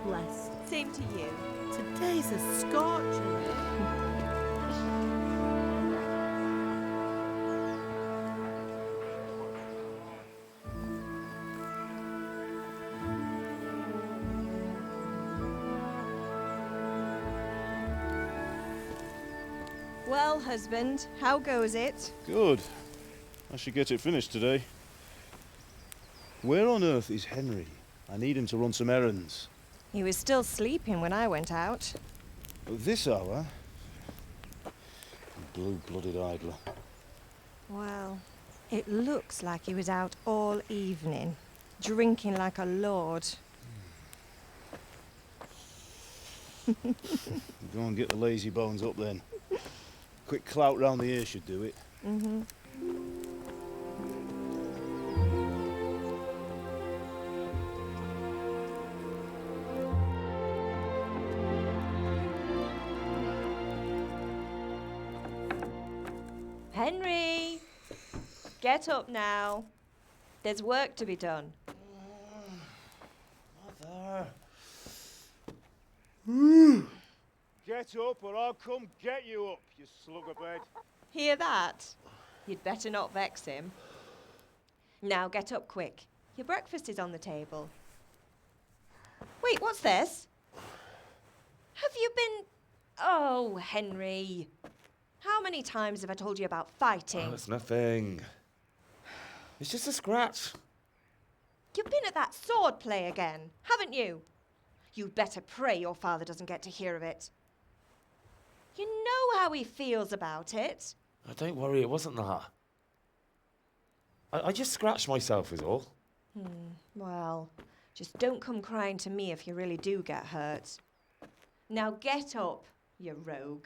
blessed. Same to you. Today's a scorcher. Well, husband, how goes it? Good. I should get it finished today. Where on earth is Henry? I need him to run some errands. He was still sleeping when I went out. At this hour? Blue-blooded idler. Well, it looks like he was out all evening, drinking like a lord. Go and get the lazy bones up then. Quick clout round the ear should do it. Mm-hmm. Henry! Get up now. There's work to be done. Mother. Get up or I'll come get you up, you slug of bed. Hear that? You'd better not vex him. Now get up quick. Your breakfast is on the table. Wait, what's this? Have you been... Oh, Henry. How many times have I told you about fighting? Oh, it's nothing. It's just a scratch. You've been at that sword play again, haven't you? You'd better pray your father doesn't get to hear of it. You know how he feels about it. Oh, don't worry, it wasn't that. I just scratched myself is all. Well, just don't come crying to me if you really do get hurt. Now get up, you rogue.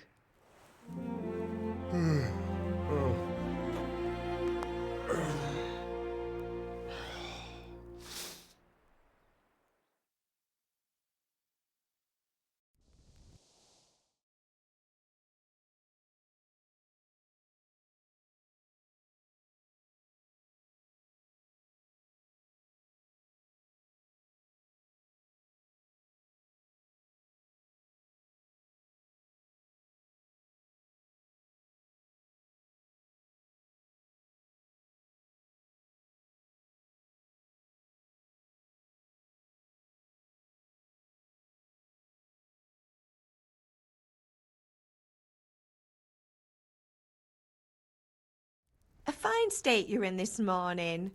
A fine state you're in this morning.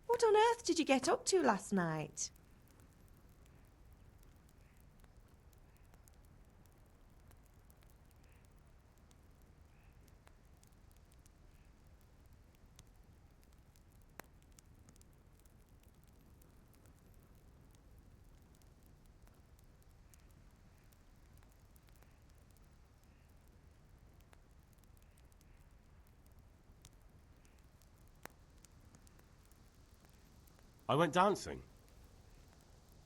What on earth did you get up to last night? I went dancing.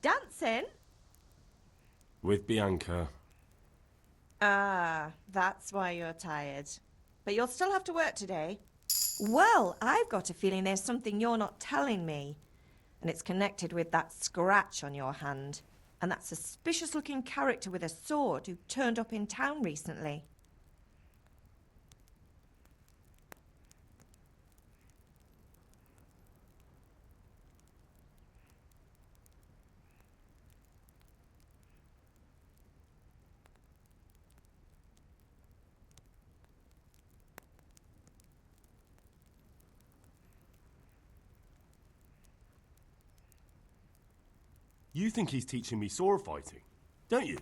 Dancing? With Bianca. Ah, that's why you're tired. But you'll still have to work today. Well, I've got a feeling there's something you're not telling me. And it's connected with that scratch on your hand. And that suspicious-looking character with a sword who turned up in town recently. You think he's teaching me sword fighting, don't you?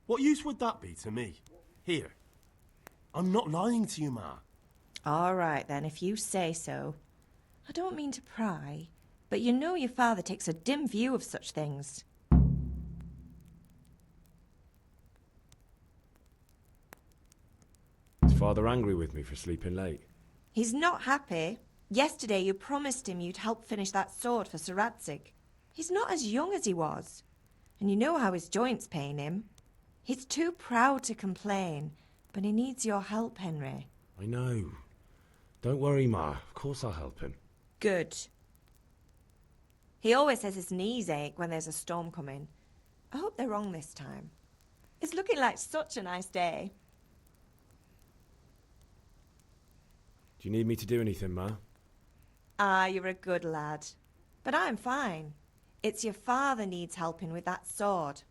What use would that be to me? Here. I'm not lying to you, Ma. All right, then, if you say so. I don't mean to pry, but you know your father takes a dim view of such things. Is Father angry with me for sleeping late? He's not happy. Yesterday you promised him you'd help finish that sword for Sir Radzig. He's not as young as he was, and you know how his joints pain him. He's too proud to complain, but he needs your help, Henry. I know. Don't worry, Ma. Of course I'll help him. Good. He always says his knees ache when there's a storm coming, I hope they're wrong this time. It's looking like such a nice day. Do you need me to do anything, Ma? Ah, you're a good lad. But I'm fine. It's your father needs helping with that sword.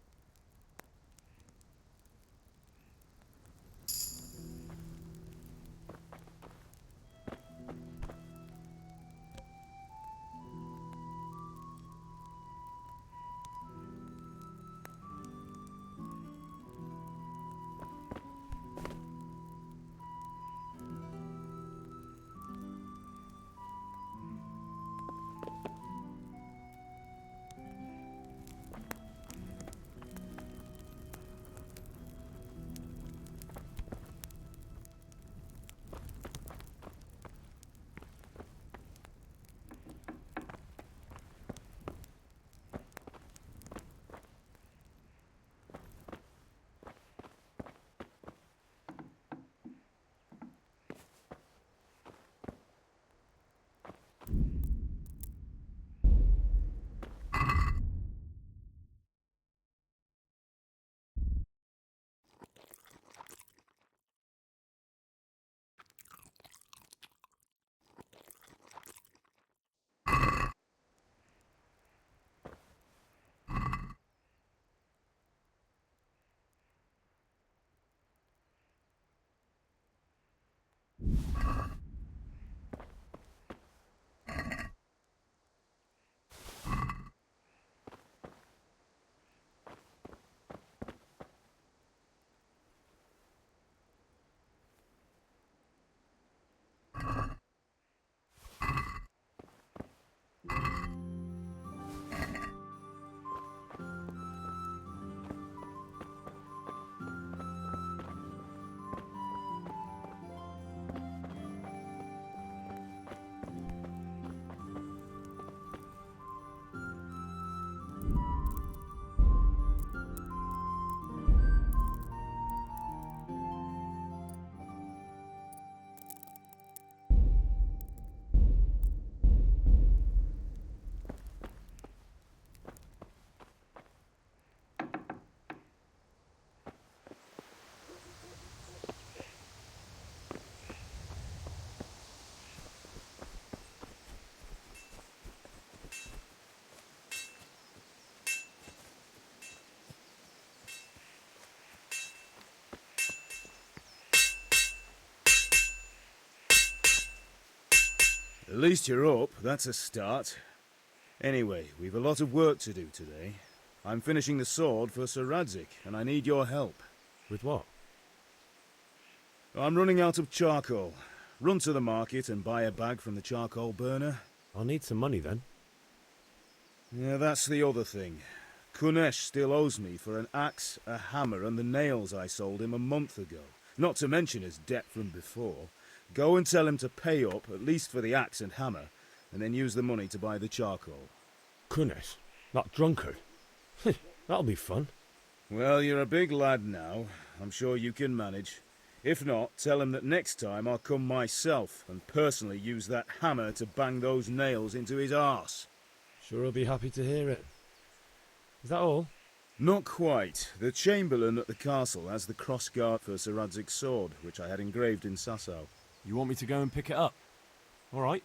At least you're up, that's a start. Anyway, we've a lot of work to do today. I'm finishing the sword for Sir Radzik, and I need your help. With what? I'm running out of charcoal. Run to the market and buy a bag from the charcoal burner. I'll need some money then. Yeah, that's the other thing. Kunesh still owes me for an axe, a hammer, and the nails I sold him a month ago. Not to mention his debt from before. Go and tell him to pay up, at least for the axe and hammer, and then use the money to buy the charcoal. Kunesh? That drunkard? That'll be fun. Well, you're a big lad now. I'm sure you can manage. If not, tell him that next time I'll come myself and personally use that hammer to bang those nails into his arse. Sure I'll be happy to hear it. Is that all? Not quite. The Chamberlain at the castle has the crossguard for Sir Radzik's sword, which I had engraved in Sasau. You want me to go and pick it up? All right.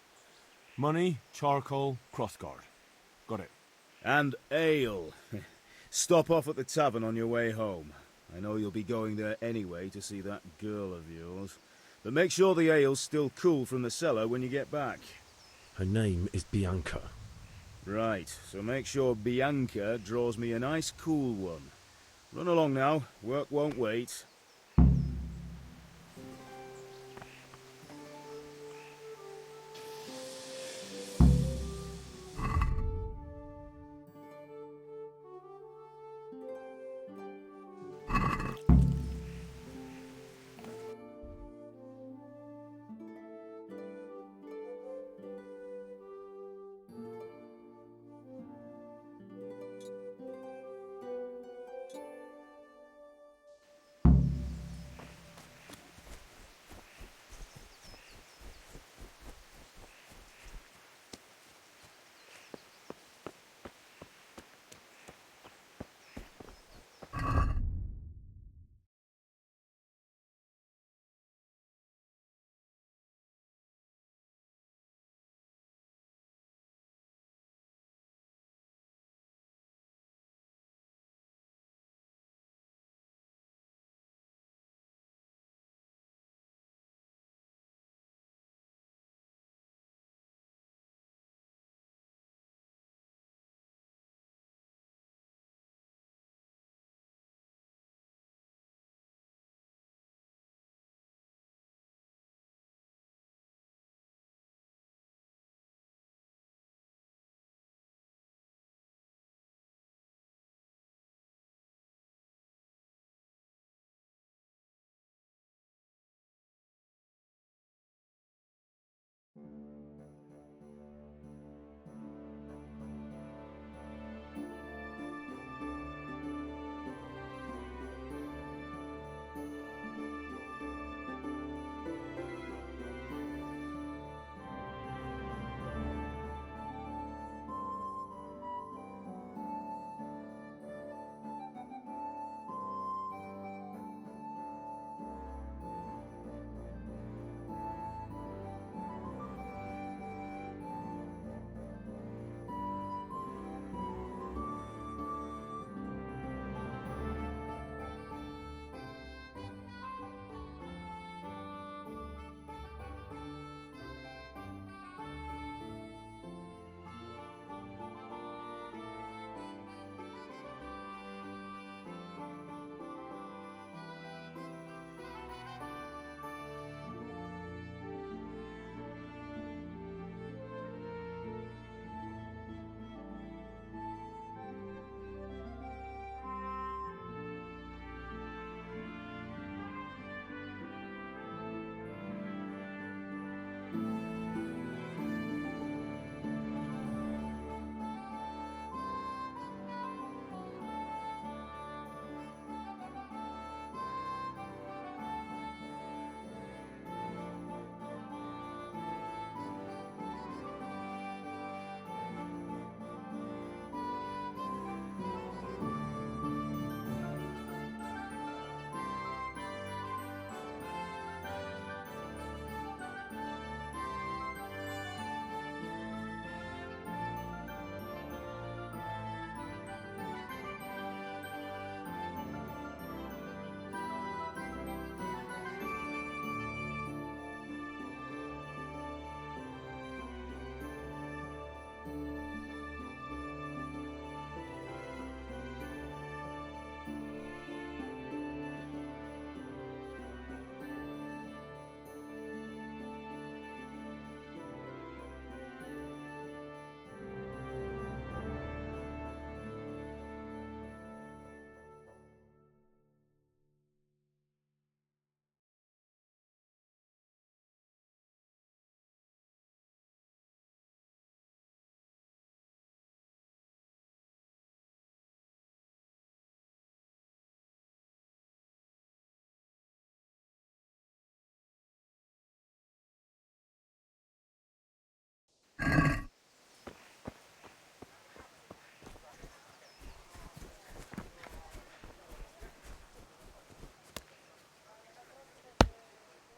Money, charcoal, crossguard. Got it. And ale. Stop off at the tavern on your way home. I know you'll be going there anyway to see that girl of yours. But make sure the ale's still cool from the cellar when you get back. Her name is Bianca. Right, so make sure Bianca draws me a nice cool one. Run along now, work won't wait.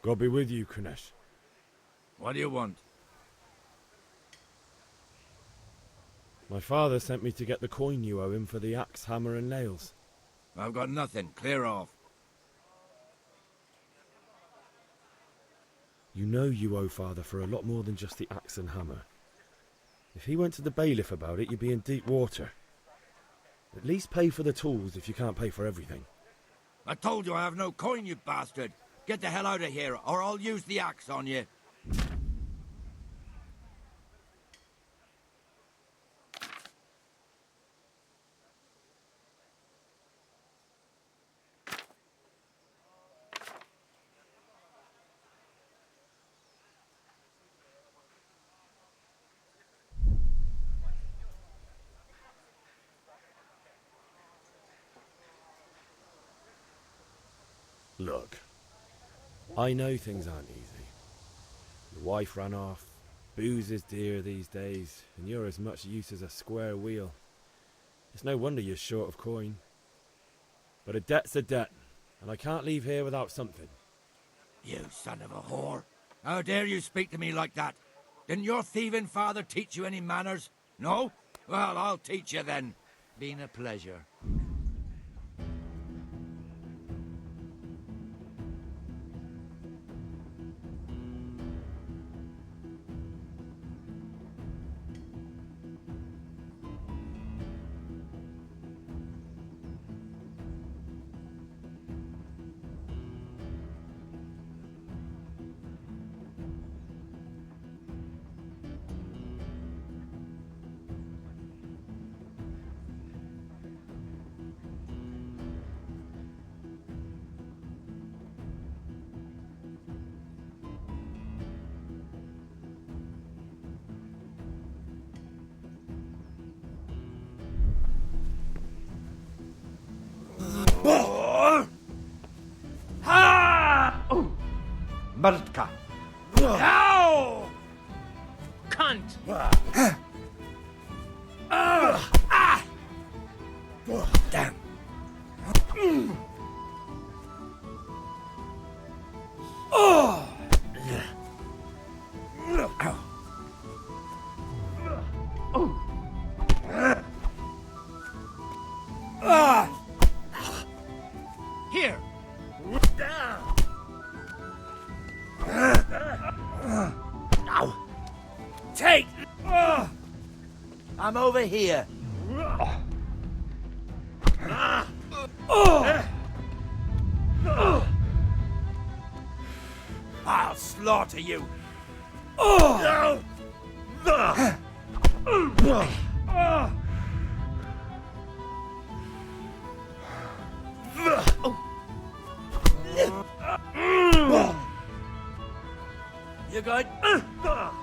God be with you, Kunesh. What do you want? My father sent me to get the coin you owe him for the axe, hammer, and nails. I've got nothing. Clear off. You know you owe father for a lot more than just the axe and hammer. If he went to the bailiff about it, you'd be in deep water. At least pay for the tools if you can't pay for everything. I told you I have no coin, you bastard. Get the hell out of here, or I'll use the axe on you. Look, I know things aren't easy. Your wife ran off, booze is dear these days, and you're as much use as a square wheel. It's no wonder you're short of coin. But a debt's a debt, and I can't leave here without something. You son of a whore. How dare you speak to me like that? Didn't your thieving father teach you any manners? No? Well, I'll teach you then. Been a pleasure. Bartka. Ow! Cunt! Damn. Here. Take! I'm over here. I'll slaughter you. You good? Ow!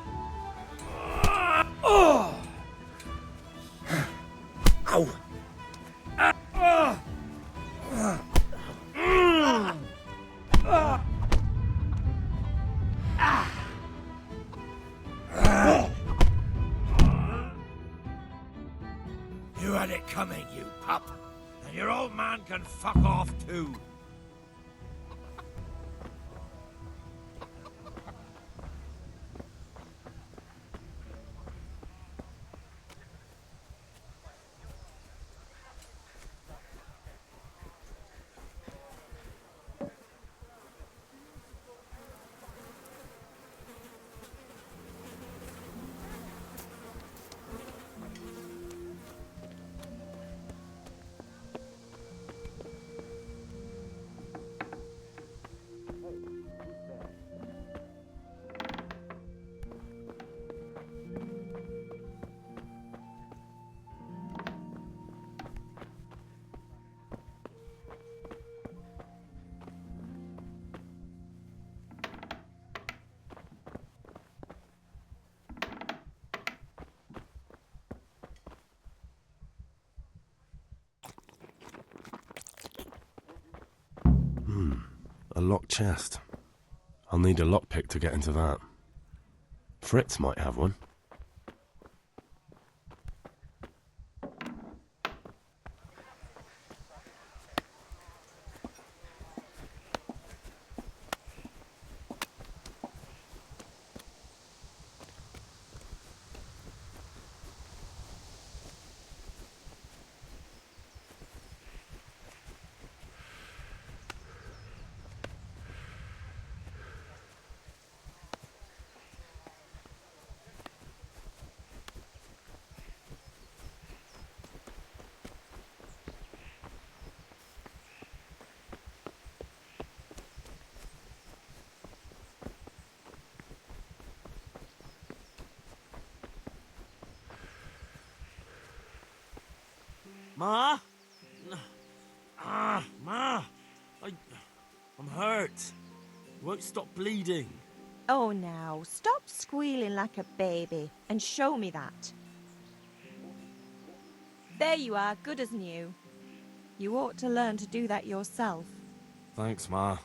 You had it coming, you pup. And your old man can fuck off too. A locked chest. I'll need a lockpick to get into that. Fritz might have one. Ma? Ma! I'm hurt. It won't stop bleeding. Oh, now, stop squealing like a baby and show me that. There you are, good as new. You ought to learn to do that yourself. Thanks, Ma.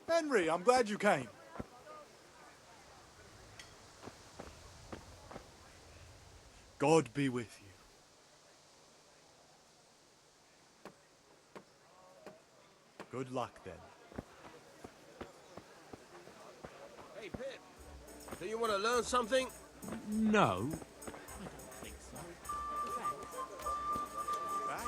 Henry, I'm glad you came. God be with you. Good luck, then. Hey, Pip. Do you want to learn something? No. Back?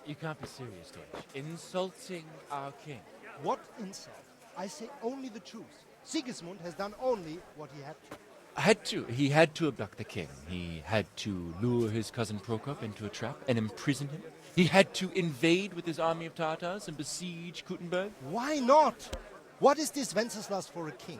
You can't be serious, Deutsch. Insulting our king. What insult? I say only the truth. Sigismund has done only what he had to. He had to abduct the king. He had to lure his cousin Prokop into a trap and imprison him. He had to invade with his army of Tatars and besiege Kuttenberg. Why not? What is this Wenceslas for a king?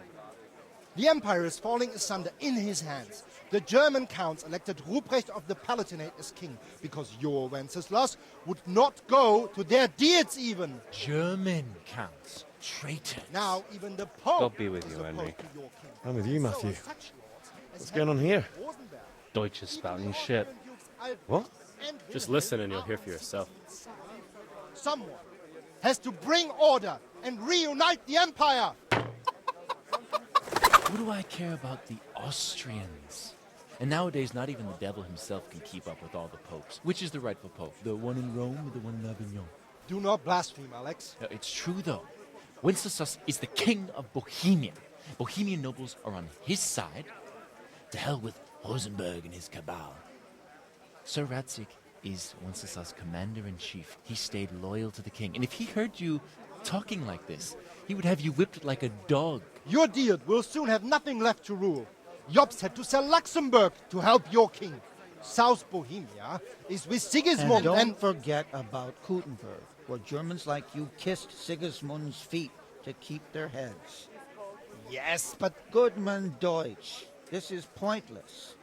The empire is falling asunder in his hands. The German counts elected Ruprecht of the Palatinate as king because your Wenceslas would not go to their deeds even. German counts. Traitors. Now even the Pope God be with is you, opposed Henry. to your king. I'm with you, So Matthew. are such lords as What's going on here? Rosenberg. Deutsch is spouting Even shit. Austrian Dukes Albrecht What? and Just Wilhelm listen and you'll are hear for on yourself. Someone has to bring order and reunite the empire. What do I care about the Austrians? And nowadays, not even the devil himself can keep up with all the popes. Which is the rightful pope? The one in Rome or the one in Avignon? Do not blaspheme, Alex. No, it's true, though. Wenceslas is the king of Bohemia. Bohemian nobles are on his side. To hell with Rosenberg and his cabal. Sir Radzig is Wenceslas' commander-in-chief. He stayed loyal to the king. And if he heard you talking like this, he would have you whipped like a dog. Your Diet will soon have nothing left to rule. Jobst had to sell Luxembourg to help your king. South Bohemia is with Sigismund And don't forget about Kuttenberg, where Germans like you kissed Sigismund's feet to keep their heads. Yes, but Goodman Deutsch, this is pointless.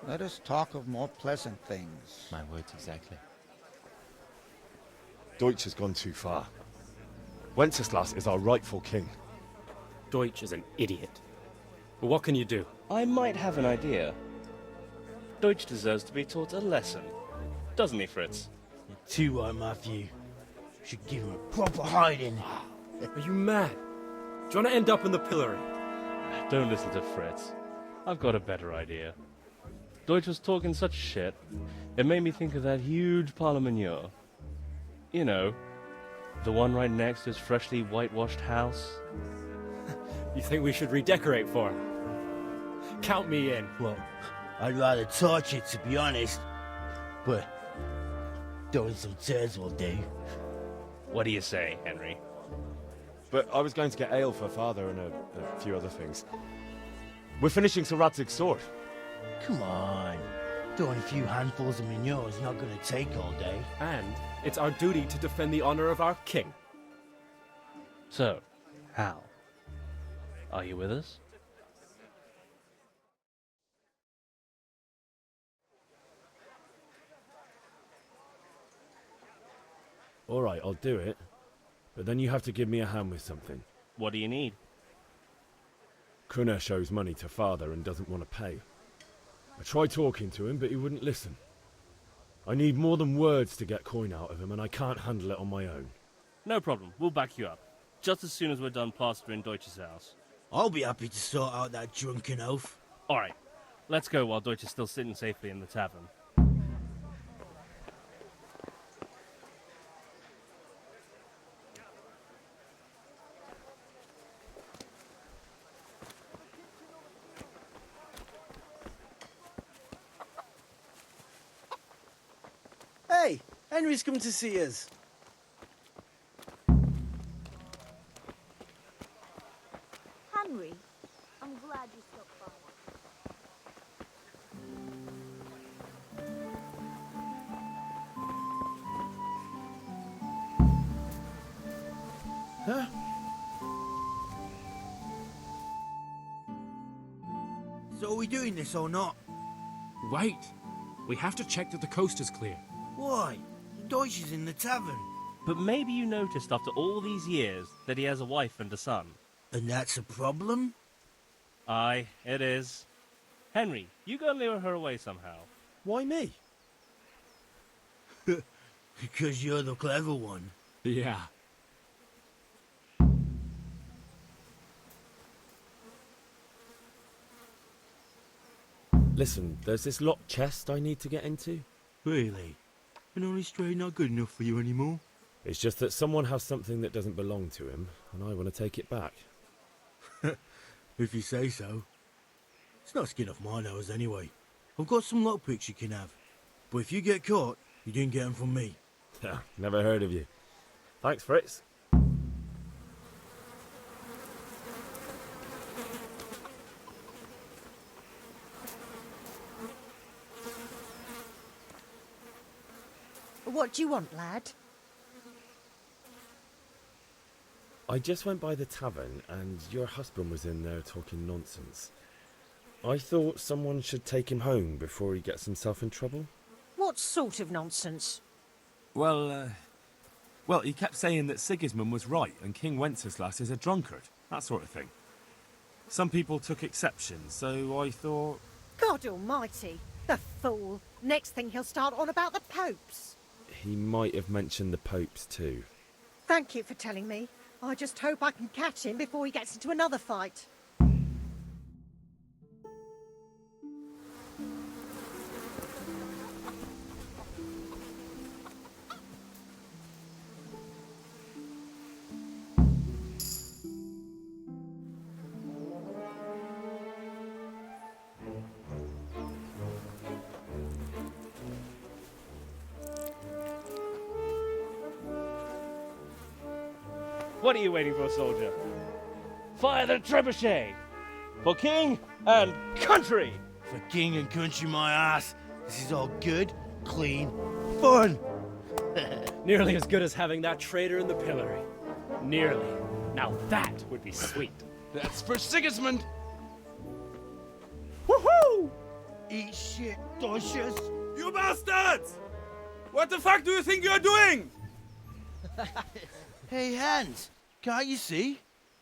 Let us talk of more pleasant things. My words exactly. Deutsch has gone too far. Wenceslas is our rightful king. Deutsch is an idiot. But what can you do? I might have an idea. Deutsch deserves to be taught a lesson. Doesn't he, Fritz? You're too right, Matthew. Should give him a proper hiding. Are you mad? Do you want to end up in the pillory? Don't listen to Fritz. I've got a better idea. Deutsch was talking such shit, it made me think of that huge parliament. You know, the one right next to his freshly whitewashed house. You think we should redecorate for him? Count me in. Well, I'd rather torch it, to be honest. But throwing some turds will do. What do you say, Henry? But I was going to get ale for father and a few other things. We're finishing Sir Radzig's sword. Come on. Throwing a few handfuls of manure is not going to take all day. And it's our duty to defend the honor of our king. So, Hal, are you with us? All right, I'll do it. But then you have to give me a hand with something. What do you need? Kunesh owes money to father and doesn't want to pay. I tried talking to him, but he wouldn't listen. I need more than words to get coin out of him, and I can't handle it on my own. No problem, we'll back you up. Just as soon as we're done plastering Deutsch's house. I'll be happy to sort out that drunken oaf. Alright, let's go while Deutsch is still sitting safely in the tavern. Hey, Henry's come to see us. Henry, I'm glad you stopped by. Huh? So are we doing this or not? Wait. We have to check that the coast is clear. Why? Deutsch is in the tavern. But maybe you noticed after all these years that he has a wife and a son. And that's a problem? Aye, it is. Henry, you go and lure her away somehow. Why me? Because you're the clever one. Yeah. Listen, there's this locked chest I need to get into. Really? And only straight not good enough for you anymore? It's just that someone has something that doesn't belong to him, and I want to take it back. If you say so. It's not skin off my nose anyway. I've got some lockpicks you can have. But if you get caught, you didn't get them from me. Never heard of you. Thanks, Fritz. What do you want, lad? I just went by the tavern and your husband was in there talking nonsense. I thought someone should take him home before he gets himself in trouble. What sort of nonsense? Well, he kept saying that Sigismund was right and King Wenceslas is a drunkard, that sort of thing. Some people took exception, so I thought... God almighty, the fool. Next thing he'll start on about the popes. He might have mentioned the popes too. Thank you for telling me. I just hope I can catch him before he gets into another fight. What are you waiting for, soldier? Fire the trebuchet! For king and country! For king and country, my ass. This is all good, clean, fun. Nearly as good as having that traitor in the pillory. Nearly. Now that would be sweet. That's for Sigismund! Woohoo! Eat shit, Deutsches. You bastards! What the fuck do you think you're doing? Hey, Hans, can't you see?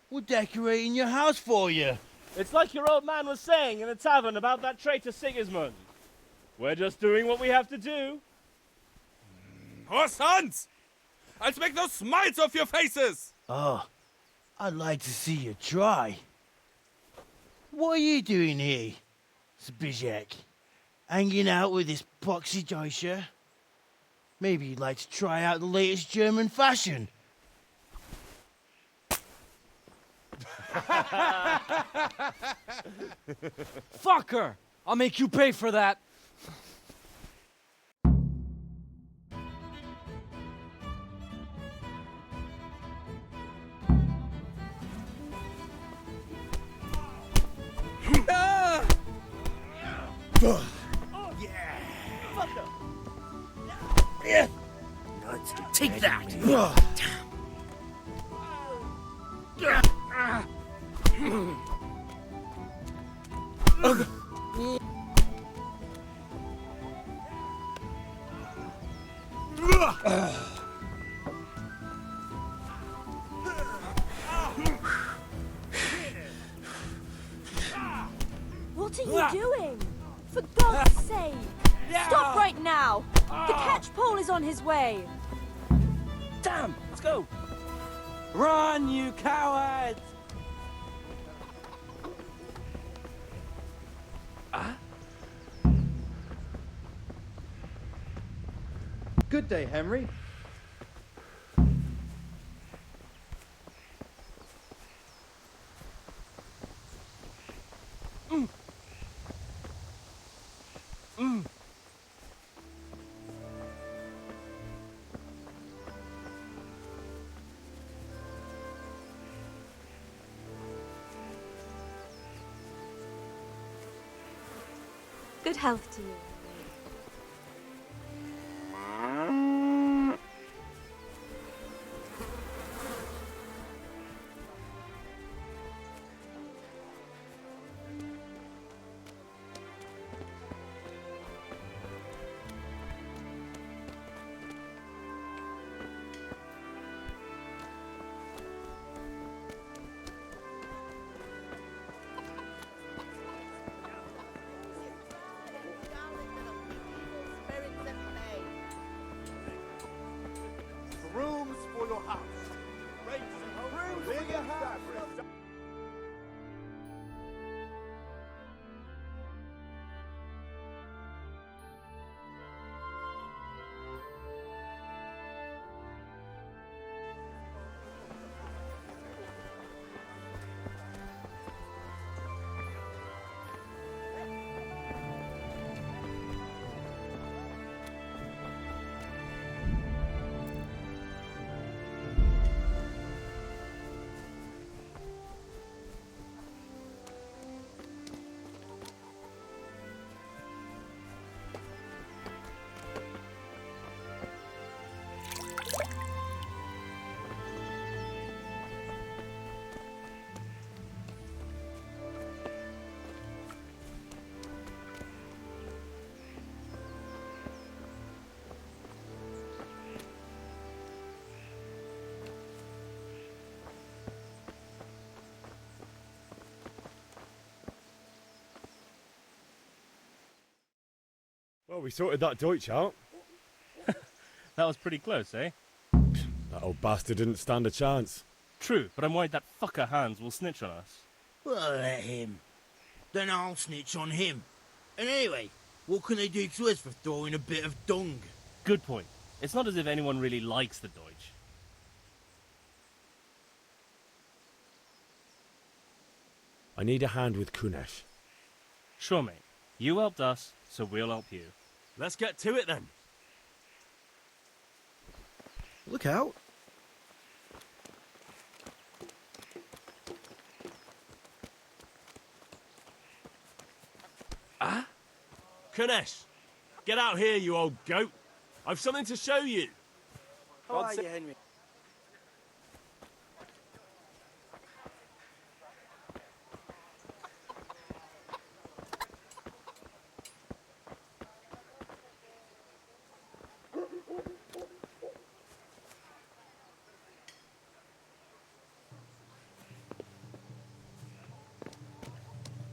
We're decorating your house for you. It's like your old man was saying in the tavern about that traitor Sigismund. We're just doing what we have to do. Oh, sons! I'll make those smiles off your faces! Oh, I'd like to see you try. What are you doing here, Zbigniew? Hanging out with this poxy Deutscher? Maybe you'd like to try out the latest German fashion. Fuck her! I'll make you pay for that! Take that! What are you doing? For God's sake! Stop right now! The catchpole is on his way! Damn! Let's go! Run, you cowards! Good day, Henry. Good health to you. Rooms for your house. Rooms for your house. Well, we sorted that Deutsch out. That was pretty close, eh? That old bastard didn't stand a chance. True, but I'm worried that fucker Hans will snitch on us. Well, let him. Then I'll snitch on him. And anyway, what can they do to us for throwing a bit of dung? Good point. It's not as if anyone really likes the Deutsch. I need a hand with Kunesh. Sure, mate. You helped us, so we'll help you. Let's get to it then. Look out. Kunesh, get out here, you old goat. I've something to show you. How are you, Henry?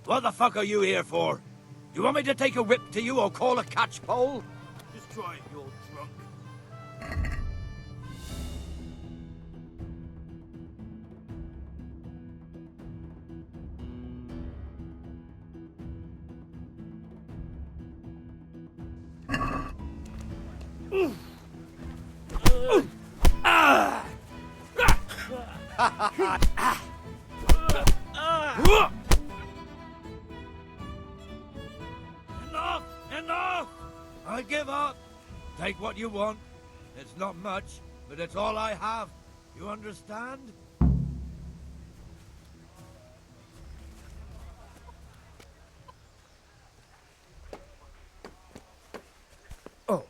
What the fuck are you here for? You want me to take a whip to you or call a catchpole? Just try it, you're drunk. Enough! Enough! I give up. Take what you want. It's not much, but it's all I have. You understand? Oh.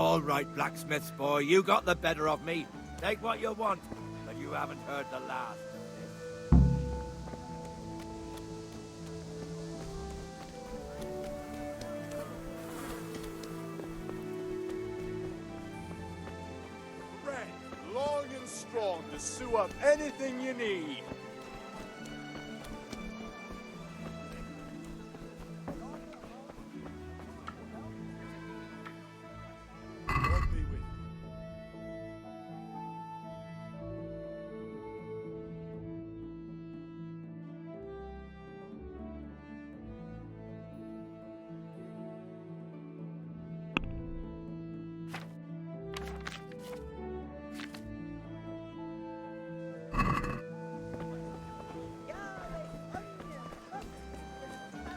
All right, blacksmith's boy, you got the better of me. Take what you want, but you haven't heard the last of this. Friend, long and strong to sew up anything you need. God be with you.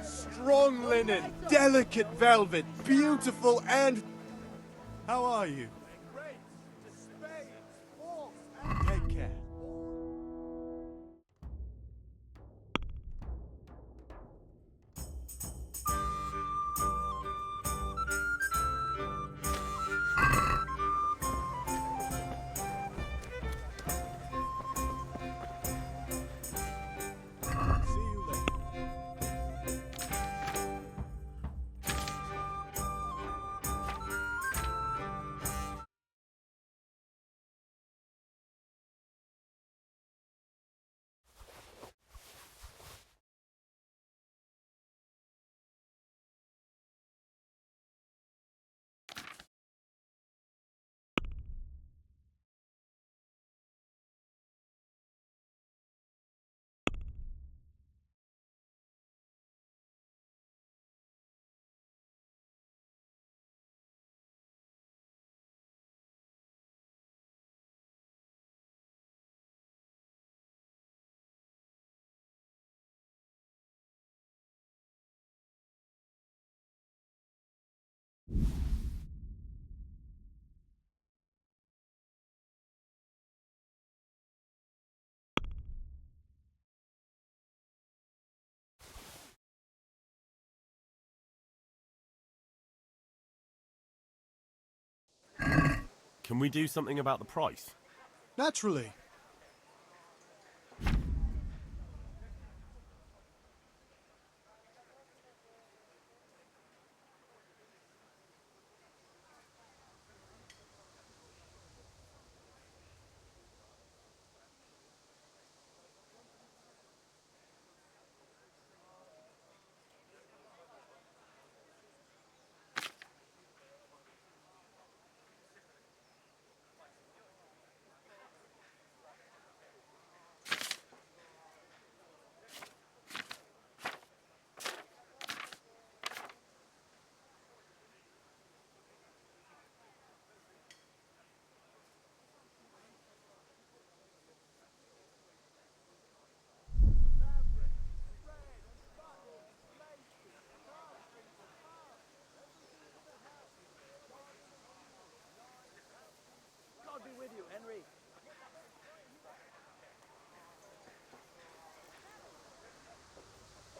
Strong linen, delicate velvet, beautiful and... How are you? Take care. See you later. Can we do something about the price? Naturally. God be with you, Henry.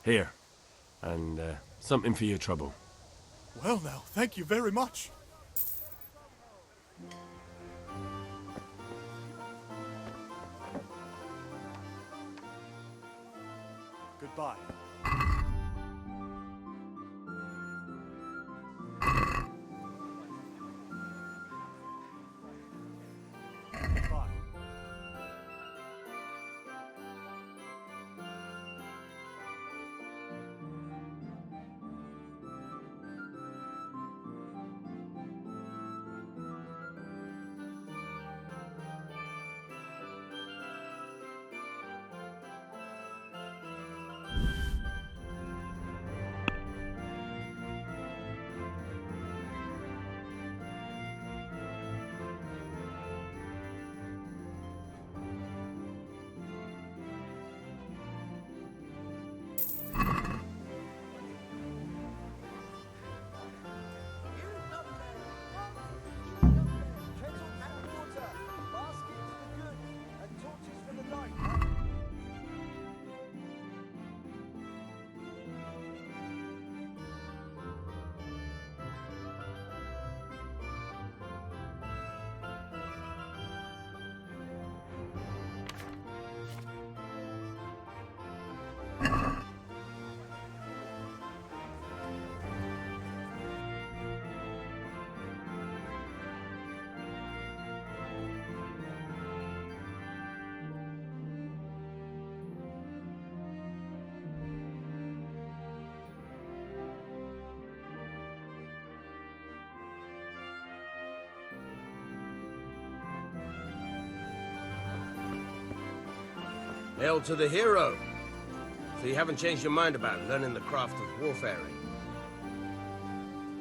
Here. And something for your trouble. Well now, thank you very much. Goodbye. Goodbye. Hail to the hero. So you haven't changed your mind about learning the craft of warfaring?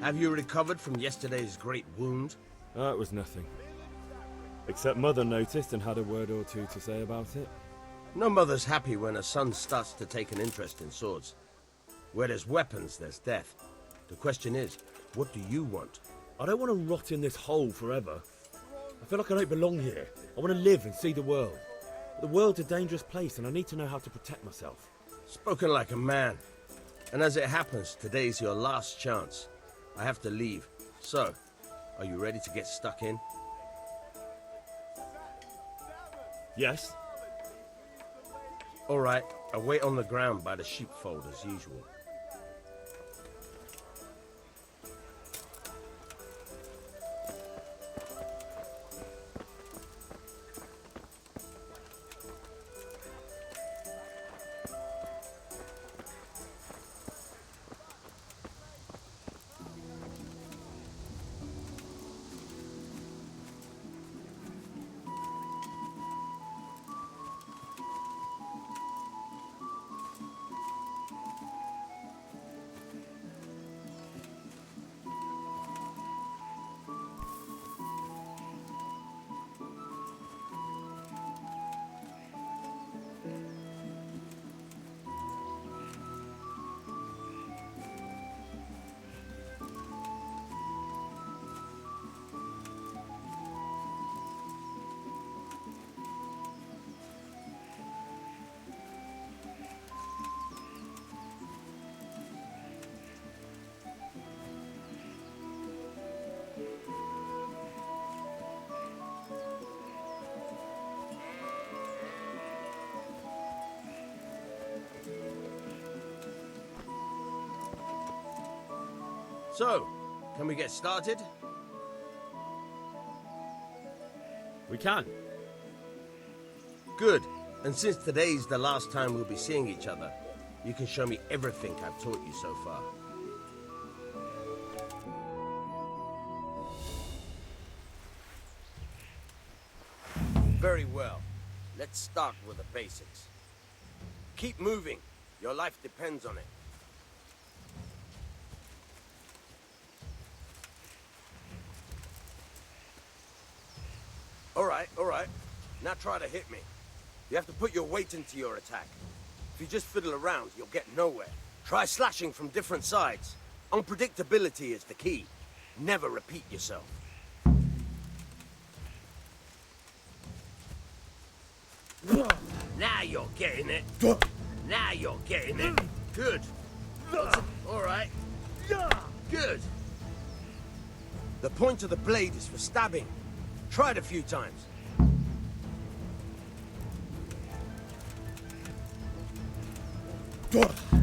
Have you recovered from yesterday's great wound? It was nothing. Except Mother noticed and had a word or two to say about it. No mother's happy when her son starts to take an interest in swords. Where there's weapons, there's death. The question is, what do you want? I don't want to rot in this hole forever. I feel like I don't belong here. I want to live and see the world. The world's a dangerous place and I need to know how to protect myself. Spoken like a man. And as it happens, today's your last chance. I have to leave. So, are you ready to get stuck in? Yes. All right, I'll wait on the ground by the sheepfold as usual. So, can we get started? We can. Good. And since today's the last time we'll be seeing each other, you can show me everything I've taught you so far. Very well. Let's start with the basics. Keep moving. Your life depends on it. All right. Now try to hit me. You have to put your weight into your attack. If you just fiddle around, you'll get nowhere. Try slashing from different sides. Unpredictability is the key. Never repeat yourself. Now you're getting it. Now you're getting it. Good. All right. Good. The point of the blade is for stabbing. Try it a few times.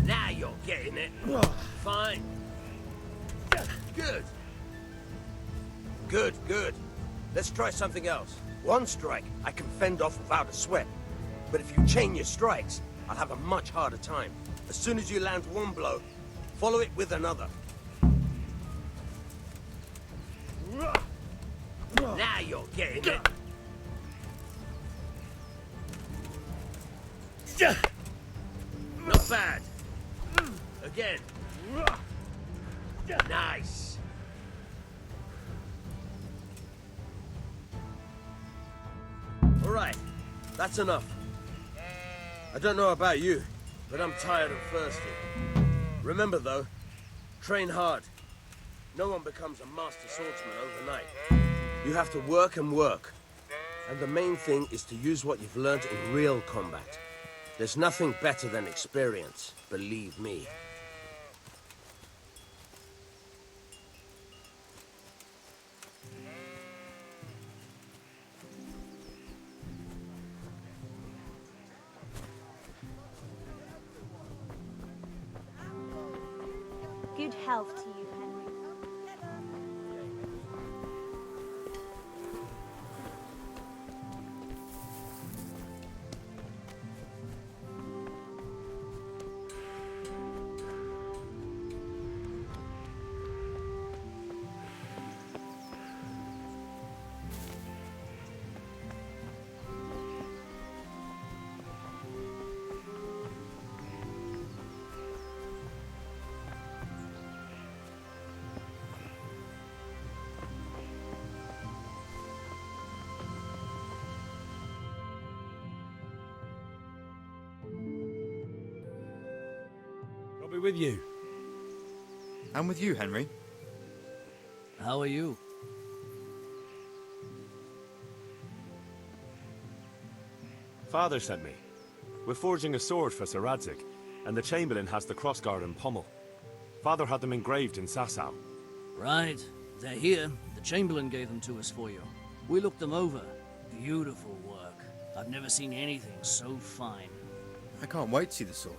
Now you're getting it. Fine. Good. Good. Let's try something else. One strike I can fend off without a sweat. But if you chain your strikes, I'll have a much harder time. As soon as you land one blow, follow it with another. Now you're getting it. Not bad. Again. Nice. All right, that's enough. I don't know about you, but I'm tired and thirsty. Remember though, train hard. No one becomes a master swordsman overnight. You have to work and work. And the main thing is to use what you've learned in real combat. There's nothing better than experience, believe me. Good health to you, Henry. We're with you. I'm with you, Henry. How are you? Father sent me. We're forging a sword for Sir Radzig, and the Chamberlain has the crossguard and pommel. Father had them engraved in Sasau. Right. They're here. The Chamberlain gave them to us for you. We looked them over. Beautiful work. I've never seen anything so fine. I can't wait to see the sword.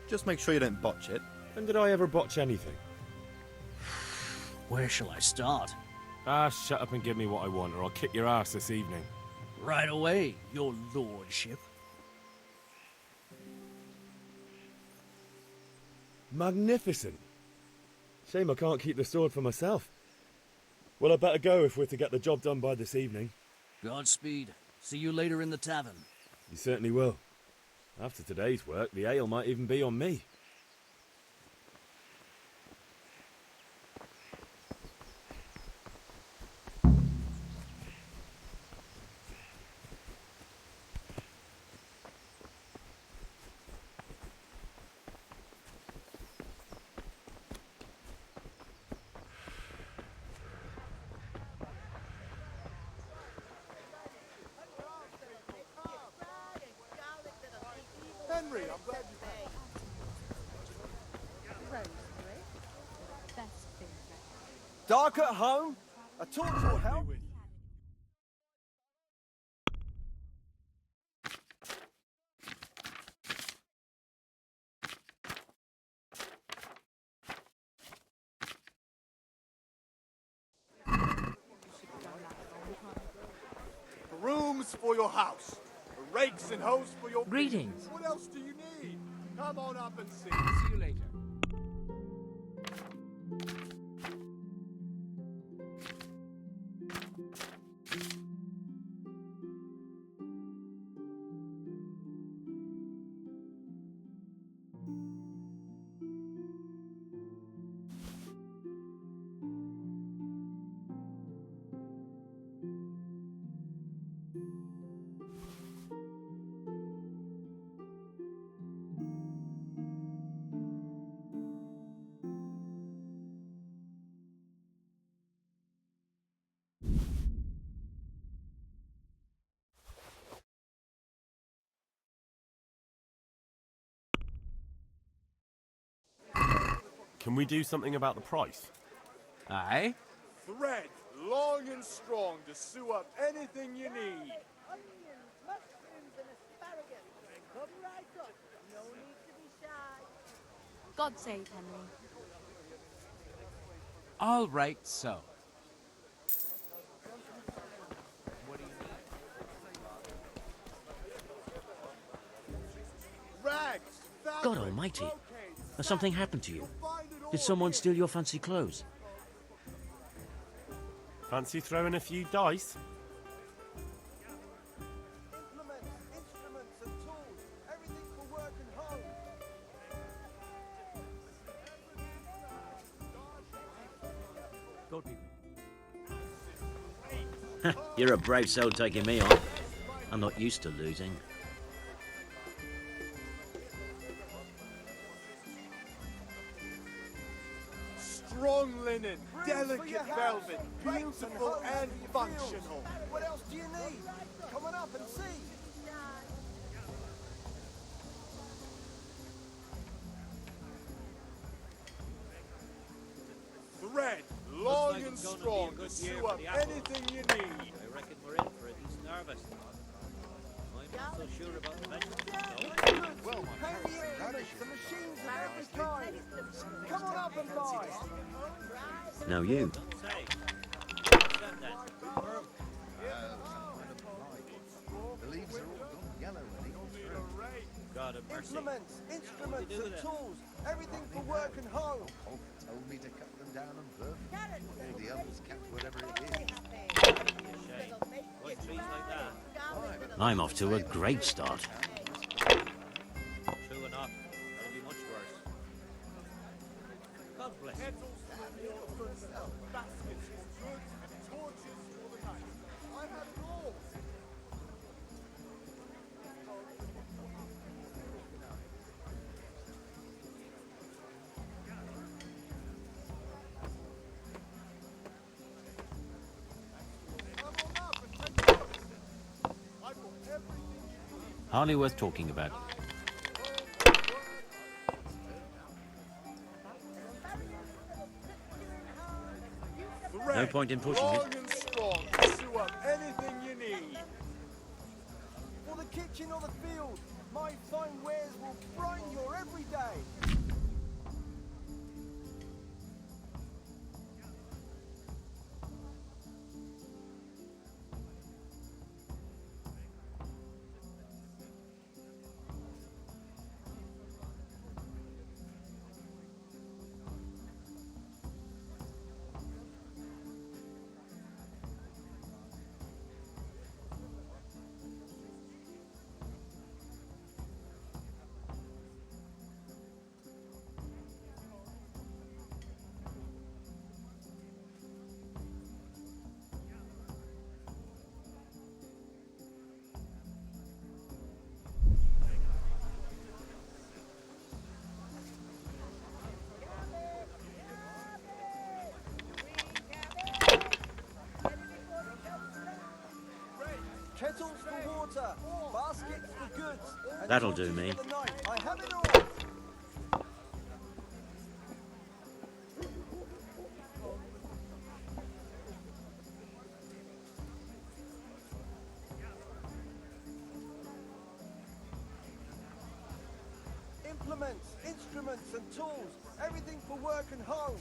Just make sure you don't botch it. When did I ever botch anything? Where shall I start? Ah, shut up and give me what I want, or I'll kick your ass this evening. Right away, your lordship. Magnificent. Shame I can't keep the sword for myself. Well, I better go if we're to get the job done by this evening. Godspeed. See you later in the tavern. You certainly will. After today's work, the ale might even be on me. Henry, I'm glad you Dark at home? A torch will help. Brooms for your house. Rakes and hoes for your... Greetings. What else do you need? Come on up and see. See you later. Can we do something about the price? Aye? Thread, long and strong to sew up anything you need. Onions, mushrooms, and asparagus. Come right up. No need to be shy. God save Henry. All right, so. Rags, God almighty. Has something happened to you? Did someone steal your fancy clothes? Fancy throwing a few dice? Instruments and tools. Everything for work and home. Go people. You're a brave soul taking me on. I'm not used to losing. strong linen, delicate velvet, beautiful and functional. What else do you need? Come on up and see. Thread, long and strong to sew up anything you need. I reckon we're in for a decent harvest. I'm not so sure about the vegetables, though. Well, the machines of every kind. Come on up and buy. Now you. The leaves are all gone yellow and eaten through. God have mercy. Implements, instruments do and with it? tools. Everything for work and home. Hope told me to cut them down and burn them. All the others kept whatever it is. Shame. White trees like that. I'm off to a great start. True enough. It'll be much worse. God bless you. Baskets, goods, torches for the night. I have it all. Hardly worth talking about. No point in pushing long it. and strong to sew up anything you need. For the kitchen or the field, my fine wares will brighten your every day. Kettles for water, baskets for goods. And That'll do torches me. for the night. I have it all. Implements, instruments and tools. Everything for work and home.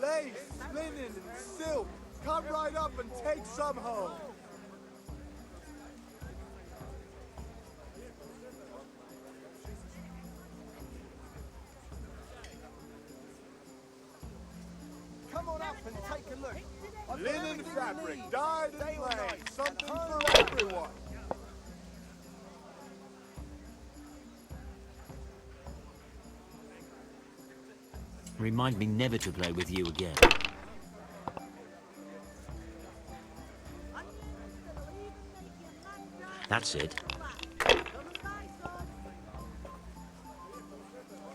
Lace, linen, and silk. Come right up and take some home. Come on up and take a look. I've got Linen everything you fabric, need. dyed Day and or laid. night. Something At home. for everyone. Remind me never to play with you again. That's it.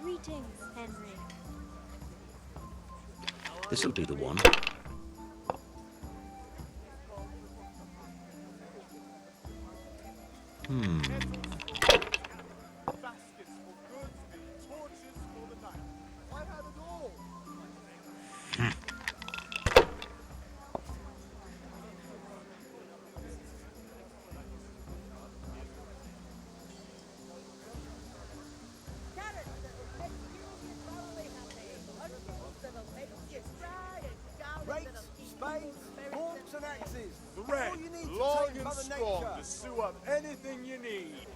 Greetings, Henry. This'll do the one. Baskets for goods and torches for the night. I have it all. Rakes, spades, forks and axes. Thread, All you need to long tame and Mother strong Nature. to sew up anything you need.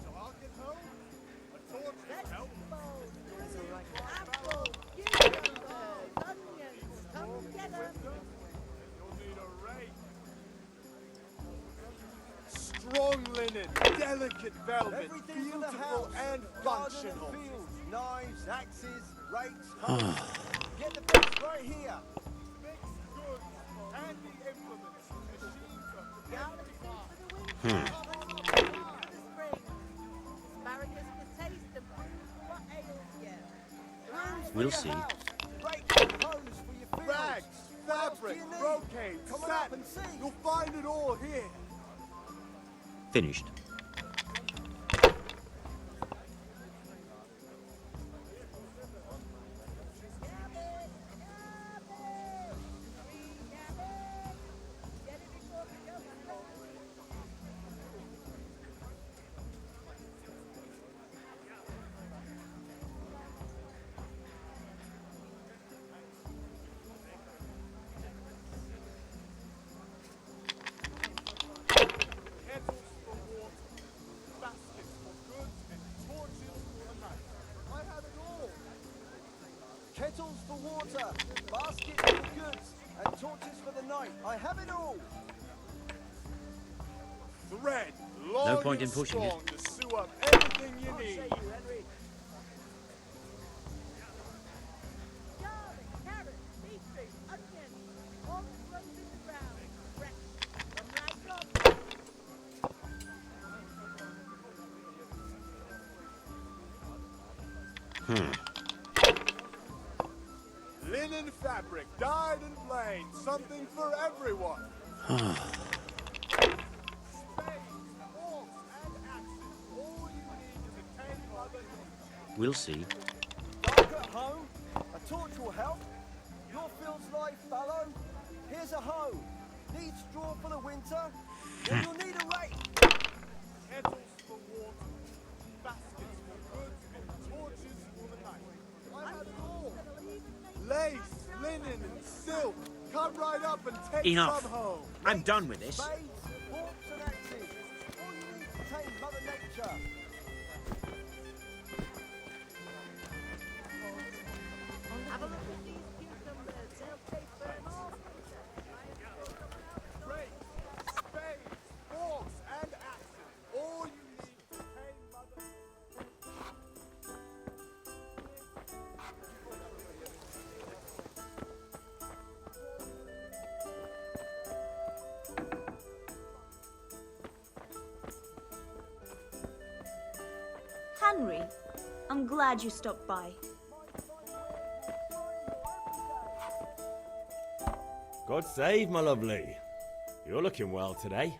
So I'll get home. A torch will help. You'll need a rake. Strong linen, delicate velvet, Everything for the beautiful house. and Garden functional. and fields, knives, axes, rakes, hoes. Get the best right here. Mixed goods, handy implements, machines of We'll see. Rakes and hoes for your fields. rags, What else do fabric, you need? brocade, Come on up and satin. see. You'll find it all here. Finished. Kettles for water, baskets for goods, and torches for the night. I have it all. Kettles for water, baskets for goods, and torches for the night. I have it all. Thread, long point and in pushing it. strong to sew up anything you I'll need. show you, Henry. Linen fabric, dyed and plain, something for everyone. Spades, forks, and axes. All you need to tame Mother Nature. We'll see. Dark at home? A torch will help. Your field's life fallow. Here's a hoe. Need straw for the winter? Then you'll need a rake. Kettles for water, baskets for goods, and torches for the night. I have it all. Lace, linen, and silk. Come right up and take Enough. some home. I'm done with this. Spades, forks, and axes. All you need to tame Mother Nature. Have a look at these cucumbers. They'll taste very nice. Rakes, spades, forks, and axes. All you need to tame Mother Henry, I'm glad you stopped by. God save, my lovely. You're looking well today.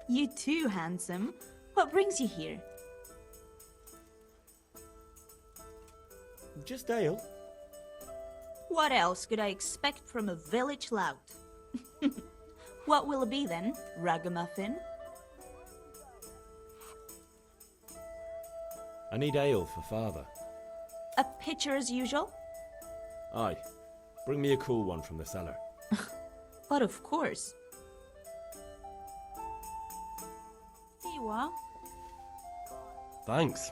You too, handsome. What brings you here? Just ale. What else could I expect from a village lout? What will it be then, ragamuffin? I need ale for father. A pitcher as usual? Aye. Bring me a cool one from the cellar. But of course. Here you are. Thanks.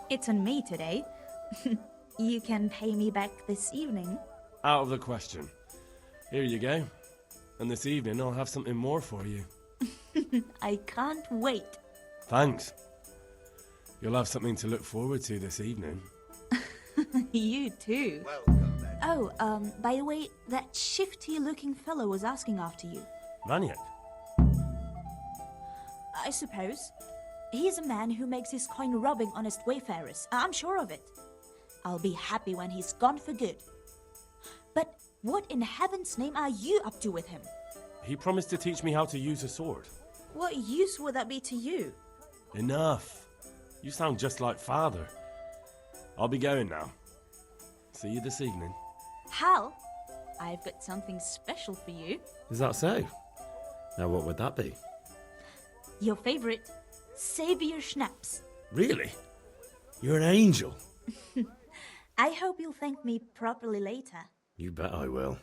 It's on me today. You can pay me back this evening. Out of the question. Here you go. And this evening I'll have something more for you. I can't wait. Thanks. You'll have something to look forward to this evening. You too. Oh, by the way, that shifty-looking fellow was asking after you. Maniac? I suppose. He's a man who makes his coin robbing honest wayfarers. I'm sure of it. I'll be happy when he's gone for good. But what in heaven's name are you up to with him? He promised to teach me how to use a sword. What use would that be to you? Enough. You sound just like father. I'll be going now. See you this evening. Hal, I've got something special for you. Is that so? Now what would that be? Your favorite, Savior Schnapps. Really? You're an angel. I hope you'll thank me properly later. You bet I will.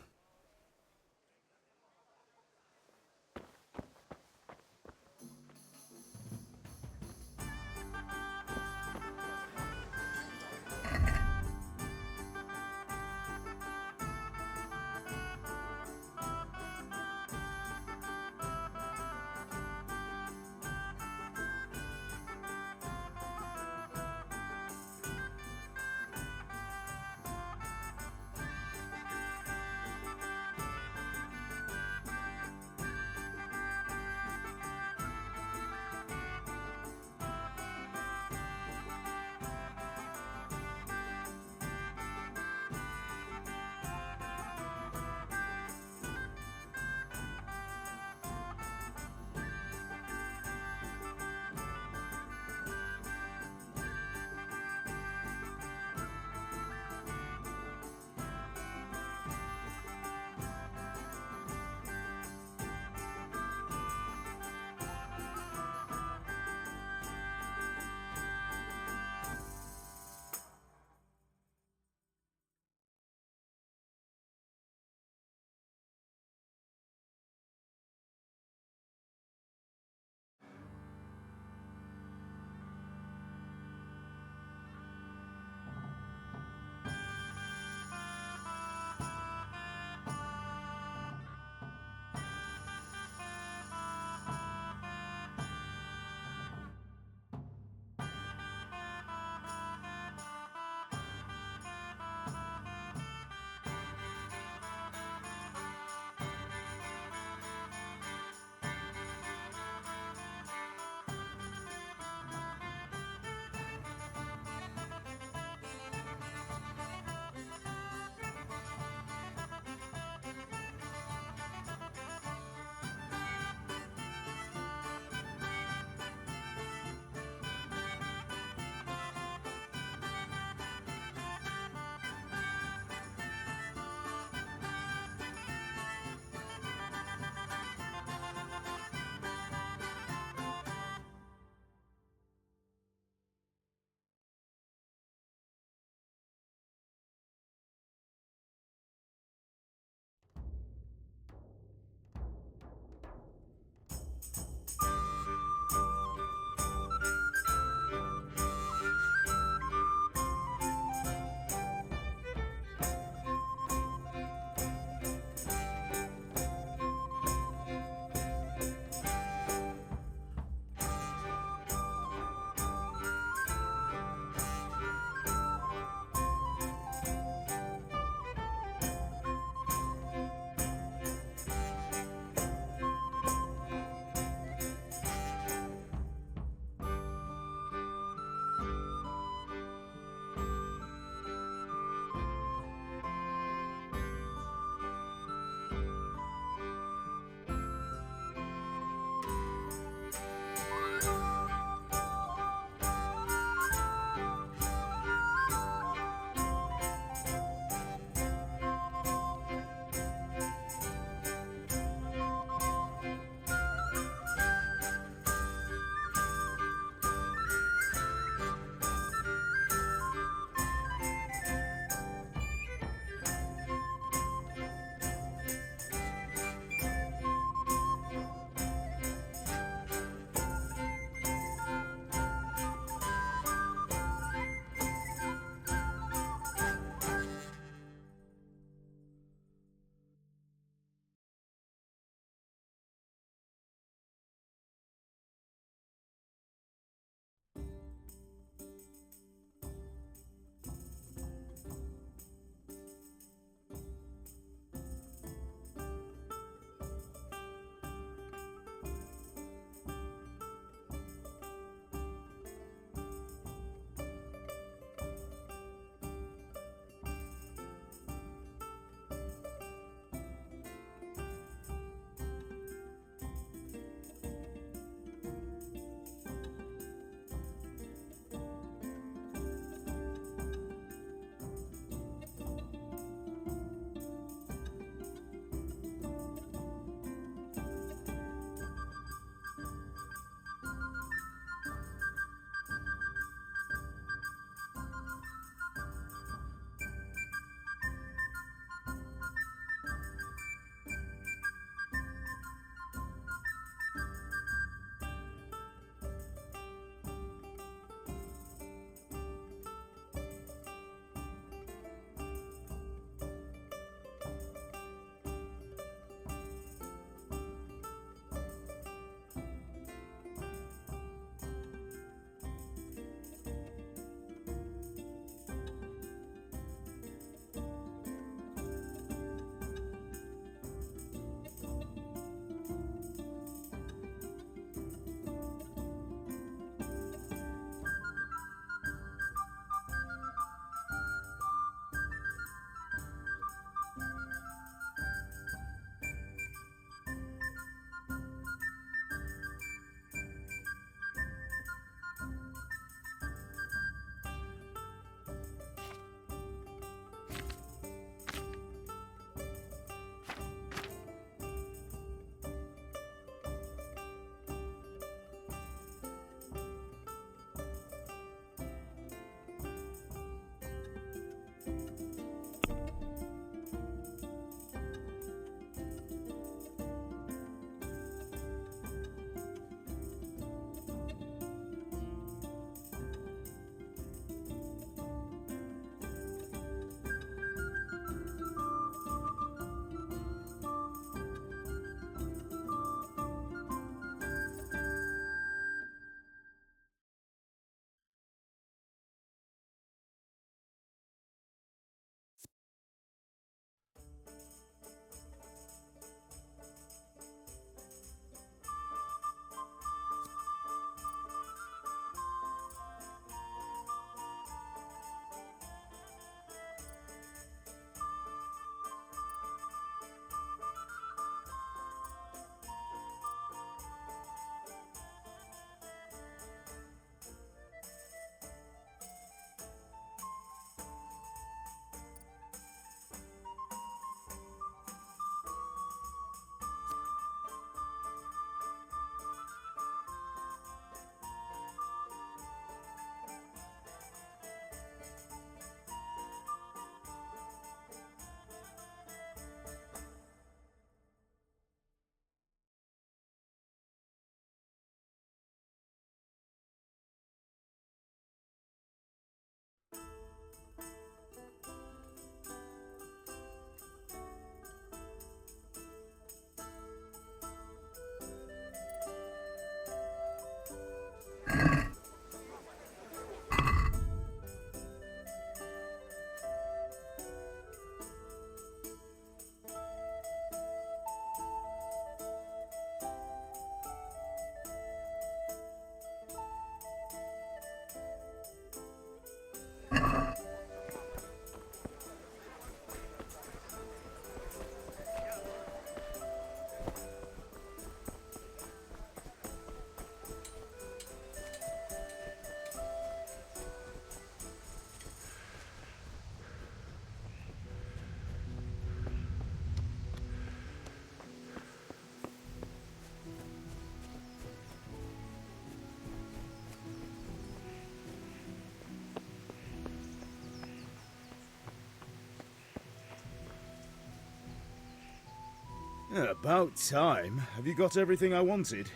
Yeah, about time. Have you got everything I wanted?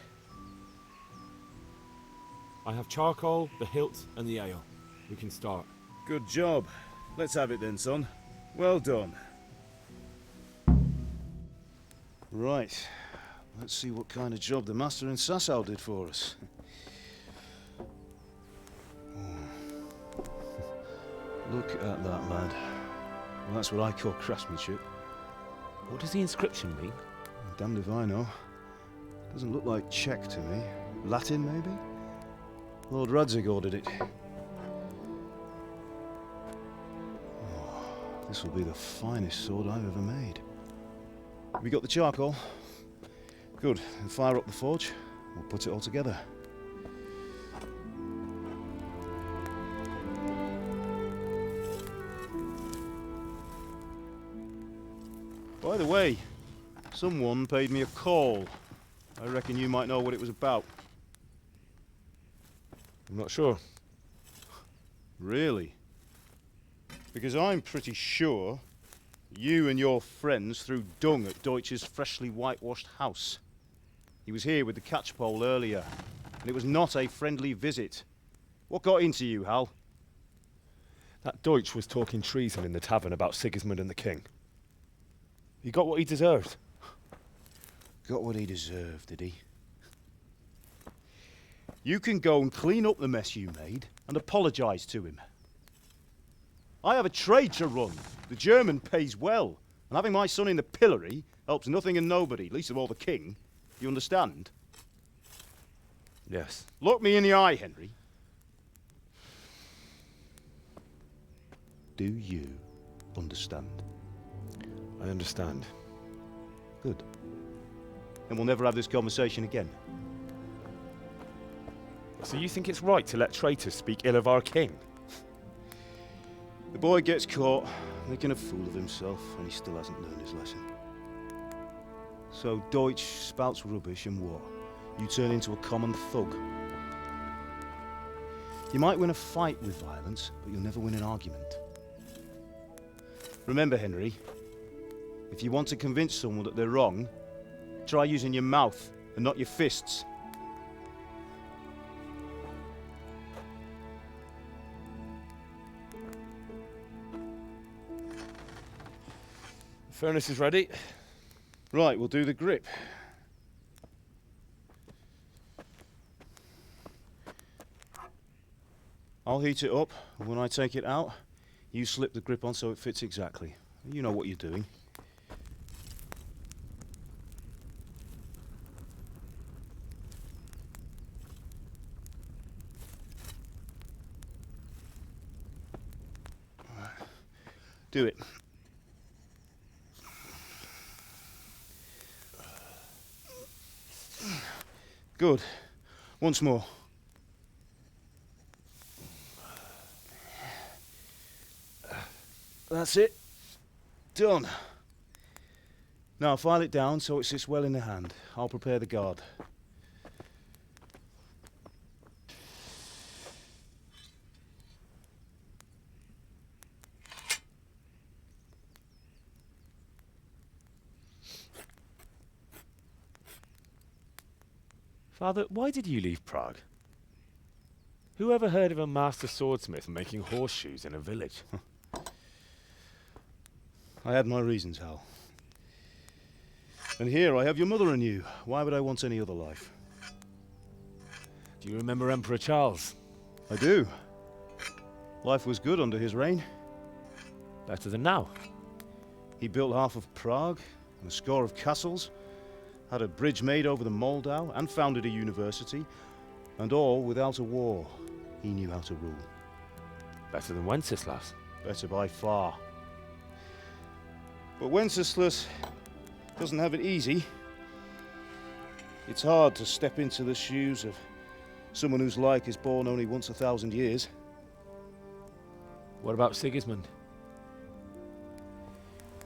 I have charcoal, the hilt, and the ale. We can start. Good job. Let's have it then, son. Well done. Right. Let's see what kind of job the Master and Sasau did for us. Look at that, lad. Well, that's what I call craftsmanship. What does the inscription mean? Damned if I know. Doesn't look like Czech to me. Latin, maybe? Lord Radzig ordered it. Oh, this will be the finest sword I've ever made. We got the charcoal? Good. Then fire up the forge. We'll put it all together. By the way, someone paid me a call. I reckon you might know what it was about. I'm not sure. Really? Because I'm pretty sure you and your friends threw dung at Deutsch's freshly whitewashed house. He was here with the catchpole earlier, and it was not a friendly visit. What got into you, Hal? That Deutsch was talking treason in the tavern about Sigismund and the king. He got what he deserved. Got what he deserved, did he? You can go and clean up the mess you made and apologise to him. I have a trade to run. The German pays well, and having my son in the pillory helps nothing and nobody, least of all the king. You understand? Yes. Look me in the eye, Henry. Do you understand? I understand. Good. Then we'll never have this conversation again. So you think it's right to let traitors speak ill of our king? The boy gets caught, making a fool of himself, and he still hasn't learned his lesson. So Deutsch spouts rubbish, and what? You turn into a common thug. You might win a fight with violence, but you'll never win an argument. Remember, Henry, if you want to convince someone that they're wrong, try using your mouth and not your fists. The furnace is ready. Right, we'll do the grip. I'll heat it up, and when I take it out, you slip the grip on so it fits exactly. You know what you're doing. Do it. Good. Once more. That's it. Done. Now file it down so it sits well in the hand. I'll prepare the guard. Father, why did you leave Prague? Who ever heard of a master swordsmith making horseshoes in a village? I had my reasons, Hal. And here I have your mother and you. Why would I want any other life? Do you remember Emperor Charles? I do. Life was good under his reign. Better than now. He built half of Prague and a score of castles, had a bridge made over the Moldau, and founded a university, and all without a war. He knew how to rule. Better than Wenceslas. Better by far. But Wenceslas doesn't have it easy. It's hard to step into the shoes of someone whose like is born only once 1,000 years. What about Sigismund?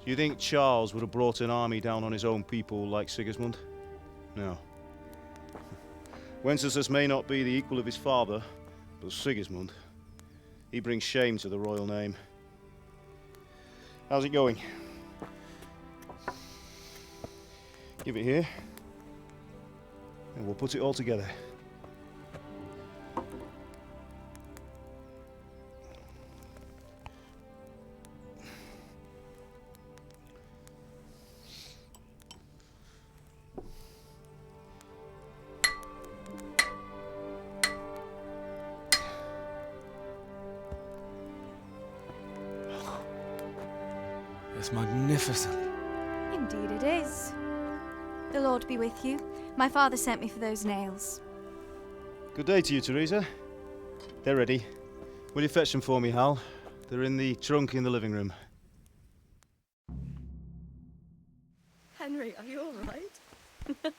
Do you think Charles would have brought an army down on his own people like Sigismund? No. Wenceslas may not be the equal of his father, but Sigismund, he brings shame to the royal name. How's it going? Give it here, and we'll put it all together. It's magnificent. Indeed it is. The Lord be with you. My father sent me for those nails. Good day to you, Teresa. They're ready. Will you fetch them for me, Hal? They're in the trunk in the living room. Henry, are you all right?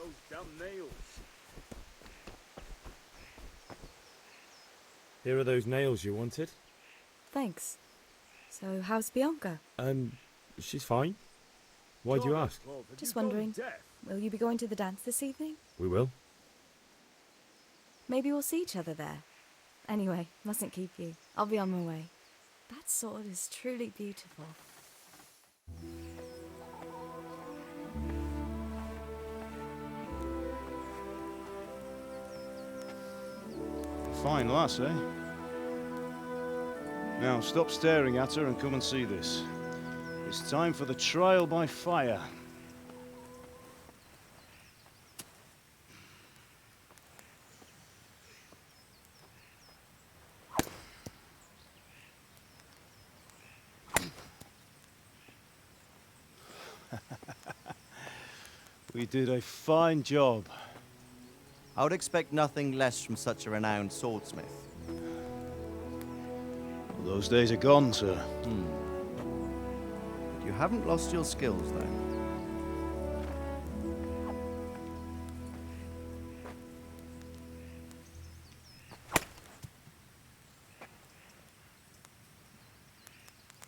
Those damn nails. Here are those nails you wanted. Thanks. So, how's Bianca? She's fine. Why do you ask? Just wondering, will you be going to the dance this evening? We will. Maybe we'll see each other there. Anyway, mustn't keep you. I'll be on my way. That sword is truly beautiful. Fine lass, eh? Now stop staring at her and come and see this. It's time for the trial by fire. We did a fine job. I would expect nothing less from such a renowned swordsmith. Those days are gone, sir. But you haven't lost your skills, though.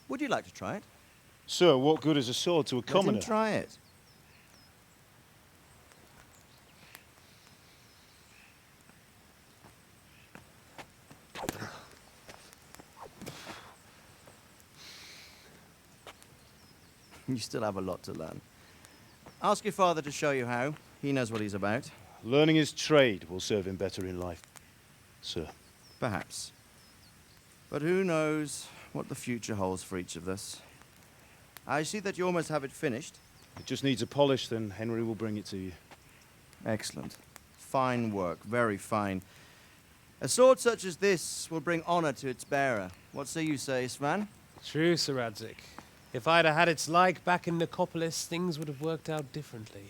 Would you like to try it? Sir, what good is a sword to a commoner? Let him try it. You still have a lot to learn. Ask your father to show you how. He knows what he's about. Learning his trade will serve him better in life, sir. Perhaps. But who knows what the future holds for each of us. I see that you almost have it finished. It just needs a polish, then Henry will bring it to you. Excellent. Fine work, very fine. A sword such as this will bring honor to its bearer. What say you, Svan? True, Sir Radzik. If I'd have had its like back in Nicopolis, things would have worked out differently.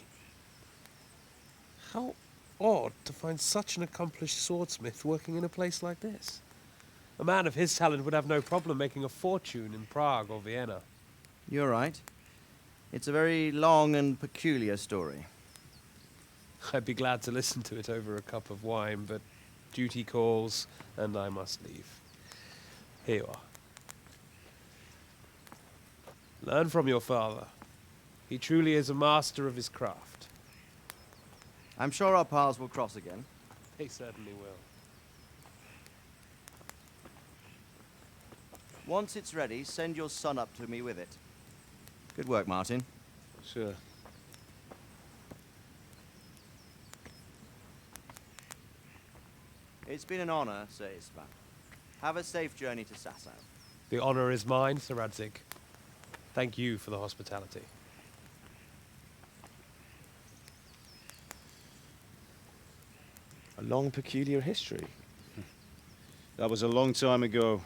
How odd to find such an accomplished swordsmith working in a place like this. A man of his talent would have no problem making a fortune in Prague or Vienna. You're right. It's a very long and peculiar story. I'd be glad to listen to it over a cup of wine, but duty calls, and I must leave. Here you are. Learn from your father. He truly is a master of his craft. I'm sure our paths will cross again. They certainly will. Once it's ready, send your son up to me with it. Good work, Martin. Sure. It's been an honor, Sir Istvan. Have a safe journey to Sasau. The honor is mine, Sir Radzik. Thank you for the hospitality. A long, peculiar history. That was a long time ago.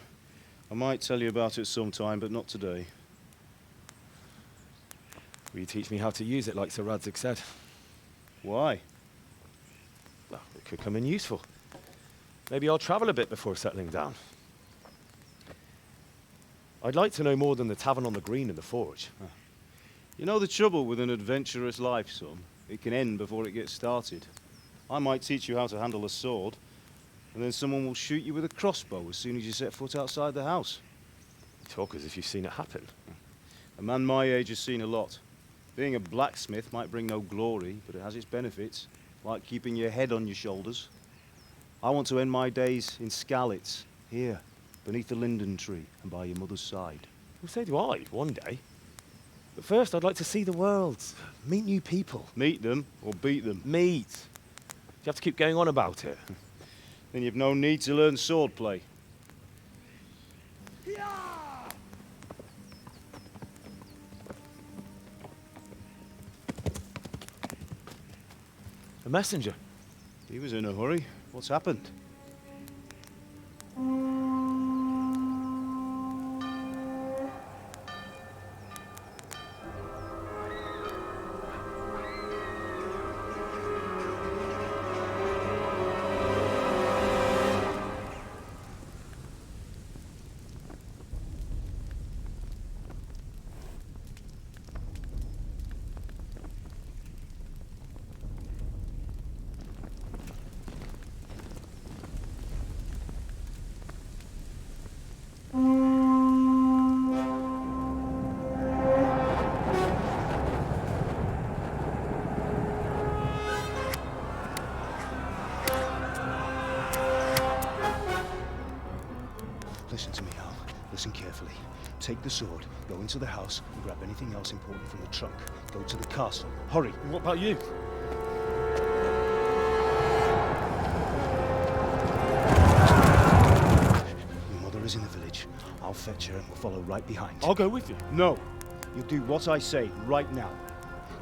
I might tell you about it sometime, but not today. Will you teach me how to use it, like Sir Radzik said? Why? Well, it could come in useful. Maybe I'll travel a bit before settling down. I'd like to know more than the tavern on the green and the forge. You know the trouble with an adventurous life, son? It can end before it gets started. I might teach you how to handle a sword, and then someone will shoot you with a crossbow as soon as you set foot outside the house. You talk as if you've seen it happen. A man my age has seen a lot. Being a blacksmith might bring no glory, but it has its benefits, like keeping your head on your shoulders. I want to end my days in Skalitz, here, beneath the linden tree and by your mother's side. Well, so do I, one day. But first, I'd like to see the world, meet new people. Meet them or beat them? Meet. You have to keep going on about it. Then you've no need to learn swordplay. A messenger. He was in a hurry. What's happened? Take the sword, go into the house, and grab anything else important from the trunk. Go to the castle. Hurry! And what about you? Your mother is in the village. I'll fetch her and we'll follow right behind. I'll go with you. No! You'll do what I say right now.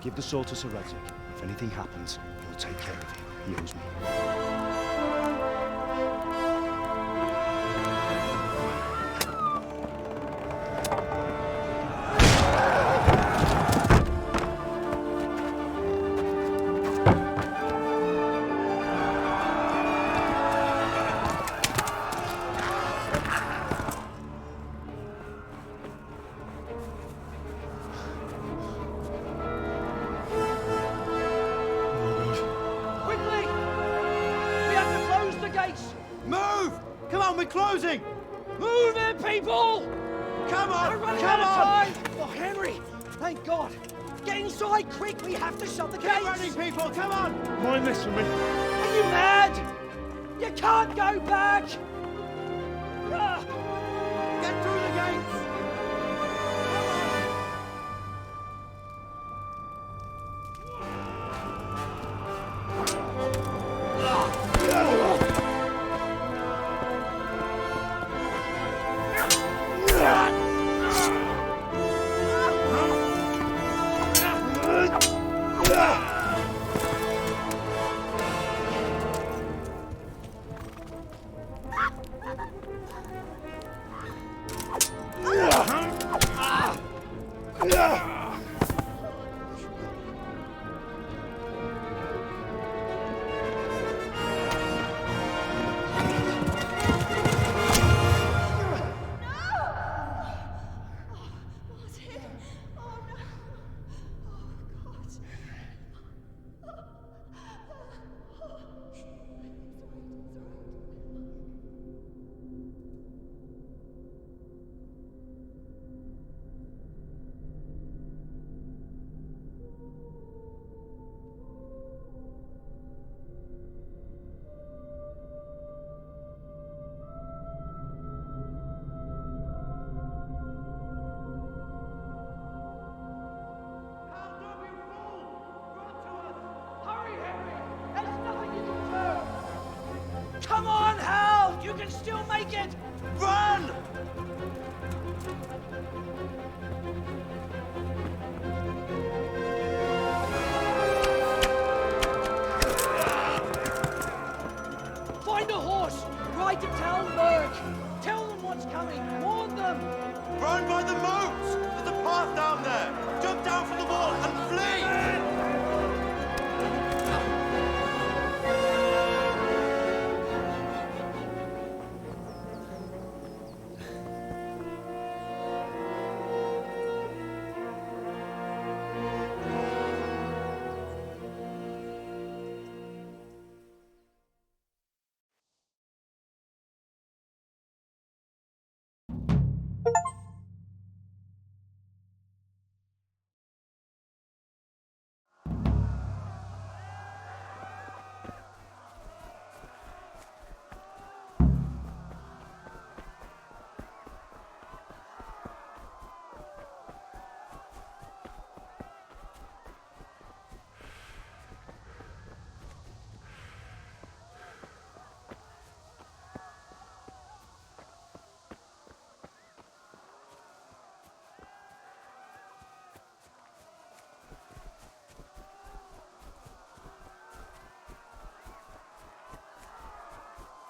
Give the sword to Sir Isaac. If anything happens, he'll take care of you. He owes me. Quickly! We have to close the gates! Move! Come on, we're closing! Move it, people! Come on! We're running Come out of on! time! Oh, Henry! Thank God! Get inside, quick! We have to shut the gates! Get running, people! Come on! Mind this for me. Are you mad? You can't go back! Ah! Get through the gates! Come on, Hal! You can still make it! Run! Find a horse! Ride to Talmberg! Tell them what's coming! Warn them! Run by the moat! There's a path down there! Jump down from the wall and flee!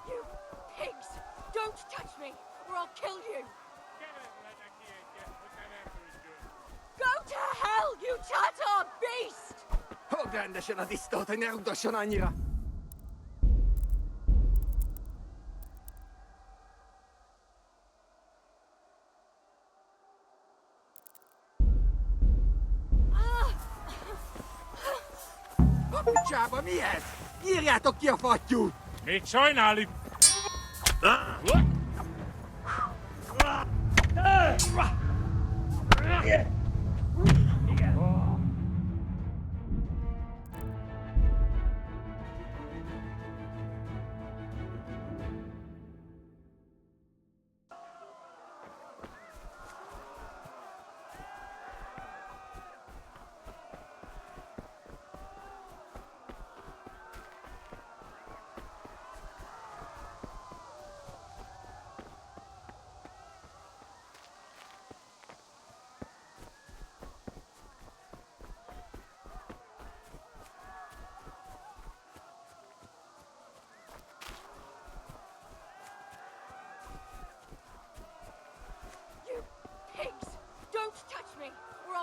You pigs! Don't touch me, or I'll kill you! Go to hell, you Tatar beast! Grande się na istotę, nie do sionania. Ciaba mi jest! Iria to chi ha fatto? Mi c'hai nali.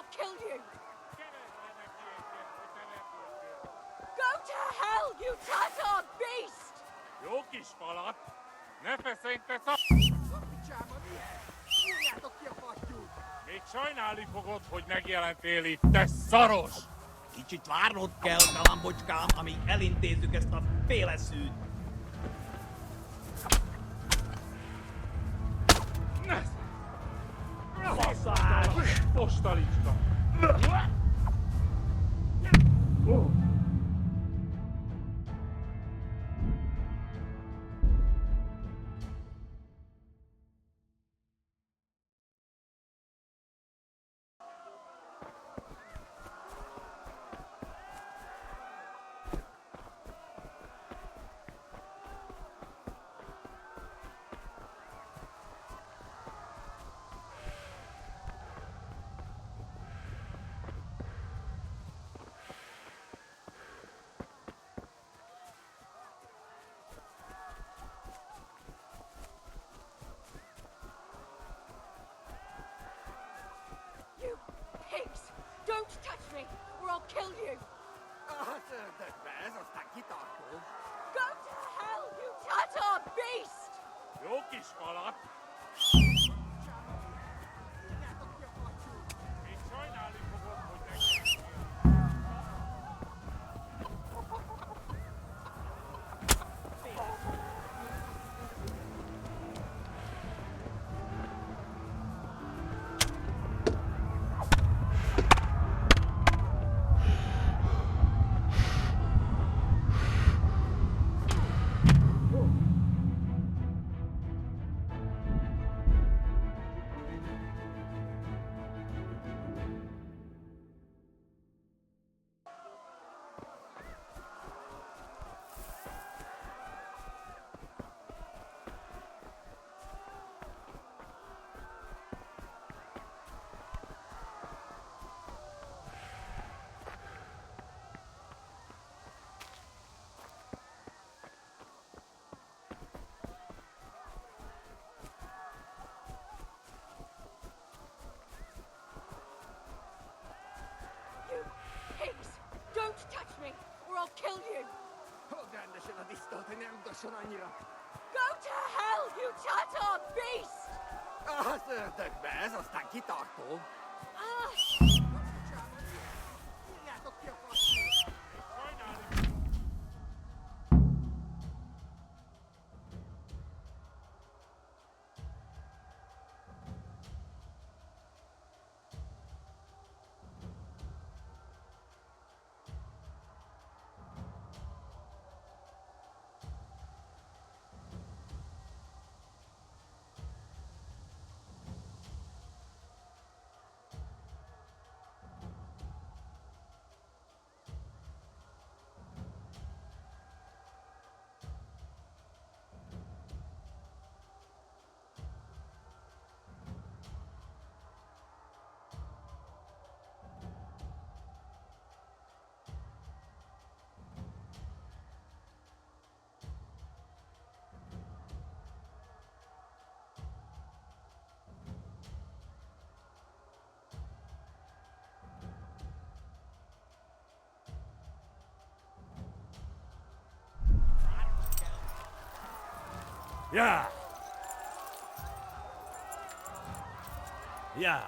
I'll kill you! Go to hell, you Tatar beast! Jókis falat! Ne feszengj te szak... Még sajnálni fogod, hogy megjelentél itt, te szaros! Kicsit várnod kell, galambocskám, amíg elintézzük ezt a féleszűt. Faszál! Postalicska! You pigs! Don't touch me, or I'll kill you! Go to hell, you Tatar beast! Jókis falat! Még sajnálni fogod, hogy megjelentél. You pigs! Don't touch me, or I'll kill you! Go to hell, you Tatar beast! Yeah! Yeah!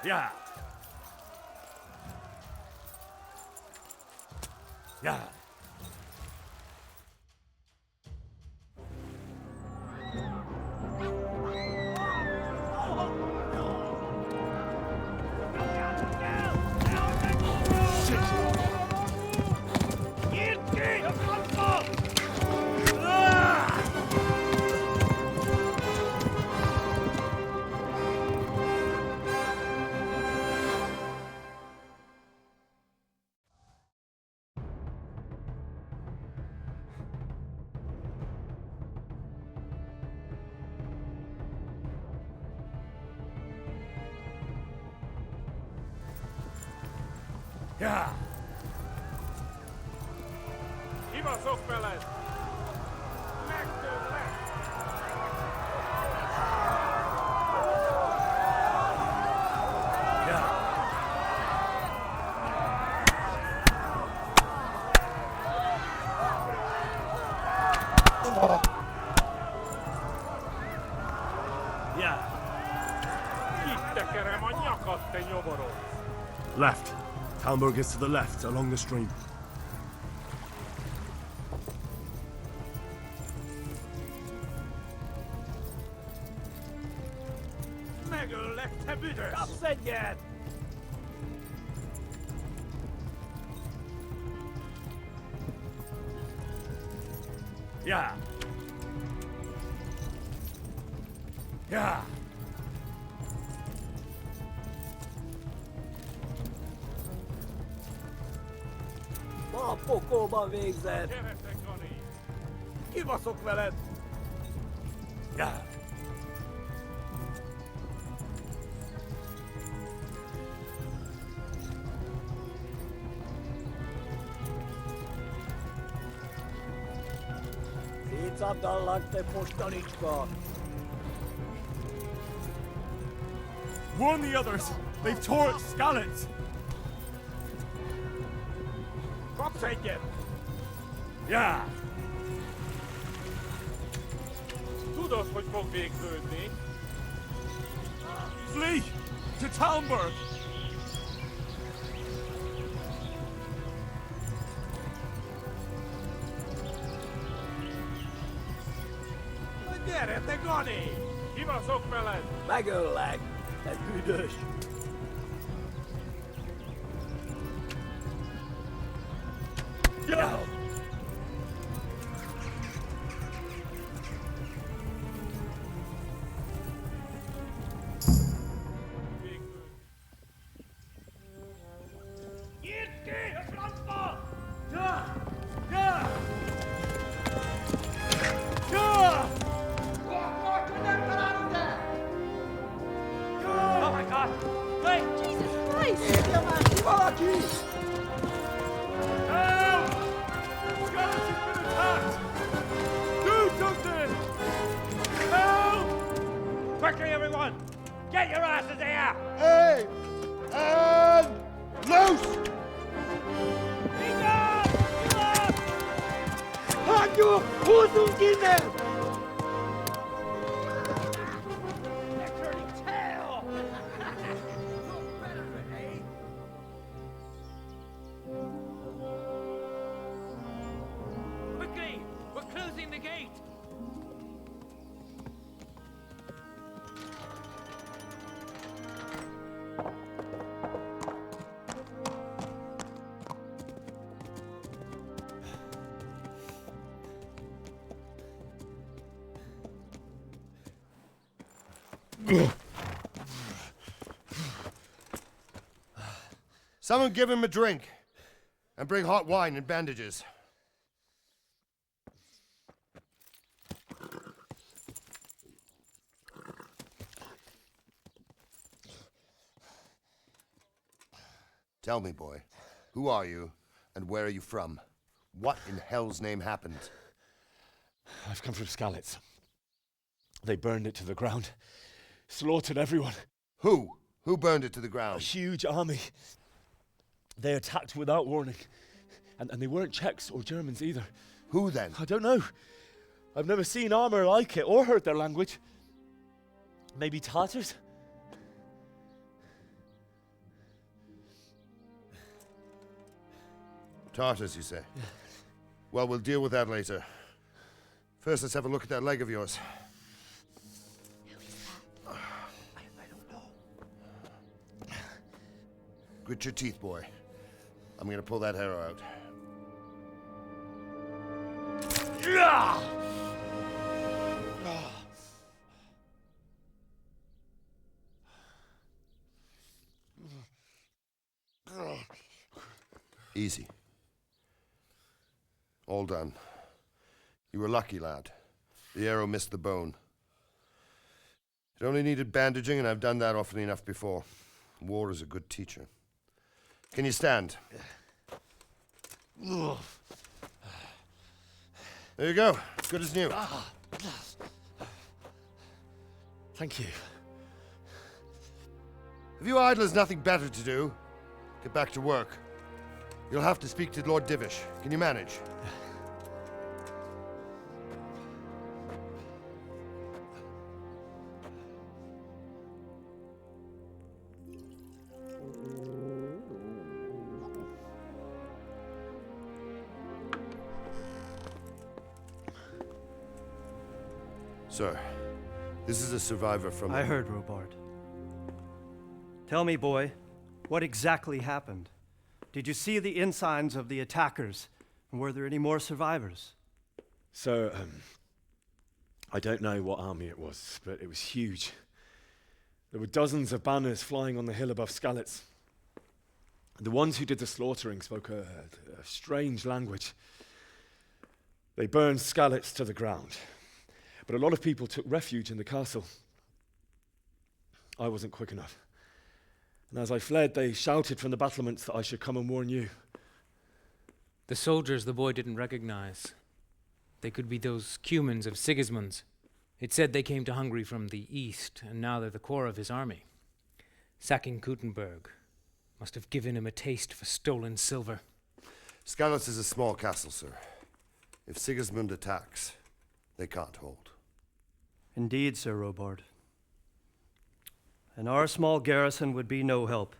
Yeah! Yeah! Yeah! Kibaszok veled! Legtöbb lett! Itt tekerem a nyakad, te nyomoros! Left. Talmberg is to the left, along the stream. Megöllek, te büdös! Kapsz egyet! Ja! Ja! Ma a pokolban végzed! Gyere, te Gani! Kibaszok veled! Ja! Szétszabdallak, te postanicska! Warn the others! They've tore at Skalitz! Kapsz egyet! Ja! Tudod, hogy fog végződni? Flee! To Talmberg! Gyere, te Gani! Kibaszok veled! Megöllek, te büdös! Ja! Nyit ki a francba! Ja! Ja! Ja! Oh my God! Wait! Jesus Christ! Érje már ki valaki! Help! Skalitz has been attacked! Do something! Help! Quickly, everyone! Get your asses here! Hey! And loose! Hagyjuk! Húzzunk innen! They're turning tail! No better, eh? Quickly! We're closing the gate! Someone give him a drink. And bring hot wine and bandages. Tell me, boy, who are you and where are you from? What in hell's name happened? I've come from Skalitz. They burned it to the ground. Slaughtered everyone. Who? Who burned it to the ground? A huge army. They attacked without warning. And they weren't Czechs or Germans either. Who then? I don't know. I've never seen armor like it or heard their language. Maybe Tatars? Tartars, you say? Yeah. Well, we'll deal with that later. First, let's have a look at that leg of yours. I don't know. Grit your teeth, boy. I'm gonna pull that arrow out. Yeah! Easy. All done. You were lucky, lad. The arrow missed the bone. It only needed bandaging, and I've done that often enough before. War is a good teacher. Can you stand? There you go. Good as new. Thank you. If you idlers nothing better to do, get back to work. You'll have to speak to Lord Divish. Can you manage? Sir, this is a survivor from... I heard, Robard. Tell me, boy, what exactly happened? Did you see the ensigns of the attackers? And were there any more survivors? So, I don't know what army it was, but it was huge. There were dozens of banners flying on the hill above Skalitz. The ones who did the slaughtering spoke a strange language. They burned Skalitz to the ground. But a lot of people took refuge in the castle. I wasn't quick enough. And as I fled, they shouted from the battlements that I should come and warn you. The soldiers the boy didn't recognize. They could be those Cumans of Sigismund's. It said they came to Hungary from the east, and now they're the core of his army. Sacking Kuttenberg must have given him a taste for stolen silver. Skalitz is a small castle, sir. If Sigismund attacks, they can't hold. Indeed, Sir Robard. And our small garrison would be no help,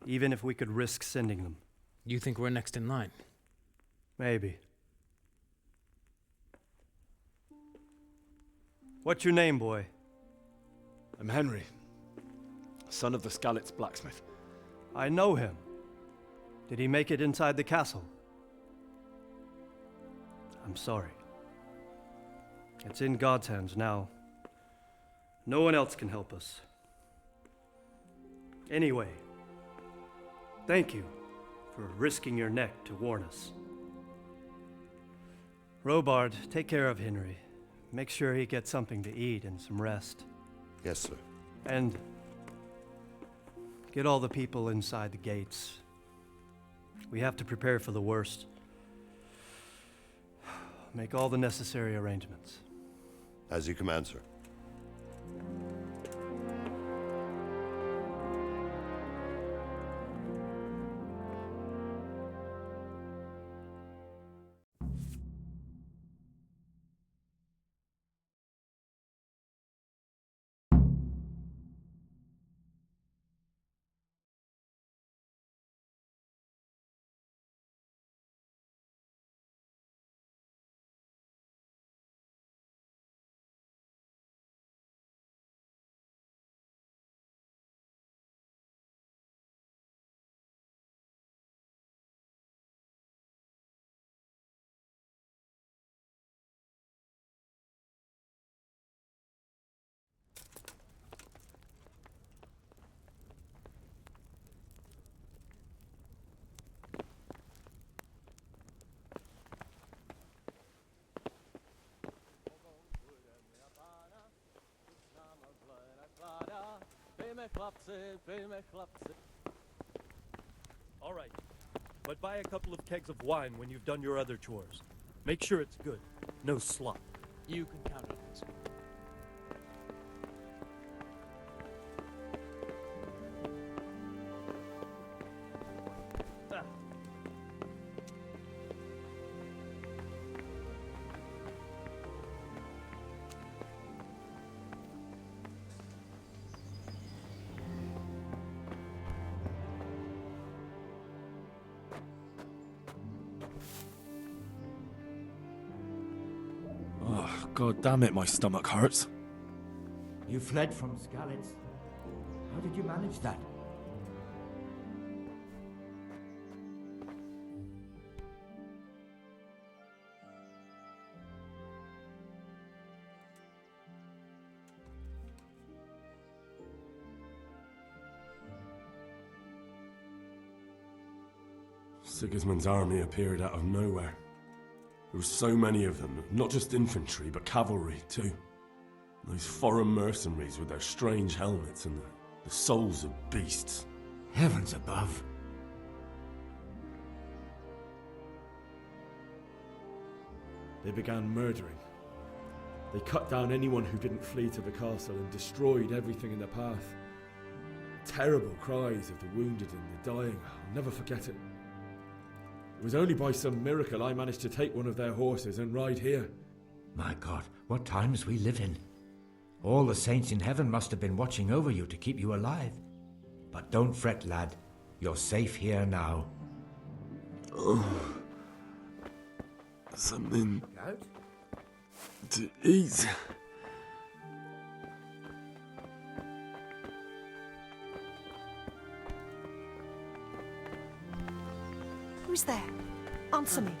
even if we could risk sending them. You think we're next in line? Maybe. What's your name, boy? I'm Henry, son of the Skalitz blacksmith. I know him. Did he make it inside the castle? I'm sorry. It's in God's hands now. No one else can help us. Anyway, thank you for risking your neck to warn us. Robard, take care of Henry. Make sure he gets something to eat and some rest. Yes, sir. And get all the people inside the gates. We have to prepare for the worst. Make all the necessary arrangements. As you command, sir. All right, but buy a couple of kegs of wine when you've done your other chores. Make sure it's good. No slop. You can count on it. Oh, God damn it, my stomach hurts. You fled from Skalitz. How did you manage that? Sigismund's army appeared out of nowhere. There were so many of them, not just infantry, but cavalry, too. Those foreign mercenaries with their strange helmets and the souls of beasts. Heavens above. they began murdering. They cut down anyone who didn't flee to the castle and destroyed everything in their path. Terrible cries of the wounded and the dying. I'll never forget it. It was only by some miracle I managed to take one of their horses and ride here. My God, what times we live in. All the saints in heaven must have been watching over you to keep you alive. But don't fret, lad. You're safe here now. Oh. Something to eat. Who's there? Answer me.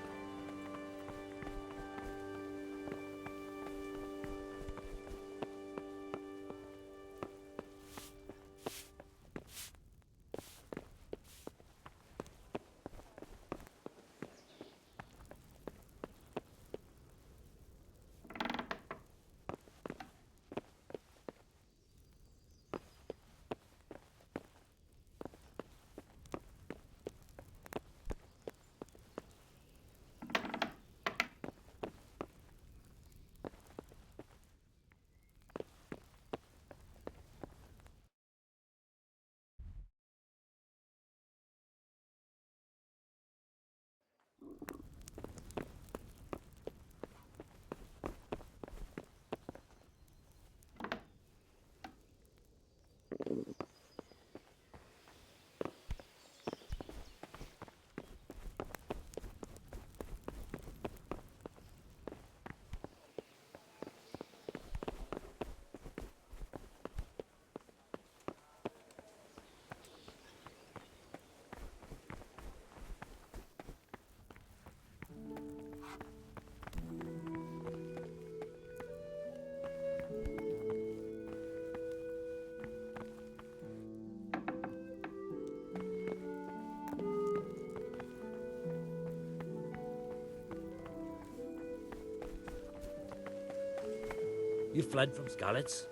You fled from Skalitz?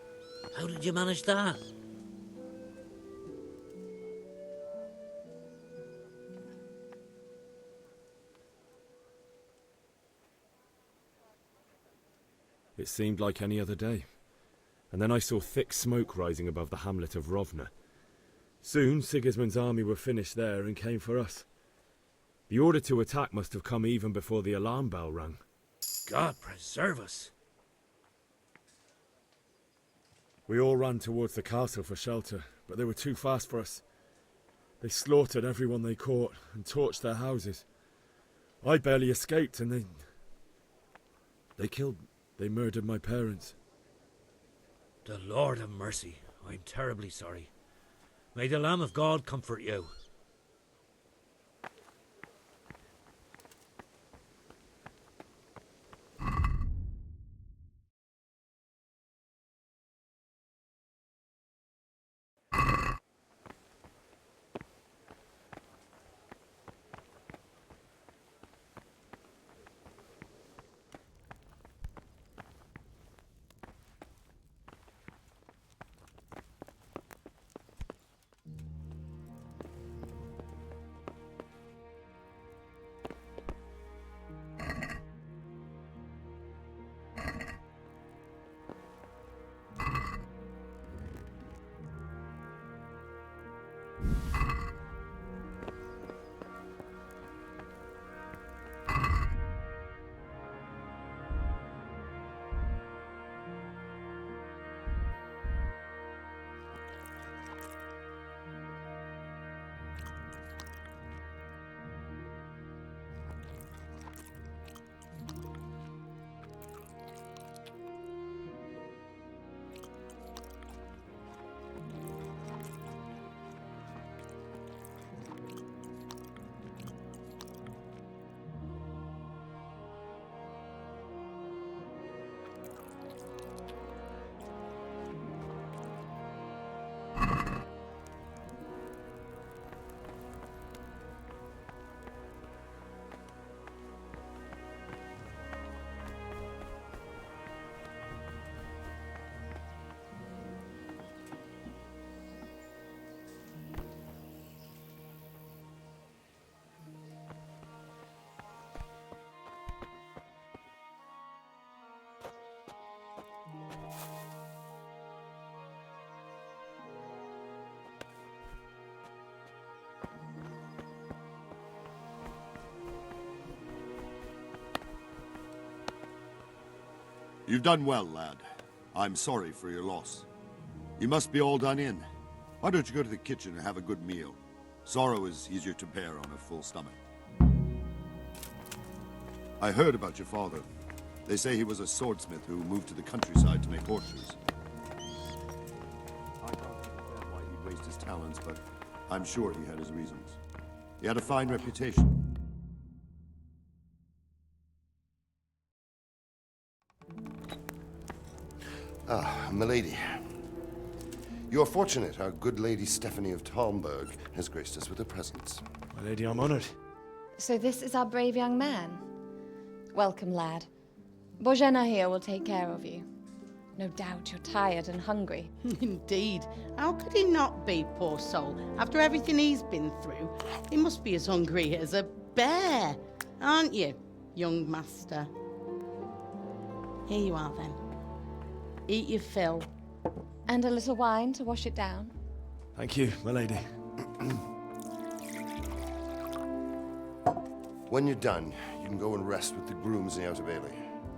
How did you manage that? It seemed like any other day. And then I saw thick smoke rising above the hamlet of Rovna. Soon Sigismund's army were finished there and came for us. The order to attack must have come even before the alarm bell rang. God preserve us! We all ran towards the castle for shelter, but they were too fast for us. They slaughtered everyone they caught and torched their houses. I barely escaped, and they murdered my parents. The Lord have mercy. I'm terribly sorry. May the Lamb of God comfort you. You've done well, lad. I'm sorry for your loss. You must be all done in. Why don't you go to the kitchen and have a good meal? Sorrow is easier to bear on a full stomach. I heard about your father. They say he was a swordsmith who moved to the countryside to make horseshoes. I can't understand why he'd waste his talents, but I'm sure he had his reasons. He had a fine reputation. Ah, milady. You are fortunate our good lady Stephanie of Talmberg has graced us with her presence. My lady, I'm honored. So this is our brave young man. Welcome, lad. Bojena here will take care of you. No doubt you're tired and hungry. Indeed. How could he not be, poor soul? After everything he's been through, he must be as hungry as a bear. Aren't you, young master? Here you are, then. Eat your fill. And a little wine to wash it down. Thank you, my lady. When you're done, you can go and rest with the grooms in the Outer Bailey.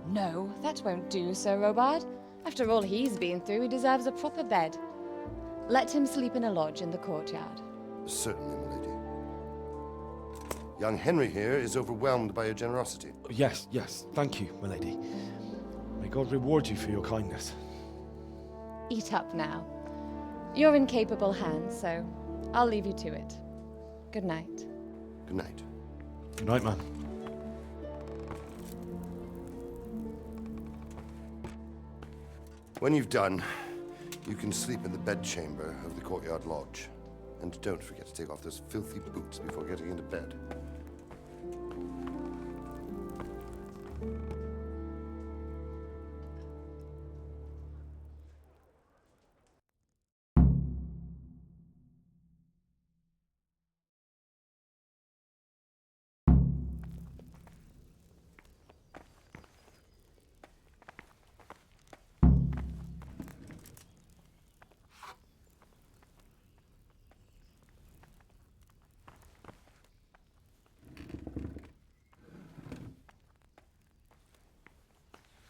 No, that won't do, Sir Robard. After all he's been through, he deserves a proper bed. Let him sleep in a lodge in the courtyard. Certainly, my lady. Young Henry here is overwhelmed by your generosity. Yes, thank you, my lady. May God reward you for your kindness. Eat up now. You're in capable hands, so I'll leave you to it. Good night. Good night. Good night, man. When you've done, you can sleep in the bedchamber of the courtyard lodge. And don't forget to take off those filthy boots before getting into bed.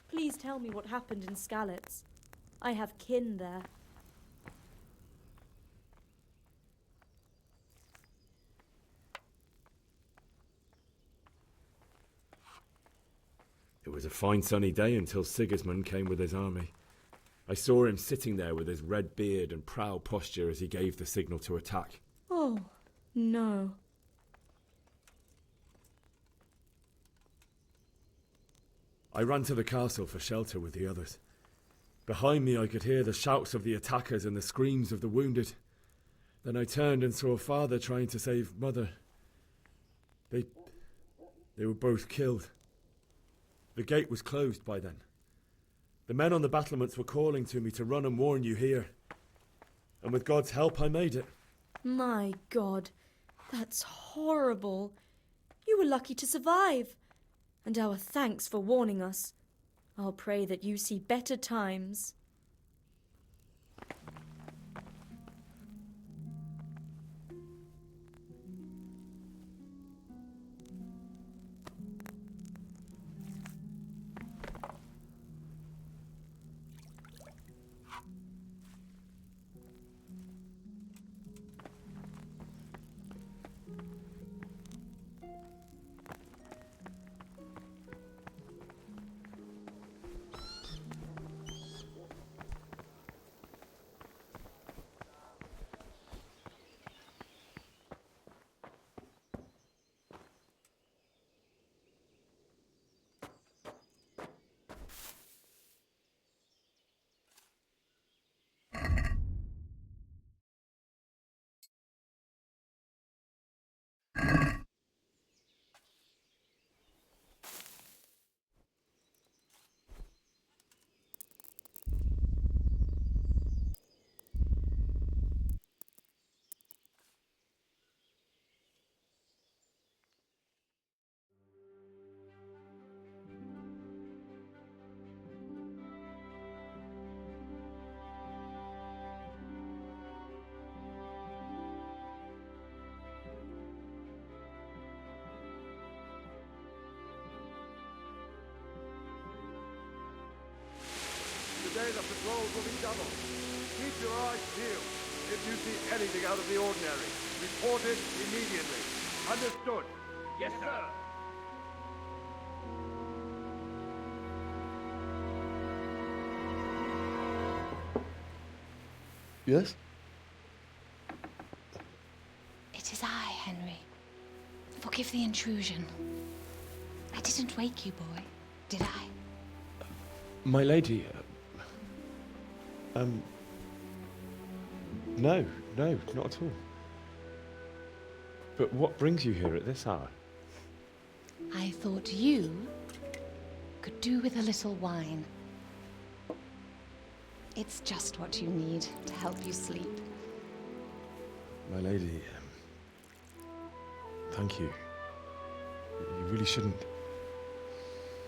Please tell me what happened in Skalitz. I have kin there. It was a fine sunny day until Sigismund came with his army. I saw him sitting there with his red beard and proud posture as he gave the signal to attack. Oh, no. I ran to the castle for shelter with the others. Behind me I could hear the shouts of the attackers and the screams of the wounded. Then I turned and saw father trying to save mother. They were both killed. The gate was closed by then. The men on the battlements were calling to me to run and warn you here. And with God's help I made it. My God, that's horrible. You were lucky to survive. And our thanks for warning us. I'll pray that you see better times. the patrols will be doubled. Keep your eyes peeled. If you see anything out of the ordinary, report it immediately. Understood? Yes, sir. Yes? It is I, Henry. Forgive the intrusion. I didn't wake you, boy, did I? My lady, no, not at all. But what brings you here at this hour? I thought you could do with a little wine. It's just what you need to help you sleep. My lady, thank you. You really shouldn't.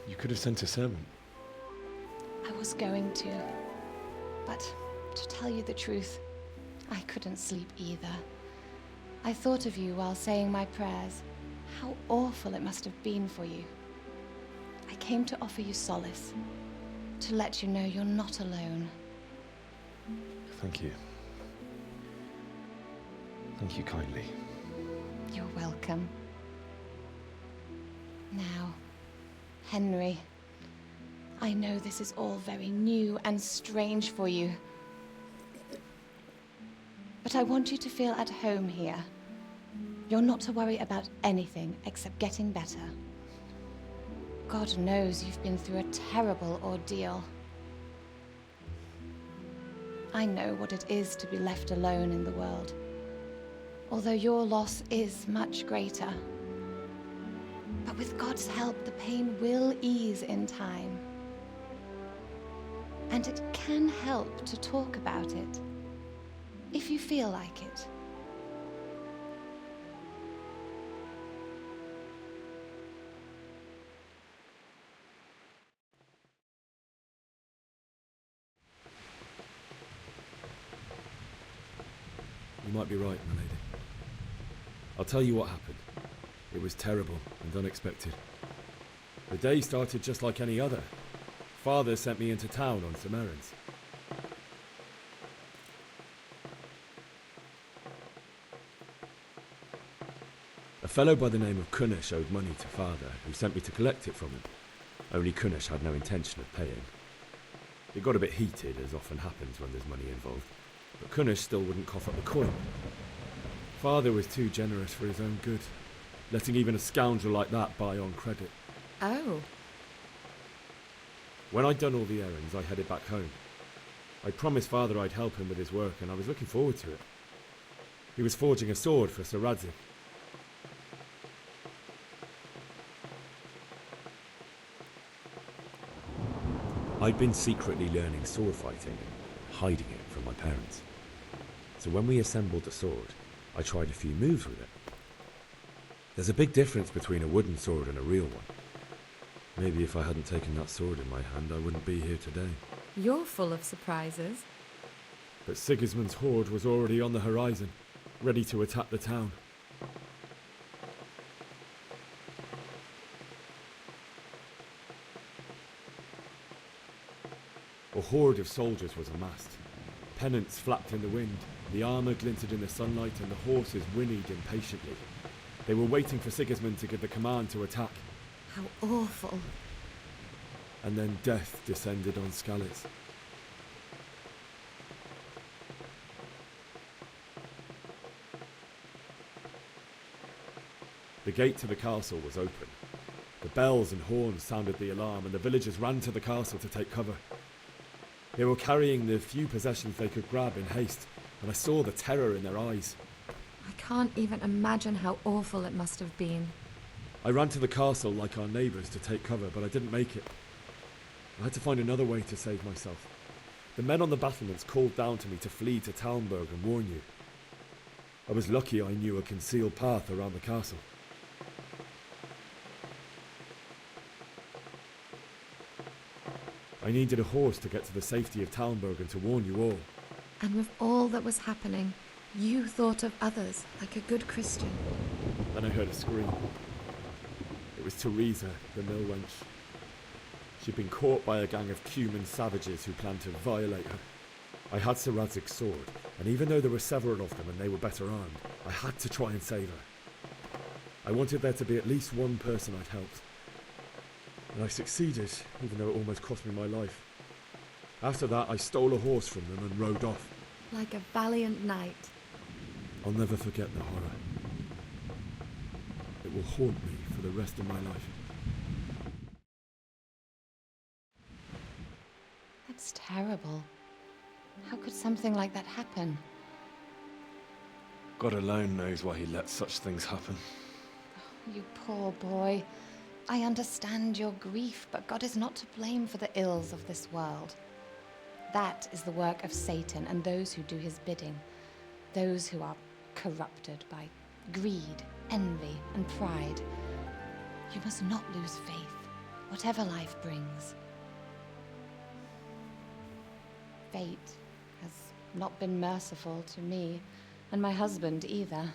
You could have sent a sermon. I was going to, but to tell you the truth, I couldn't sleep either. I thought of you while saying my prayers. How awful it must have been for you. I came to offer you solace, to let you know you're not alone. Thank you. Thank you kindly. You're welcome. Now, Henry, I know this is all very new and strange for you, but I want you to feel at home here. You're not to worry about anything except getting better. God knows you've been through a terrible ordeal. I know what it is to be left alone in the world, although your loss is much greater. But with God's help, the pain will ease in time. And it can help to talk about it, if you feel like it. You might be right, my lady. I'll tell you what happened. It was terrible and unexpected. The day started just like any other. Father sent me into town on some errands. A fellow by the name of Kunnish owed money to Father, who sent me to collect it from him. Only Kunnish had no intention of paying. It got a bit heated, as often happens when there's money involved, but Kunnish still wouldn't cough up the coin. Father was too generous for his own good, letting even a scoundrel like that buy on credit. Oh. When I'd done all the errands, I headed back home. I promised Father I'd help him with his work, and I was looking forward to it. He was forging a sword for Sir Radzik. I'd been secretly learning sword fighting and hiding it from my parents. So when we assembled the sword, I tried a few moves with it. There's a big difference between a wooden sword and a real one. Maybe if I hadn't taken that sword in my hand, I wouldn't be here today. You're full of surprises. But Sigismund's horde was already on the horizon, ready to attack the town. A horde of soldiers was amassed. Pennants flapped in the wind, the armour glinted in the sunlight, and the horses whinnied impatiently. They were waiting for Sigismund to give the command to attack. How awful. And then death descended on Skalitz. The gate to the castle was open. The bells and horns sounded the alarm, and the villagers ran to the castle to take cover. They were carrying the few possessions they could grab in haste, and I saw the terror in their eyes. I can't even imagine how awful it must have been. I ran to the castle like our neighbours to take cover, but I didn't make it. I had to find another way to save myself. The men on the battlements called down to me to flee to Talmberg and warn you. I was lucky I knew a concealed path around the castle. I needed a horse to get to the safety of Talmberg and to warn you all. And with all that was happening, you thought of others like a good Christian. Then I heard a scream. It was Teresa, the mill wench. She'd been caught by a gang of Cuman savages who planned to violate her. I had Sir Radzig's sword, and even though there were several of them and they were better armed, I had to try and save her. I wanted there to be at least one person I'd helped. And I succeeded, even though it almost cost me my life. After that, I stole a horse from them and rode off. Like a valiant knight. I'll never forget the horror. It will haunt me for the rest of my life. That's terrible. How could something like that happen? God alone knows why he lets such things happen. You poor boy. I understand your grief, but God is not to blame for the ills of this world. That is the work of Satan and those who do his bidding. Those who are corrupted by greed, envy, and pride. You must not lose faith, whatever life brings. Fate has not been merciful to me, and my husband either.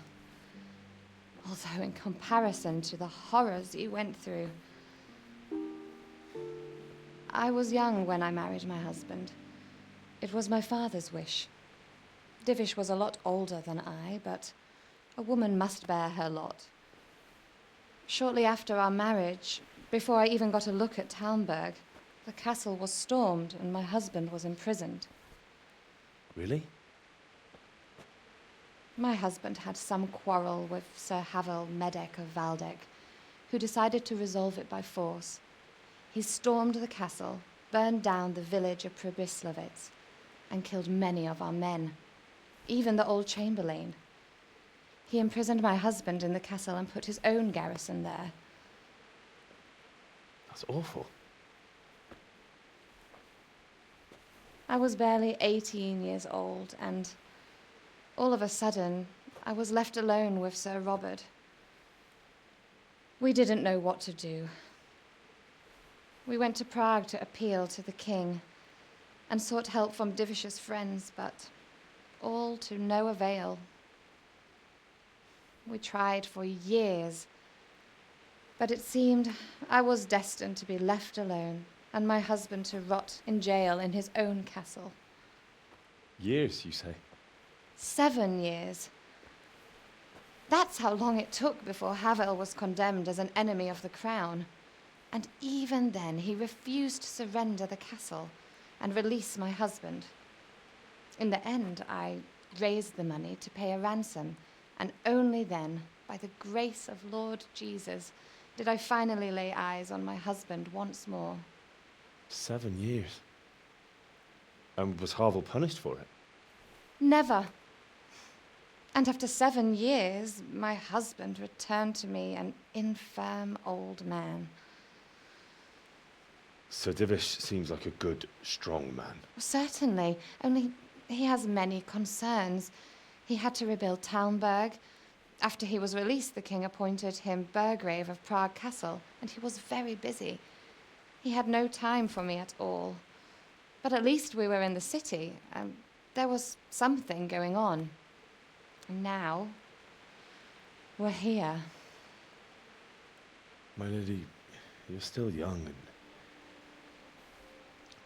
Although in comparison to the horrors you went through. I was young when I married my husband. It was my father's wish. Divish was a lot older than I, but a woman must bear her lot. Shortly after our marriage, before I even got a look at Talmberg, the castle was stormed and my husband was imprisoned. Really? My husband had some quarrel with Sir Havel Medek of Valdek, who decided to resolve it by force. He stormed the castle, burned down the village of Pribyslavitz, and killed many of our men, even the old chamberlain. He imprisoned my husband in the castle and put his own garrison there. That's awful. I was barely 18 years old, and all of a sudden, I was left alone with Sir Robert. We didn't know what to do. We went to Prague to appeal to the king and sought help from Divish's friends, but all to no avail. We tried for years, but it seemed I was destined to be left alone and my husband to rot in jail in his own castle. Years, you say? 7 years. That's how long it took before Havel was condemned as an enemy of the crown. And even then, he refused to surrender the castle and release my husband. In the end, I raised the money to pay a ransom, and only then, by the grace of Lord Jesus, did I finally lay eyes on my husband once more. 7 years? And was Havel punished for it? Never. And after 7 years, my husband returned to me an infirm old man. Sir Divish seems like a good, strong man. Certainly, only he has many concerns. He had to rebuild Talmberg. After he was released, the king appointed him Burgrave of Prague Castle, and he was very busy. He had no time for me at all. But at least we were in the city, and there was something going on. And now, we're here. My lady, you're still young and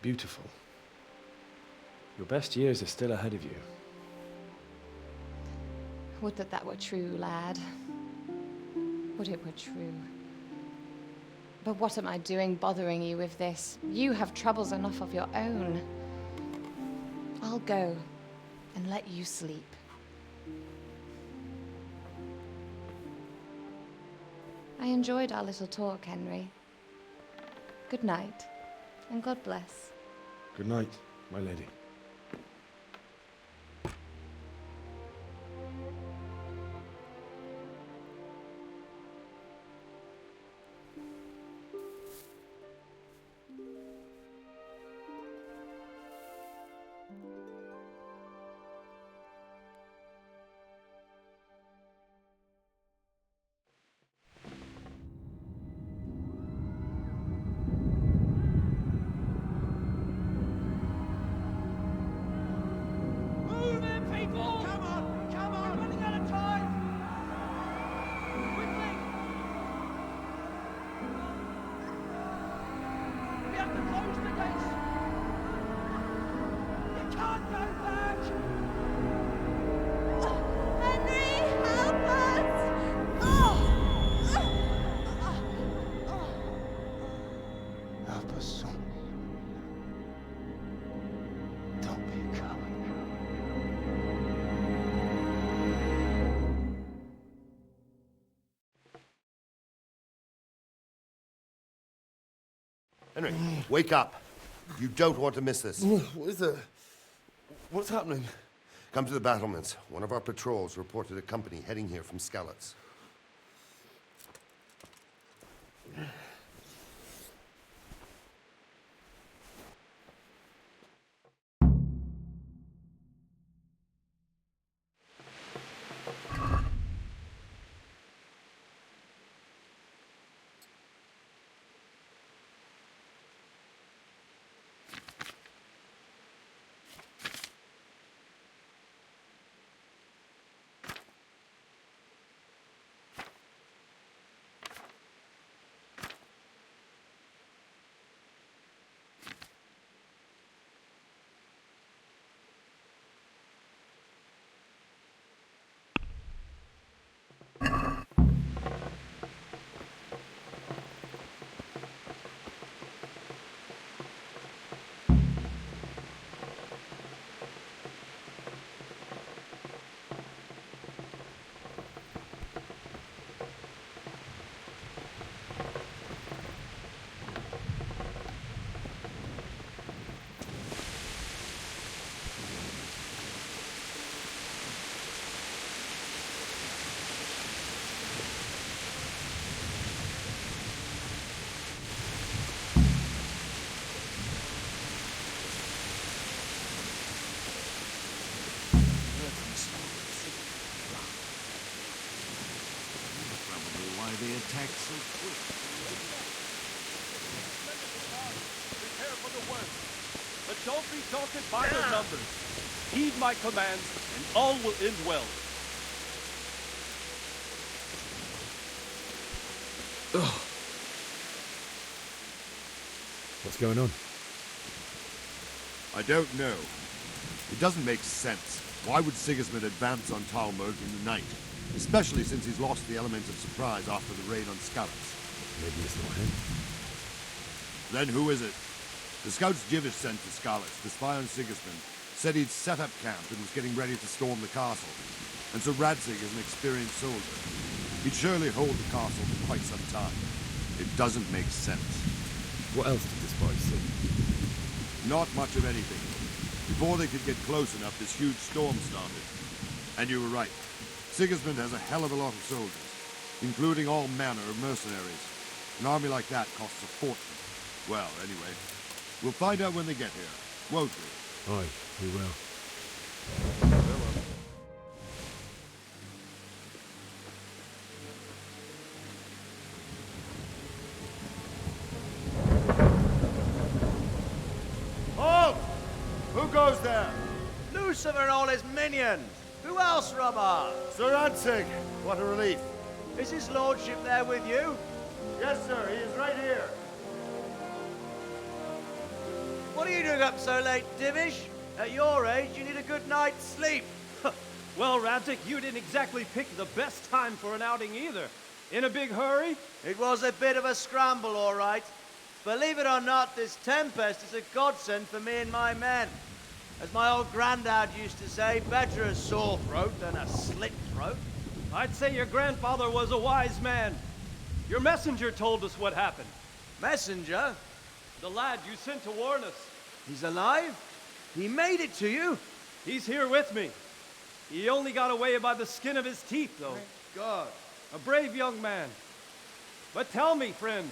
beautiful. Your best years are still ahead of you. Would that that were true, lad. Would it were true. But what am I doing bothering you with this? You have troubles enough of your own. I'll go and let you sleep. I enjoyed our little talk, Henry. Good night, and God bless. Good night, my lady. have to close the gates. You can't go back. Henry, help us! Help us, son. Don't be a coward. Henry, wake up. You don't want to miss this. What is it? What's happening? Come to the battlements. One of our patrols reported a company heading here from Skalitz. They attack so quick. Prepare for the worst, but don't be daunted by their numbers. Heed my commands, and all will end well. What's going on? I don't know. It doesn't make sense. Why would Sigismund advance on Talmberg in the night? Especially since he's lost the element of surprise after the raid on Skalitz. Maybe it's not him. Then who is it? The scouts Jivish sent to Skalitz to spy on Sigismund said he'd set up camp and was getting ready to storm the castle. And so Radzig is an experienced soldier. He'd surely hold the castle for quite some time. It doesn't make sense. What else did the spies see? Not much of anything. Before they could get close enough, this huge storm started. And you were right. Sigismund has a hell of a lot of soldiers, including all manner of mercenaries. An army like that costs a fortune. Well, anyway, we'll find out when they get here, won't we? Aye, we will. Halt! Who goes there? Lucifer and all his minions. Who else, Robber? Sir Radzig. What a relief. Is his lordship there with you? Yes, sir. He is right here. What are you doing up so late, Divish? At your age, you need a good night's sleep. Well, Radzig, you didn't exactly pick the best time for an outing either. In a big hurry? It was a bit of a scramble, all right. Believe it or not, this tempest is a godsend for me and my men. As my old granddad used to say, better a sore throat than a slit throat. I'd say your grandfather was a wise man. Your messenger told us what happened. Messenger? The lad you sent to warn us. He's alive? He made it to you? He's here with me. He only got away by the skin of his teeth, though. Thank God. A brave young man. But tell me, friend,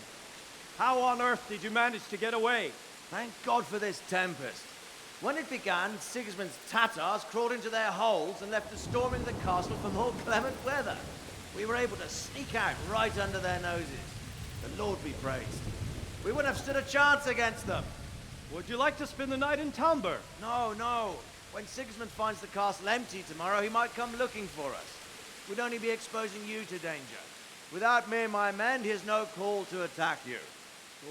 how on earth did you manage to get away? Thank God for this tempest. When it began, Sigismund's Tatars crawled into their holes and left us storming the castle for more clement weather. We were able to sneak out right under their noses. The Lord be praised. We wouldn't have stood a chance against them. Would you like to spend the night in Talmberg? No, no. When Sigismund finds the castle empty tomorrow, he might come looking for us. We'd only be exposing you to danger. Without me and my men, he has no call to attack you.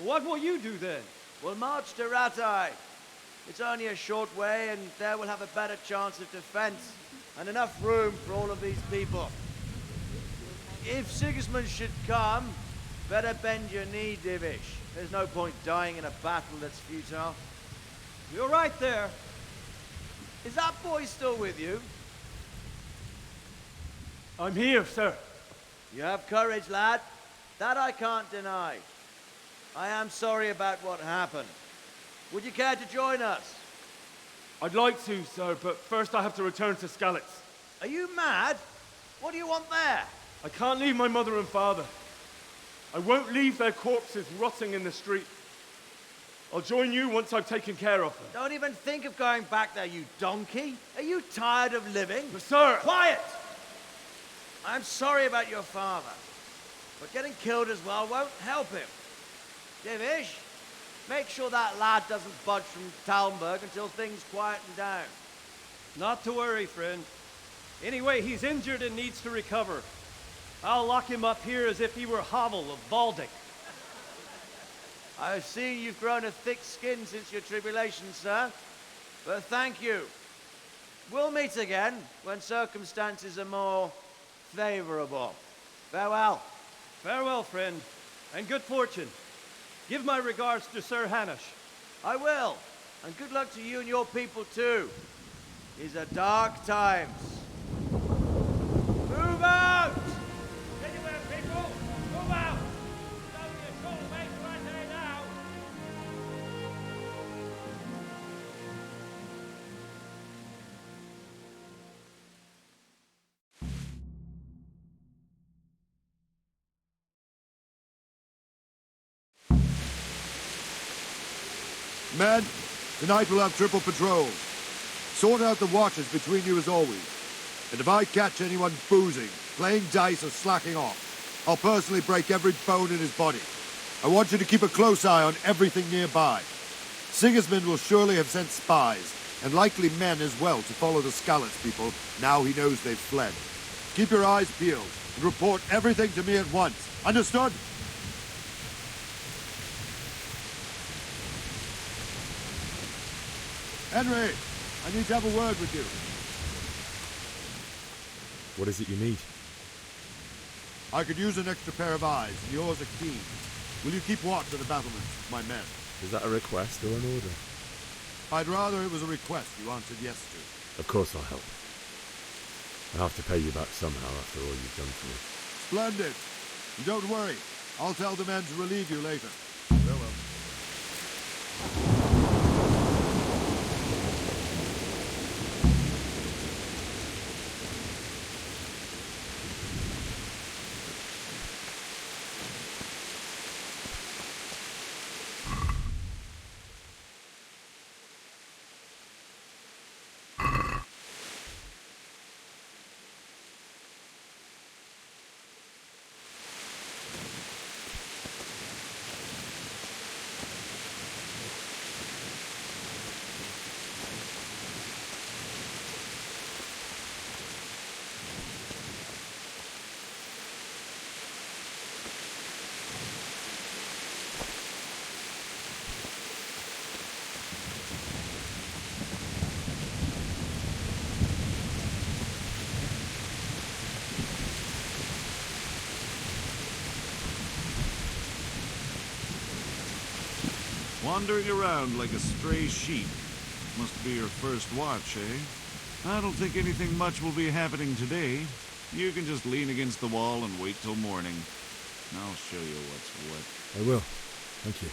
What will you do then? We'll march to Rattay. It's only a short way, and there we'll have a better chance of defense, and enough room for all of these people. If Sigismund should come, better bend your knee, Divish. There's no point dying in a battle that's futile. You're right there. Is that boy still with you? I'm here, sir. You have courage, lad. That I can't deny. I am sorry about what happened. Would you care to join us? I'd like to, sir, but first I have to return to Skalitz. Are you mad? What do you want there? I can't leave my mother and father. I won't leave their corpses rotting in the street. I'll join you once I've taken care of them. Don't even think of going back there, you donkey. Are you tired of living? But sir! Quiet! I'm sorry about your father, but getting killed as well won't help him. Divish, make sure that lad doesn't budge from Talmberg until things quieten down. Not to worry, friend. Anyway, he's injured and needs to recover. I'll lock him up here as if he were Havel of Baldic. I've seen you've grown a thick skin since your tribulation, sir. But thank you. We'll meet again when circumstances are more favorable. Farewell. Farewell, friend, and good fortune. Give my regards to Sir Hanush. I will. And good luck to you and your people, too. These are dark times. Move out! Anywhere, people! Move out! It's only a short way to Rattay now! Men, tonight we'll have triple patrols. Sort out the watches between you as always. And if I catch anyone boozing, playing dice or slacking off, I'll personally break every bone in his body. I want you to keep a close eye on everything nearby. Sigismund will surely have sent spies, and likely men as well, to follow the Skalitz people now he knows they've fled. Keep your eyes peeled and report everything to me at once. Understood? Henry, I need to have a word with you. What is it you need? I could use an extra pair of eyes, and yours are keen. Will you keep watch of the battlements, my men? Is that a request or an order? I'd rather it was a request you answered yes to. Of course I'll help. I'll have to pay you back somehow after all you've done for me. Splendid. And don't worry. I'll tell the men to relieve you later. Farewell. Wandering around like a stray sheep. Must be your first watch, eh? I don't think anything much will be happening today. You can just lean against the wall and wait till morning. I'll show you what's what. I will. Thank you.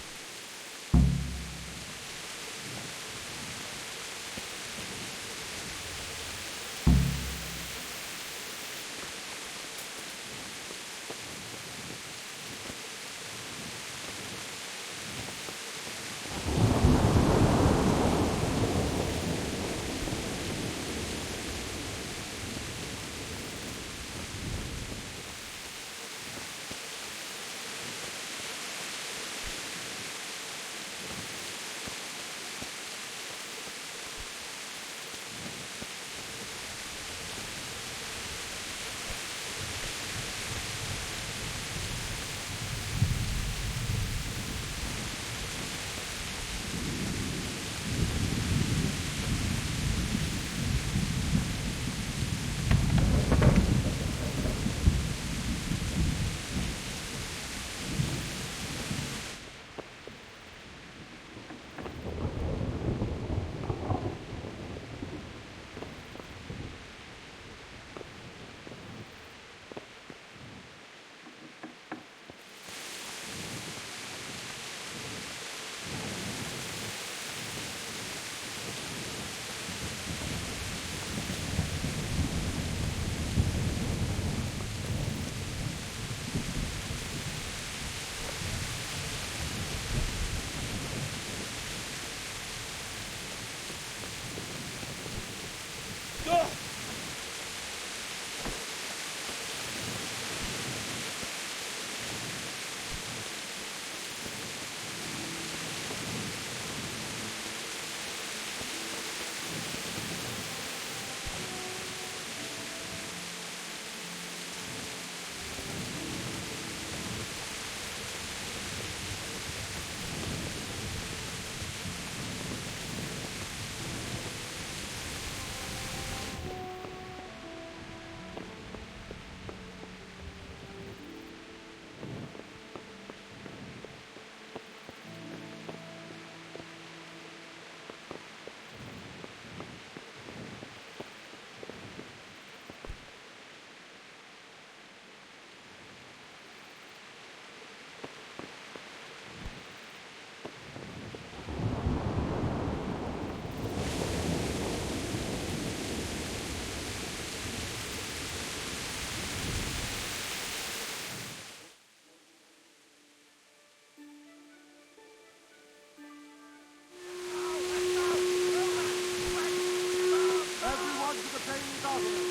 startle them.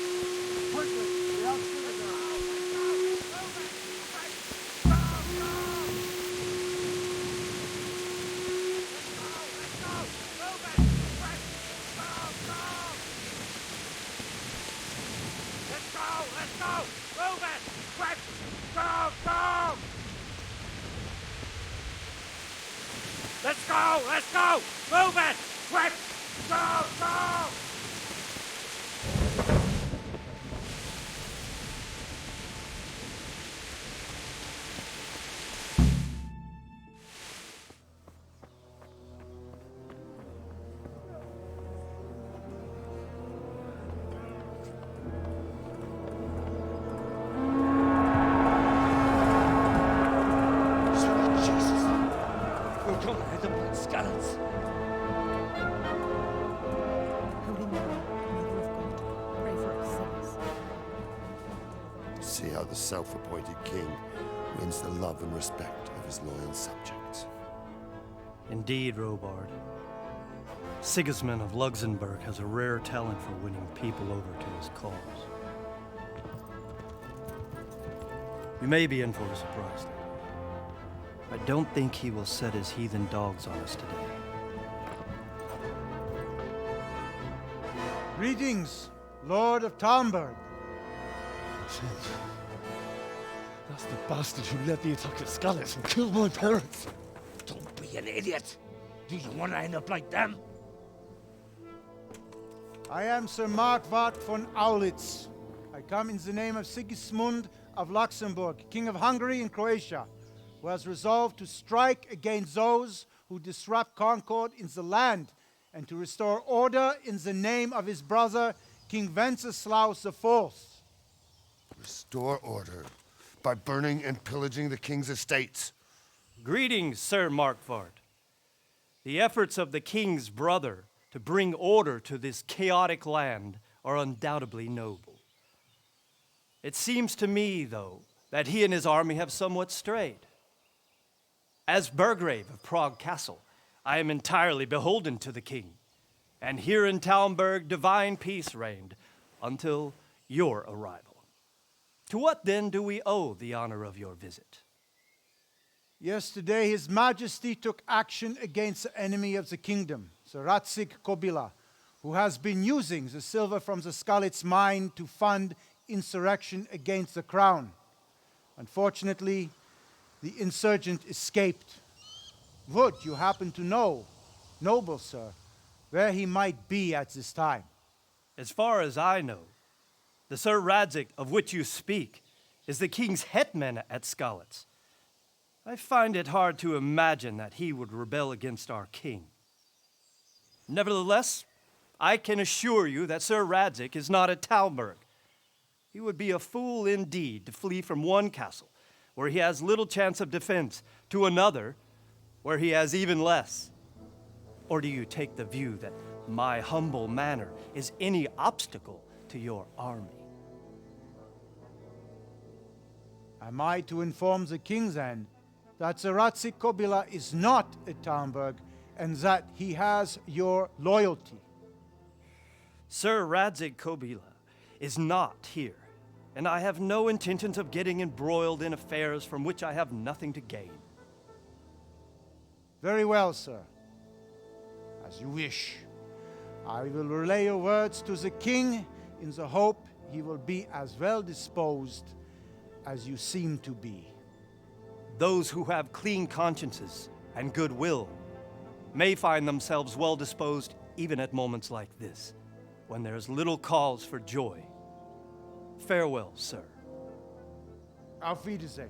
Quickly, the outskirts are... Let's go! Move it! Quick! Go! Go! Let's go! Let's go! Move it! Quick! Go! Go! See how the self-appointed king wins the love and respect of his loyal subjects. Indeed, Robard. Sigismund of Luxembourg has a rare talent for winning people over to his cause. You may be in for a surprise, though. I don't think he will set his heathen dogs on us today. Greetings, Lord of Talmberg. That's the bastard who led the attack at Skalitz and killed my parents. Don't be an idiot. Do you want to end up like them? I am Sir Markwart von Aulitz. I come in the name of Sigismund of Luxembourg, King of Hungary and Croatia, who has resolved to strike against those who disrupt concord in the land and to restore order in the name of his brother, King Wenceslaus IV. Restore order by burning and pillaging the king's estates. Greetings, Sir Markwart. The efforts of the king's brother to bring order to this chaotic land are undoubtedly noble. It seems to me, though, that he and his army have somewhat strayed. As Burgrave of Prague Castle, I am entirely beholden to the king, and here in Talmberg divine peace reigned until your arrival. To what then do we owe the honor of your visit? Yesterday, His Majesty took action against the enemy of the kingdom, Sir Radzig Kobyla, who has been using the silver from the Skalitz mine to fund insurrection against the crown. Unfortunately, the insurgent escaped. Would you happen to know, noble sir, where he might be at this time? As far as I know, the Sir Radzig of which you speak is the king's hetman at Skalitz. I find it hard to imagine that he would rebel against our king. Nevertheless, I can assure you that Sir Radzig is not at Talmberg. He would be a fool indeed to flee from one castle where he has little chance of defense to another where he has even less. Or do you take the view that my humble manner is any obstacle to your army? Am I to inform the king then that Sir Radzig Kobyla is not at Talmberg and that he has your loyalty? Sir Radzig Kobyla is not here, and I have no intentions of getting embroiled in affairs from which I have nothing to gain. Very well, sir. As you wish. I will relay your words to the king in the hope he will be as well disposed as you seem to be. Those who have clean consciences and goodwill may find themselves well disposed even at moments like this, when there is little cause for joy. Farewell, sir. Auf Wiedersehen.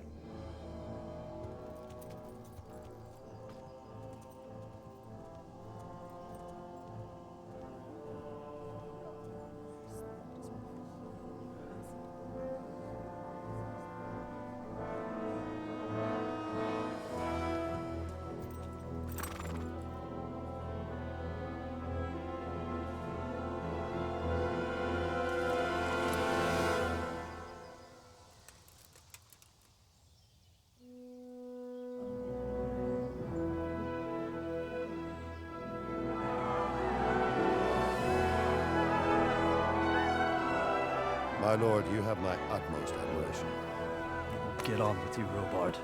My lord, you have my utmost admiration. Get on with you, Robard.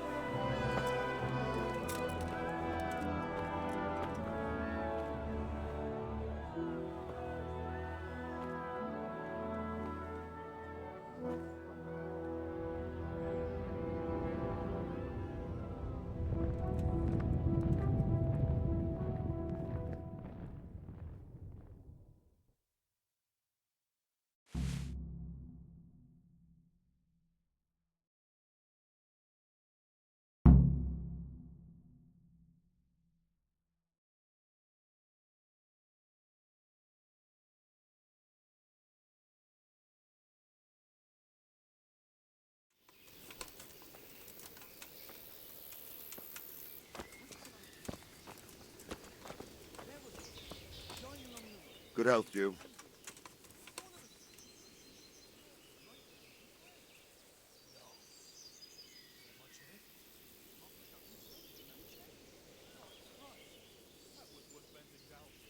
Good health, you.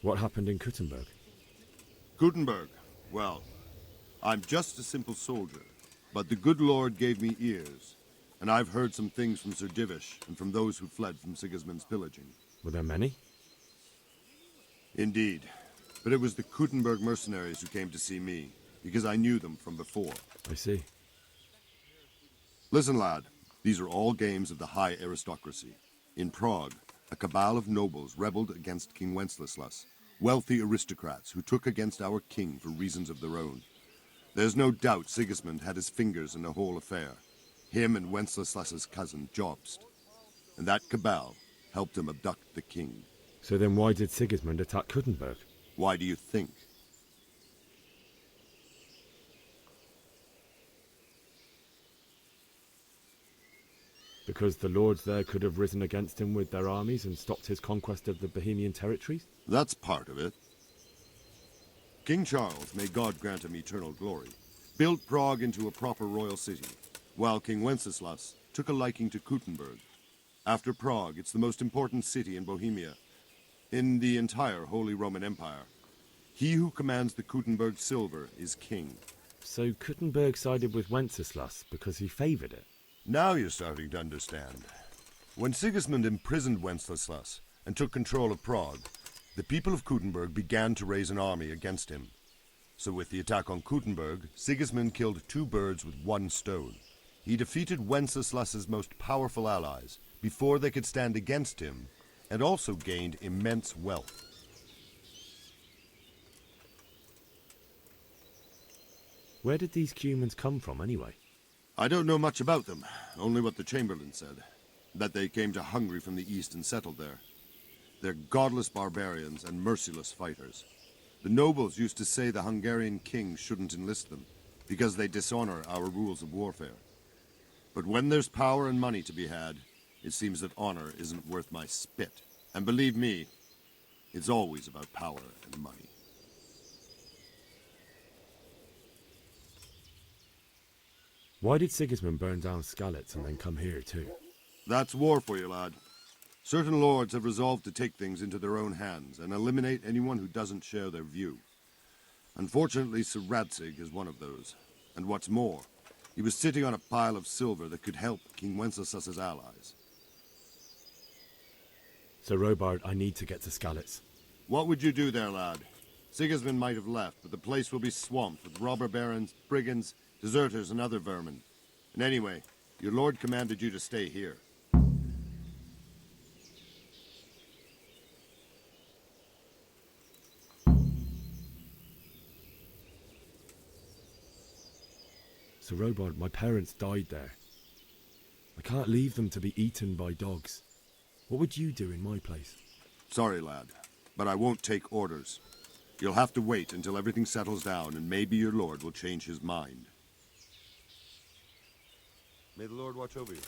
What happened in Kuttenberg? Gutenberg. Well, I'm just a simple soldier, but the good Lord gave me ears, and I've heard some things from Sir Divish and from those who fled from Sigismund's pillaging. Were there many? Indeed, but it was the Kuttenberg mercenaries who came to see me, because I knew them from before. I see. Listen, lad, these are all games of the high aristocracy. In Prague, a cabal of nobles rebelled against King Wenceslas, wealthy aristocrats who took against our king for reasons of their own. There's no doubt Sigismund had his fingers in the whole affair, him and Wenceslas's cousin Jobst. And that cabal helped him abduct the king. So then why did Sigismund attack Kuttenberg? Why do you think? Because the lords there could have risen against him with their armies and stopped his conquest of the Bohemian territories? That's part of it. King Charles, may God grant him eternal glory, built Prague into a proper royal city, while King Wenceslas took a liking to Kuttenberg. After Prague, it's the most important city in Bohemia, in the entire Holy Roman Empire. He who commands the Kuttenberg silver is king. So Kuttenberg sided with Wenceslas because he favoured it? Now you're starting to understand. When Sigismund imprisoned Wenceslas and took control of Prague, the people of Kuttenberg began to raise an army against him. So with the attack on Kuttenberg, Sigismund killed two birds with one stone. He defeated Wenceslas's most powerful allies before they could stand against him, and also gained immense wealth. Where did these Cumans come from, anyway? I don't know much about them, only what the Chamberlain said, that they came to Hungary from the east and settled there. They're godless barbarians and merciless fighters. The nobles used to say the Hungarian king shouldn't enlist them, because they dishonor our rules of warfare. But when there's power and money to be had, it seems that honor isn't worth my spit. And believe me, it's always about power and money. Why did Sigismund burn down Skalitz and then come here too? That's war for you, lad. Certain lords have resolved to take things into their own hands and eliminate anyone who doesn't share their view. Unfortunately, Sir Radzig is one of those. And what's more, he was sitting on a pile of silver that could help King Wenceslas's allies. So Robard, I need to get to Skalitz. What would you do there, lad? Sigismund might have left, but the place will be swamped with robber barons, brigands, deserters, and other vermin. And anyway, your lord commanded you to stay here. So Robard, my parents died there. I can't leave them to be eaten by dogs. What would you do in my place? Sorry, lad, but I won't take orders. You'll have to wait until everything settles down, and maybe your lord will change his mind. May the Lord watch over you.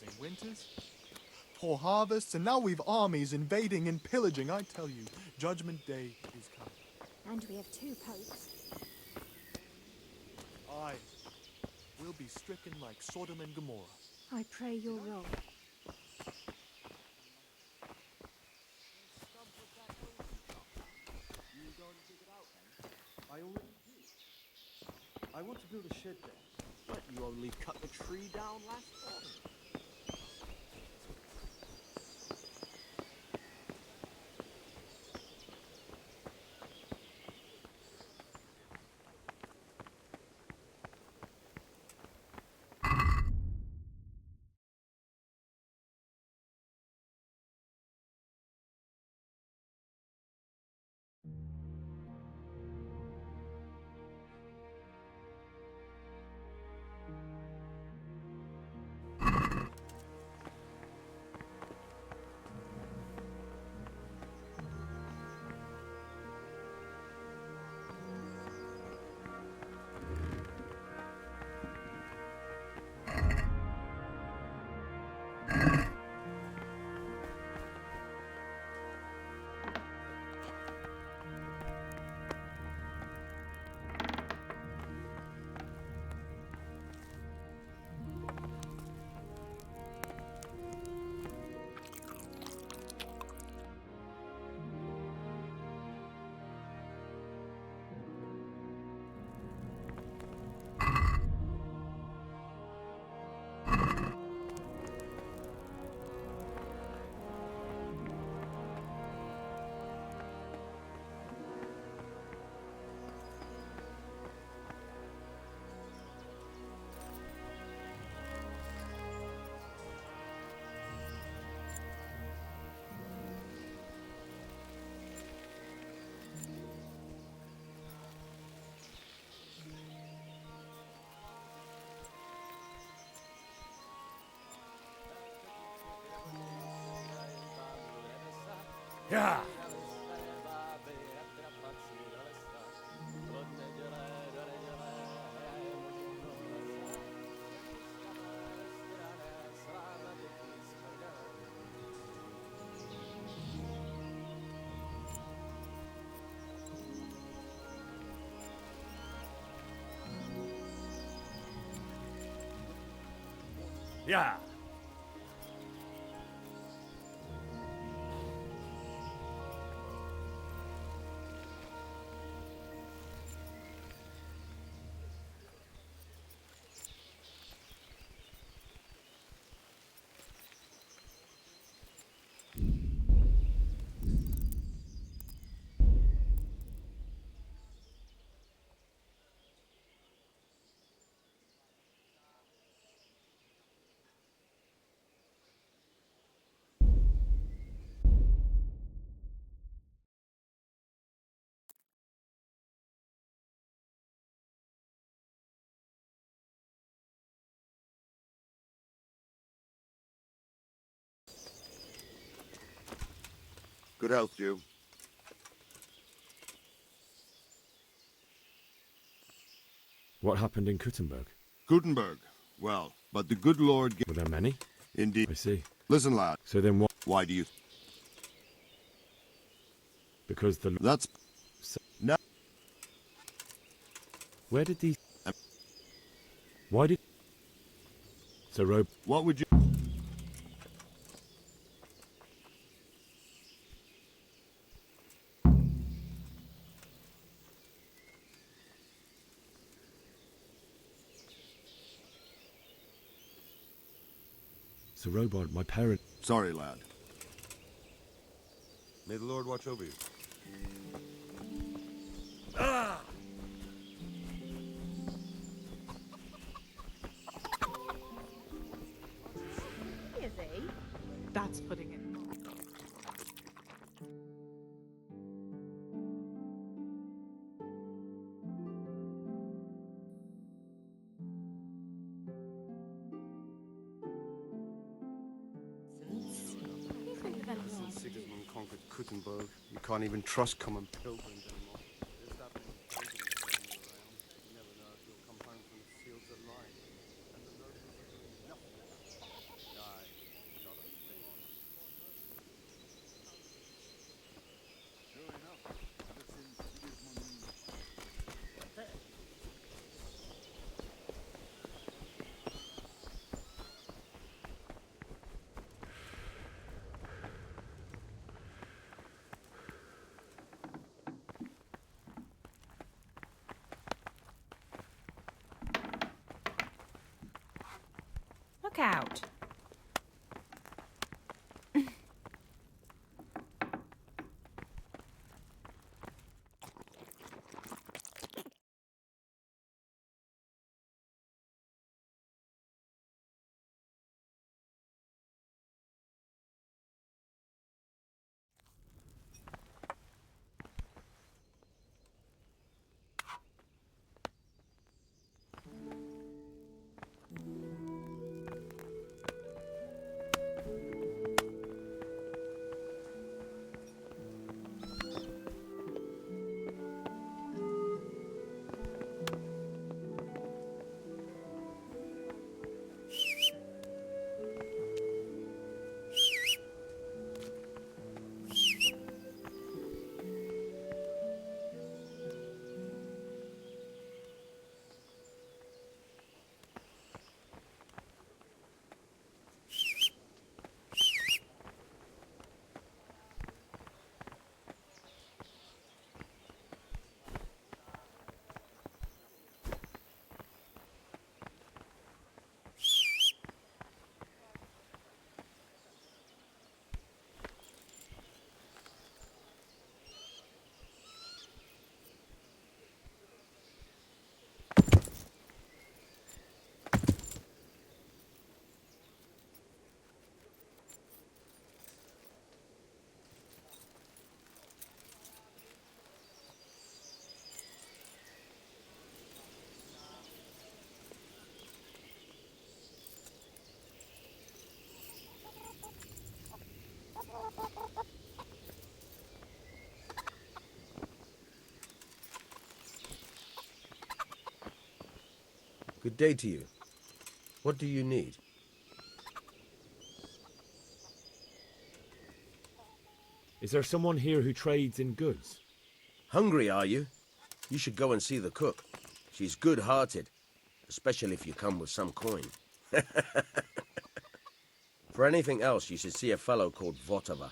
St. Winters? Poor harvests, and now we've armies invading and pillaging. I tell you, Judgment Day is coming. And we have 2 popes. Aye. We'll be stricken like Sodom and Gomorrah. I pray you're wrong. I already do. I want to build a shed there. But you only cut the tree down last autumn. Yeah. Yeah. Good health, you. What happened in Kuttenberg? Gutenberg. Well, but the good Lord... Were there many? Indeed. I see. Listen, lad. So then what? Why do you... Because the... That's... No. Where did these... Why did... So Rob... What would you... So Robot, my parent... Sorry, lad. May the Lord watch over you. Ah! Is he? That's putting it. Since Sigismund conquered Kuttenberg, you can't even trust common pilgrims anymore. There's that many pilgrims roaming around. You never know if you'll come home from the fields alive. And the nobles are doing nothing. Aye, Look out. Good day to you. What do you need? Is there someone here who trades in goods? Hungry, are you? You should go and see the cook. She's good-hearted, especially if you come with some coin. For anything else, you should see a fellow called Votava.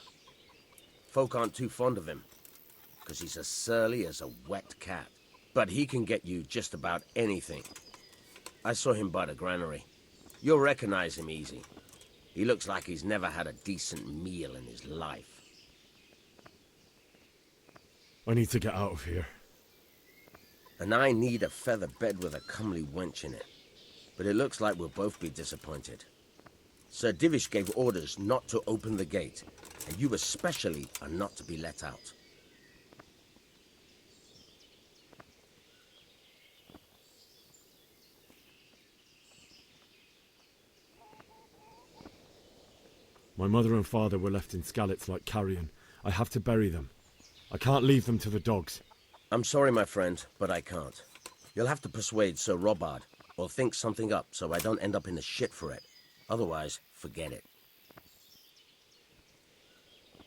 Folk aren't too fond of him, because he's as surly as a wet cat. But he can get you just about anything. I saw him by the granary. You'll recognize him easy. He looks like he's never had a decent meal in his life. I need to get out of here. And I need a feather bed with a comely wench in it. But it looks like we'll both be disappointed. Sir Divish gave orders not to open the gate, and you especially are not to be let out. My mother and father were left in Skalitz like carrion. I have to bury them. I can't leave them to the dogs. I'm sorry, my friend, but I can't. You'll have to persuade Sir Robard, or think something up so I don't end up in the shit for it. Otherwise, forget it.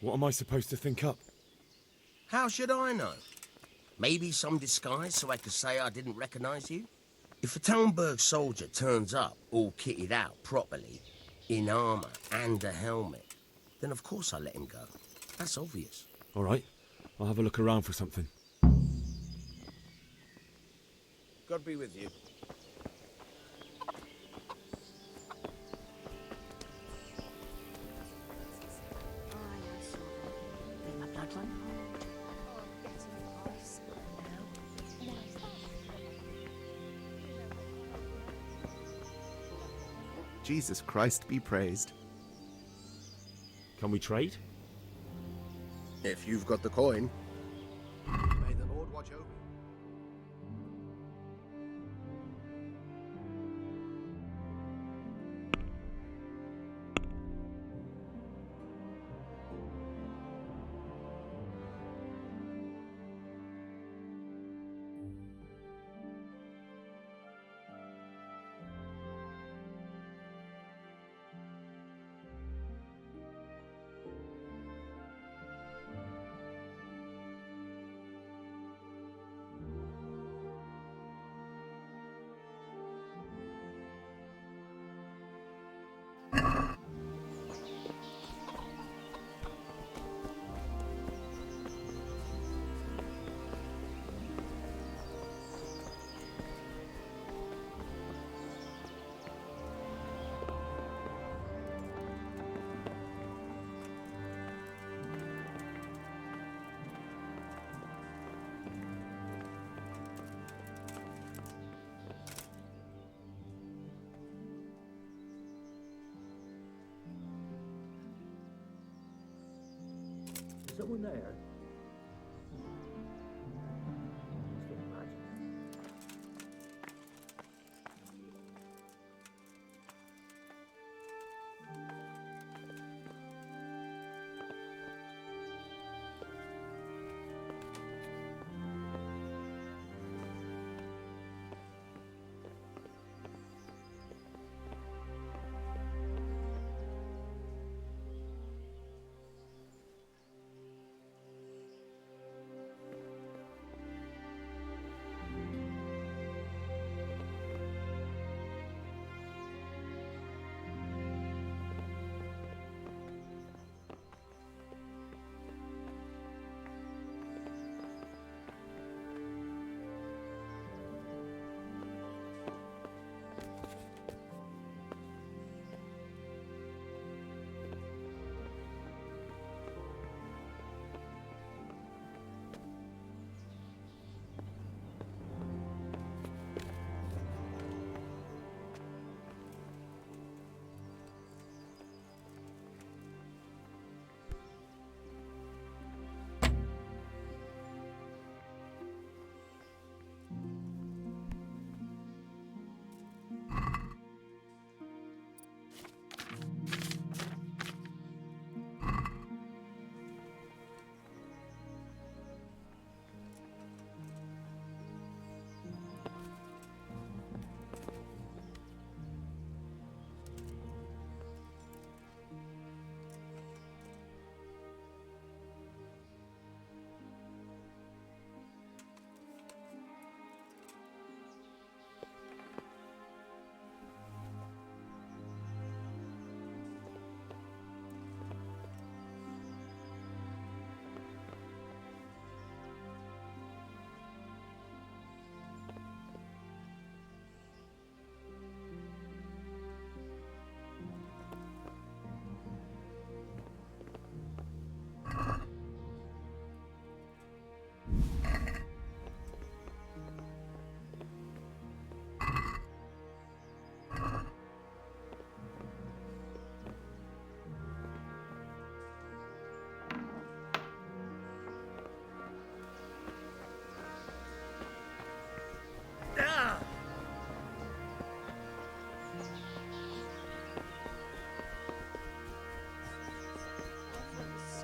What am I supposed to think up? How should I know? Maybe some disguise so I could say I didn't recognize you? If a Talmberg soldier turns up all kitted out properly, in armor and a helmet, then of course I let him go. That's obvious. All right, I'll have a look around for something. God be with you. Jesus Christ be praised. Can we trade? If you've got the coin. May the Lord watch over you. someone there?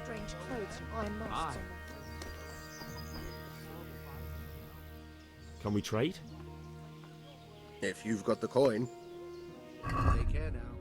Strange clothes and iron masks on them. Can we trade? If you've got the coin. Take care now.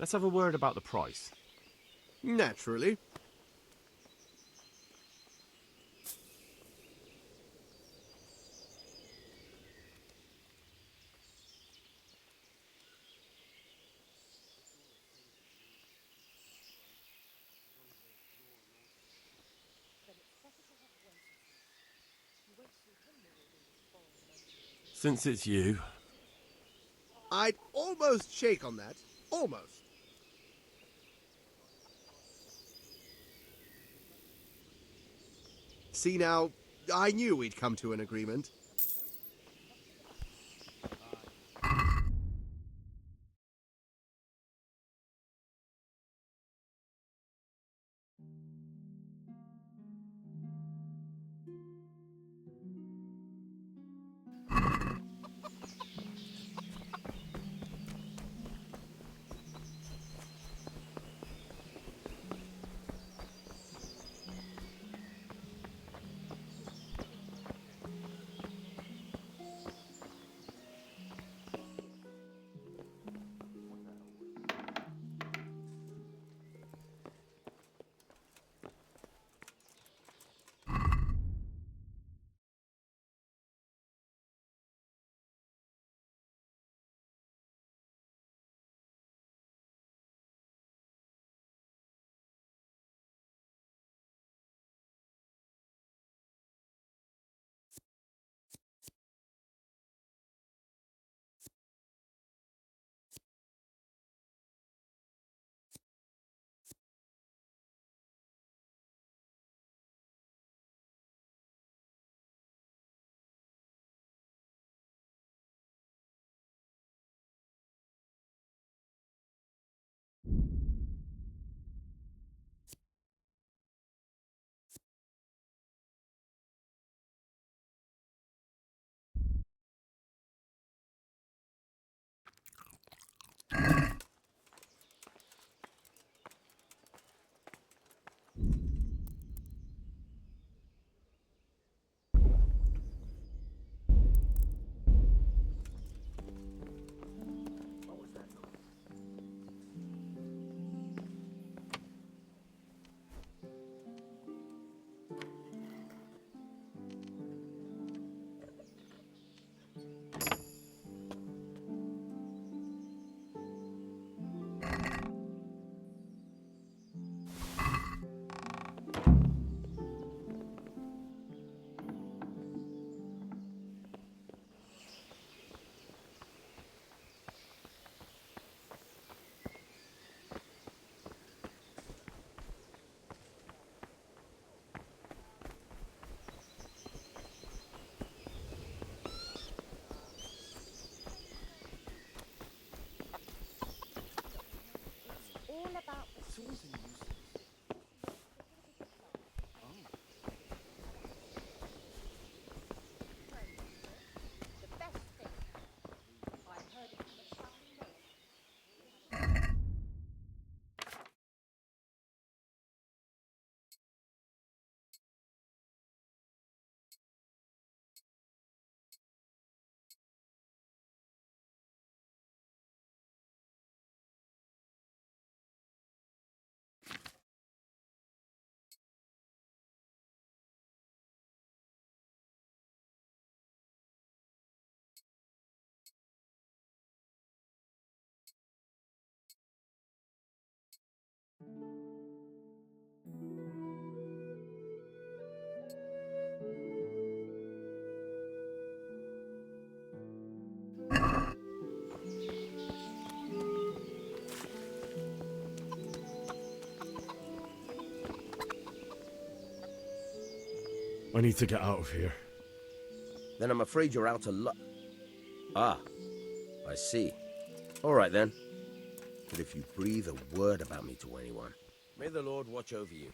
Let's have a word about the price. Naturally. Since it's you, I'd almost shake on that. Almost. See now, I knew we'd come to an agreement. All about the best thing. I heard it from a traveling relative. I need to get out of here. Then I'm afraid you're out of luck. Ah, I see. All right then. But if you breathe a word about me to anyone, may the Lord watch over you.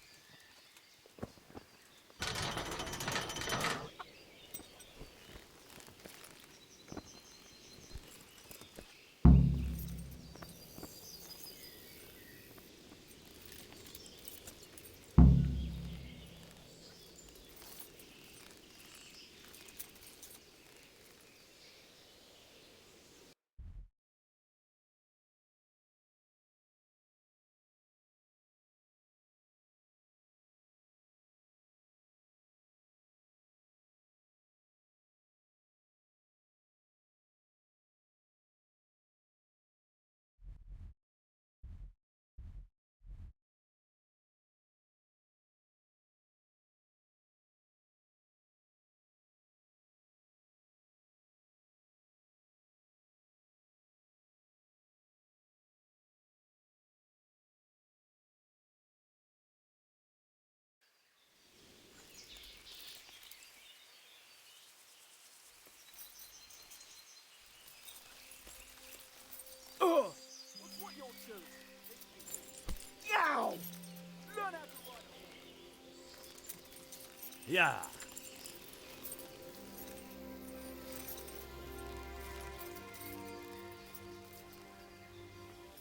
Yeah.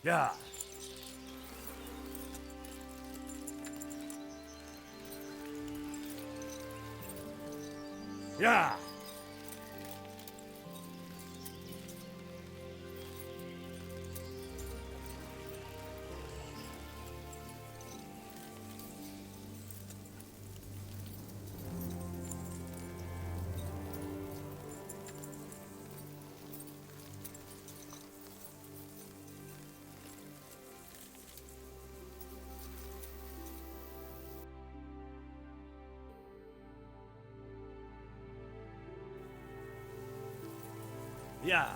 Yeah. Yeah. Yeah.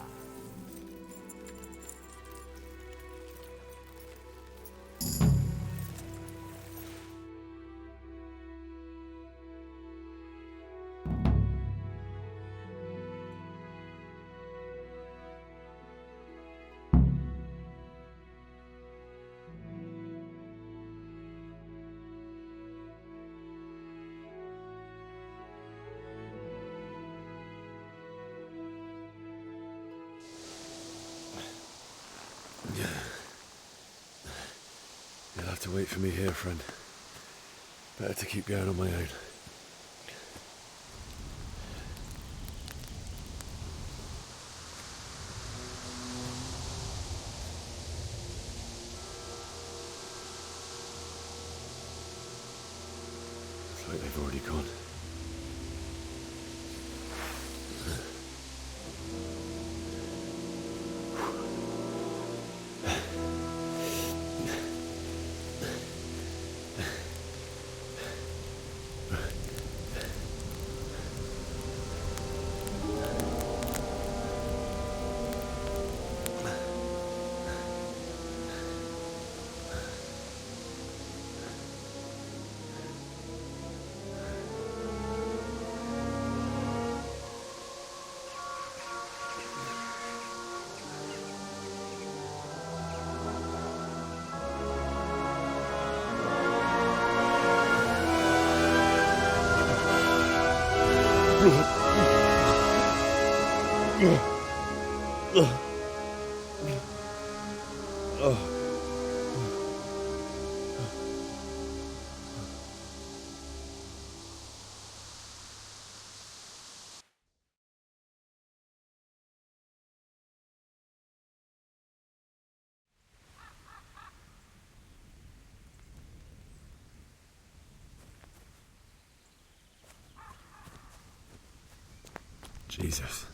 You'll have to wait for me here, friend. Better to keep going on my own. Looks like they've already gone. Jesus.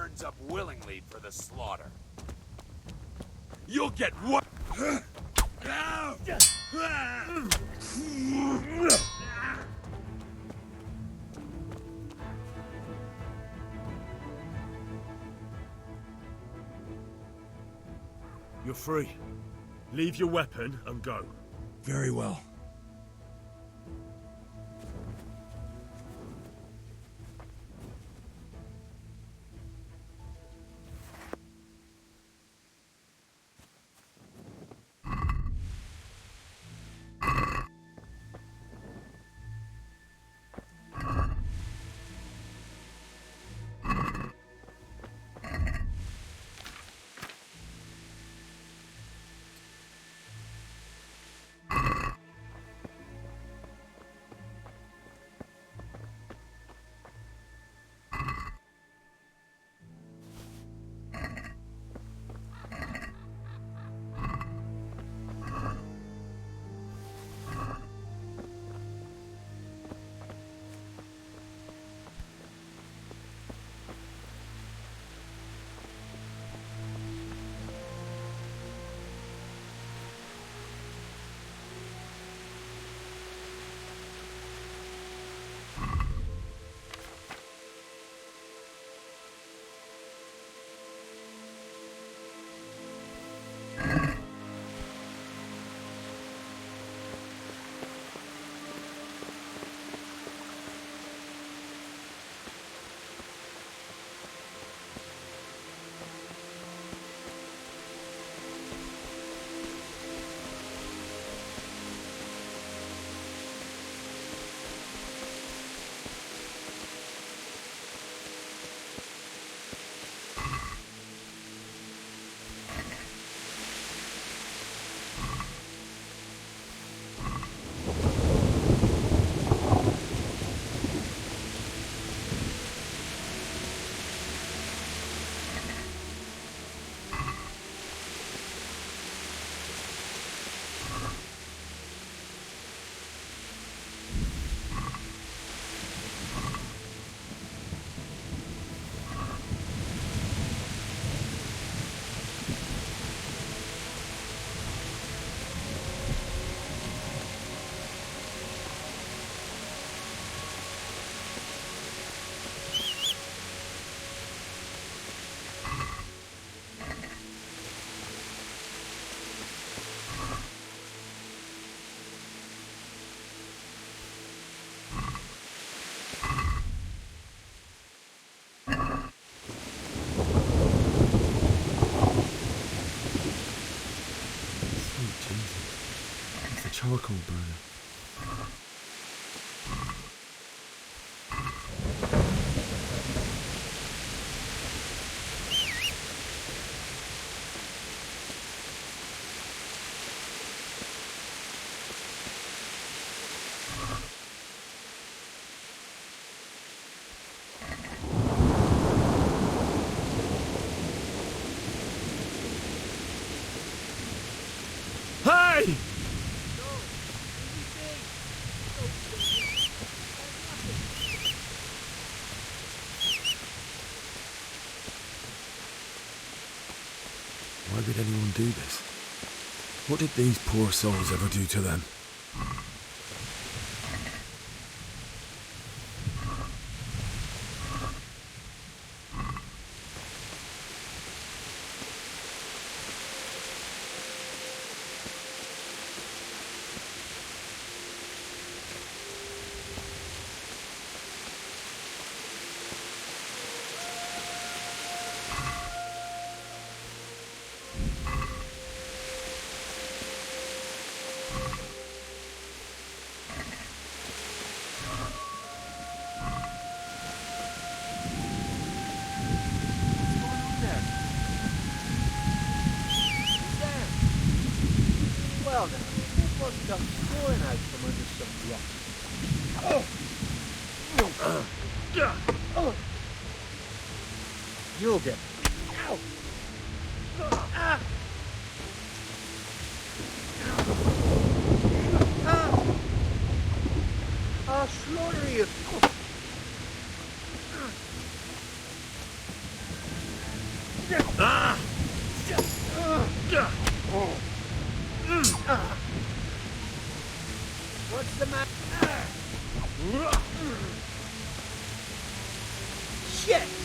turns up willingly for the slaughter. You'll get what? You're free. Leave your weapon and go. Very well. Charcoal burner. Hey! Why would anyone do this? What did these poor souls ever do to them? Well now, it must come pouring out from under some rock. You'll get... Ow! Ah! I'll slaughter you! shit!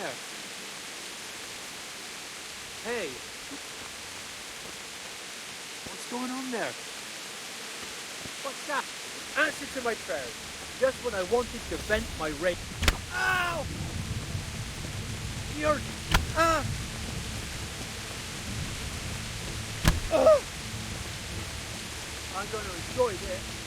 there? Hey. What's going on there? What's that? Answer to my prayers. Just when I wanted to vent my rage. Ow! You're... I'm going to enjoy this.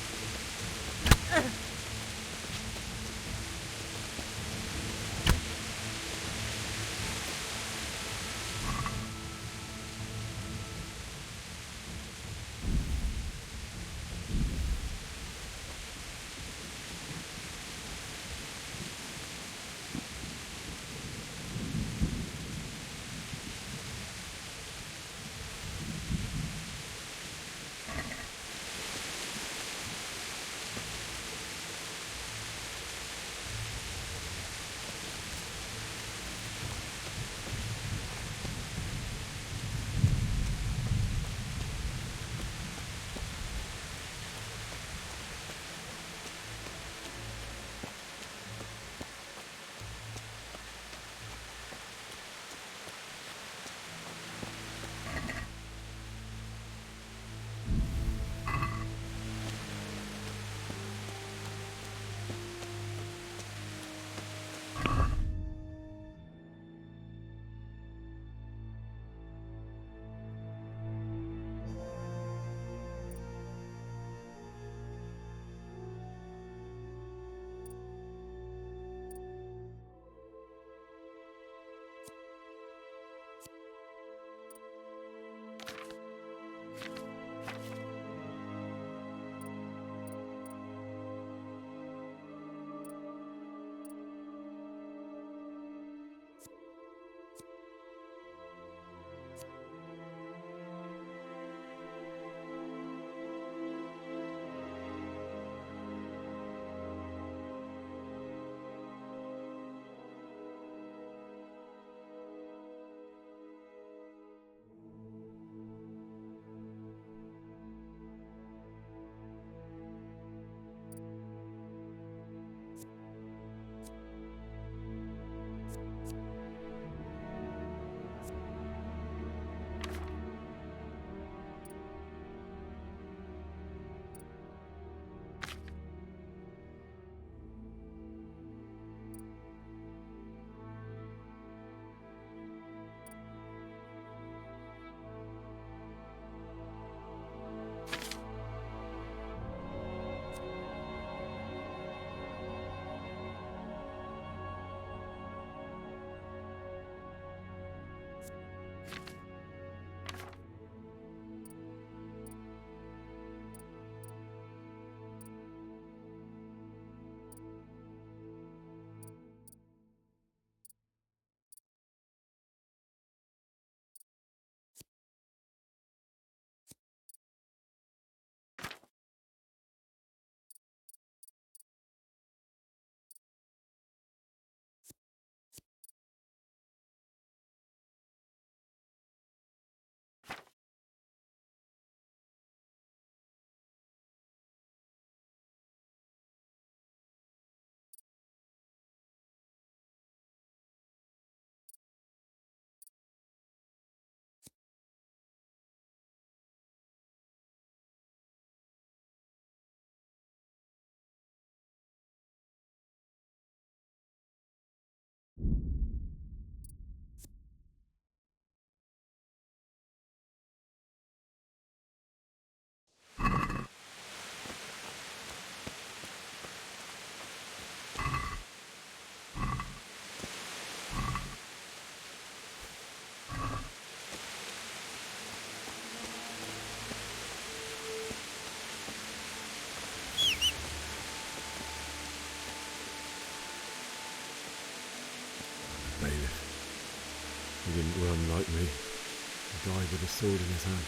He didn't run like me. He died with a sword in his hand.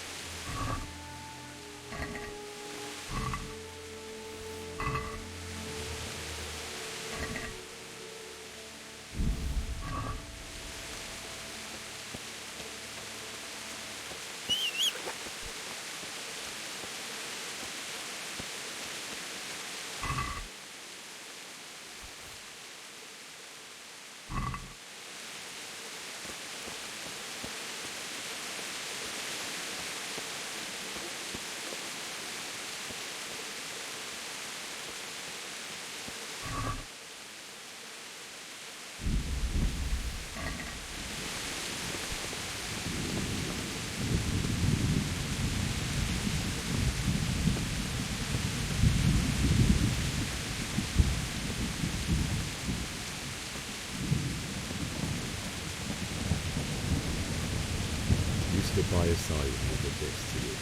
by his side when he did this to you.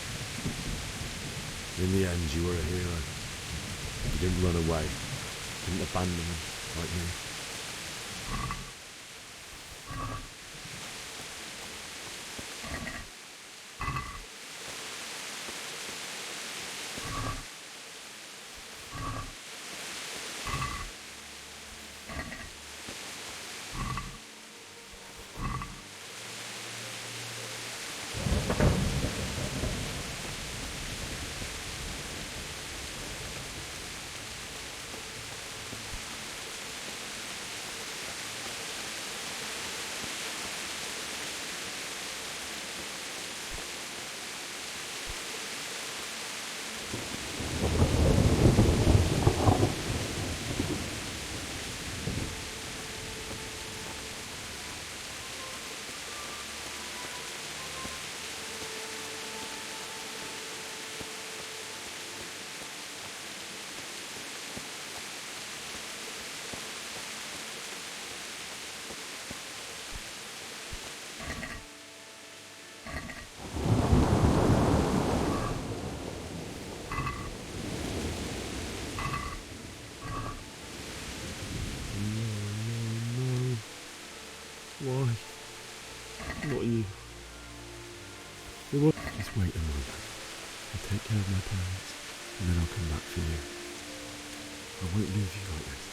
In the end, you were a hero. You didn't run away. Didn't abandon him like me. Why? Not you. It was. Just wait a moment. I'll take care of my parents, and then I'll come back for you. I won't leave you like this.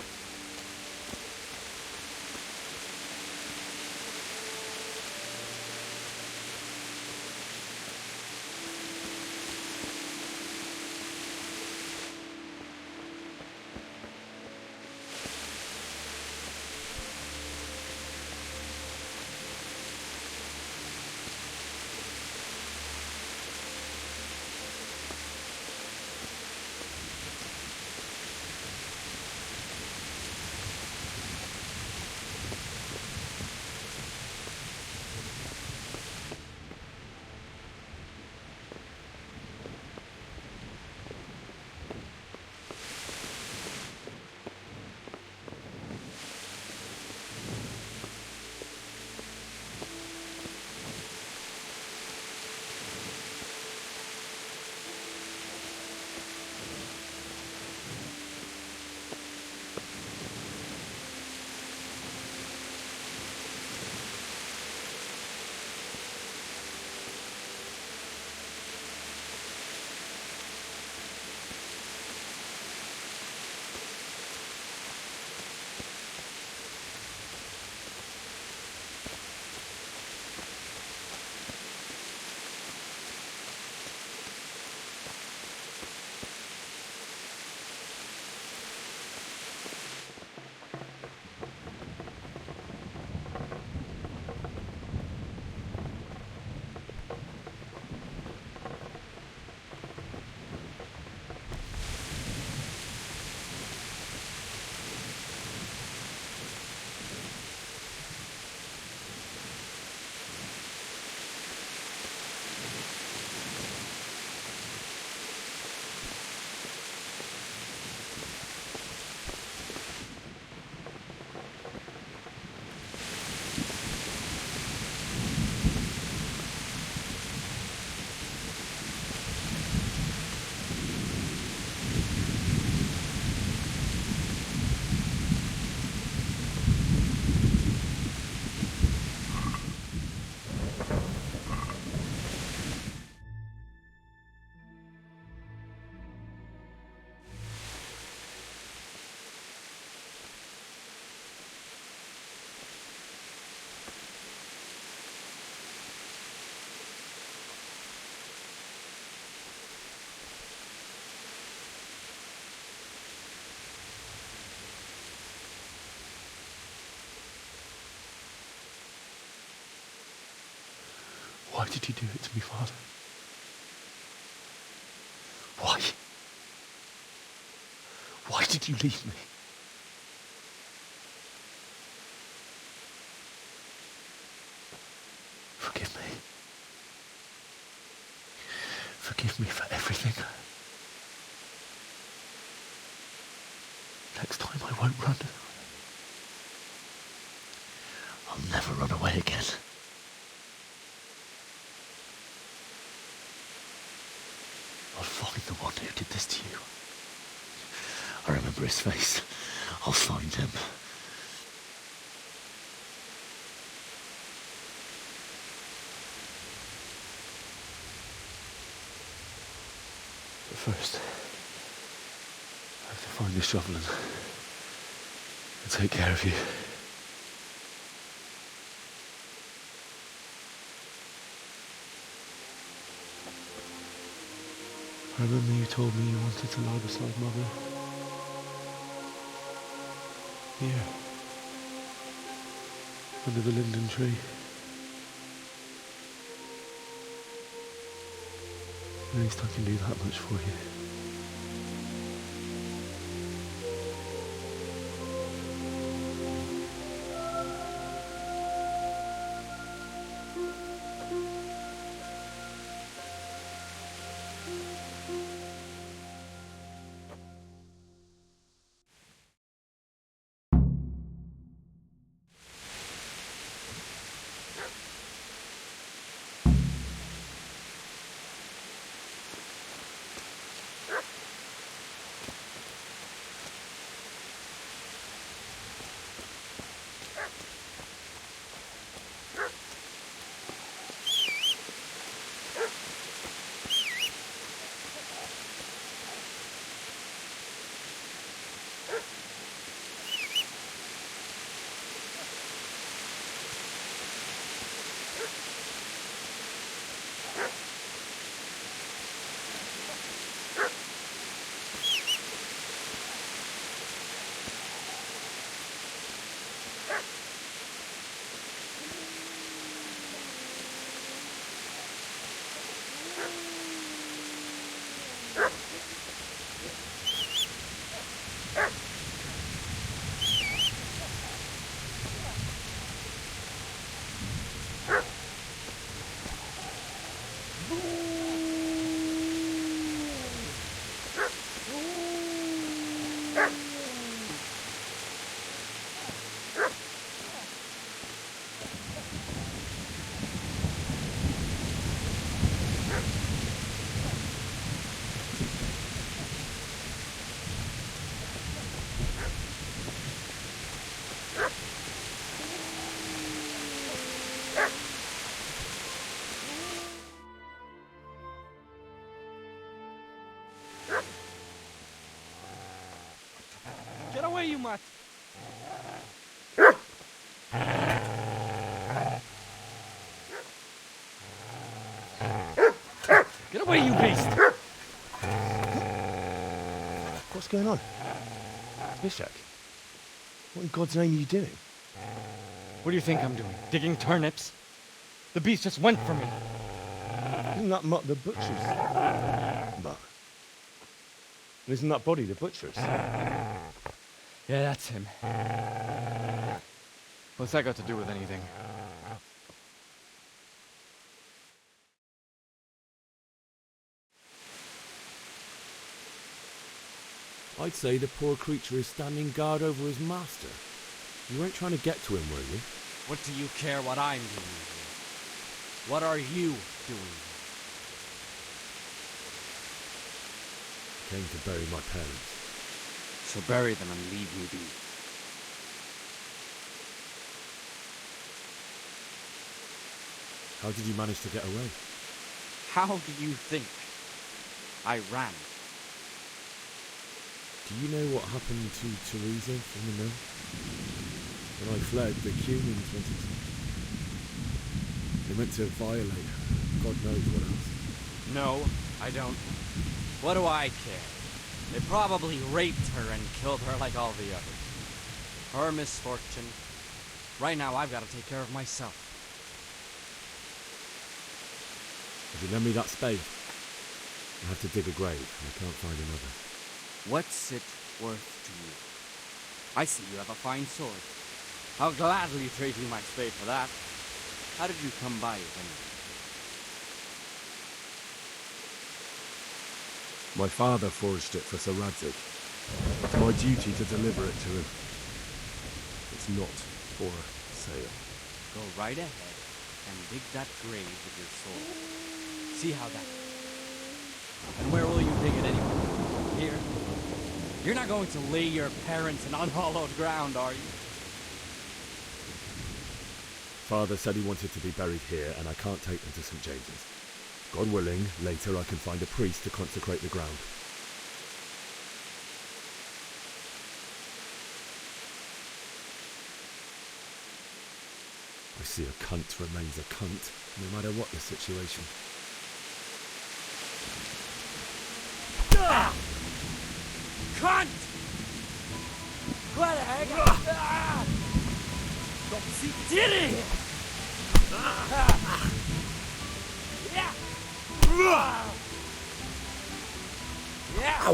Why did you do it to me, Father? Why? Why did you leave me? Forgive me. Forgive me for everything. Next time I won't run. I'll never run away again. who did this to you. I remember his face. I'll find him. But first, I have to find the shovel and take care of you. I remember you told me you wanted to lie beside Mother. Here. Under the linden tree. At least I can do that much for you. Get away, you mutt! Get away, you beast! What's going on? Bishak, what in God's name are you doing? What do you think I'm doing? Digging turnips? The beast just went for me. Isn't that mutt the butcher's? But isn't that body the butcher's? Yeah, that's him. What's that got to do with anything? I'd say the poor creature is standing guard over his master. You weren't trying to get to him, were you? What do you care what I'm doing here? What are you doing? Came to bury my parents. So bury them and leave me be. How did you manage to get away? How do you think? I ran. Do you know what happened to Teresa from the mill? When I fled, the Cumans wanted to... They meant to violate her. God knows what else. No, I don't. What do I care? They probably raped her and killed her like all the others. Her misfortune. Right now, I've got to take care of myself. Would you lend me that spade? I have to dig a grave, and I can't find another. What's it worth to you? I see you have a fine sword. I'll gladly trade you my spade for that. How did you come by it anyway? My father forged it for Sir Radzig. It's my duty to deliver it to him. It's not for sale. Go right ahead and dig that grave with your sword. See how that goes. And where will you dig it anyway? Here. You're not going to lay your parents in unhallowed ground, are you? Father said he wanted to be buried here, and I can't take them to St. James's. God willing, later I can find a priest to consecrate the ground. I see a cunt remains a cunt, no matter what the situation. Cunt! What the heck? Don't see Diddy! Yeah! Yeah!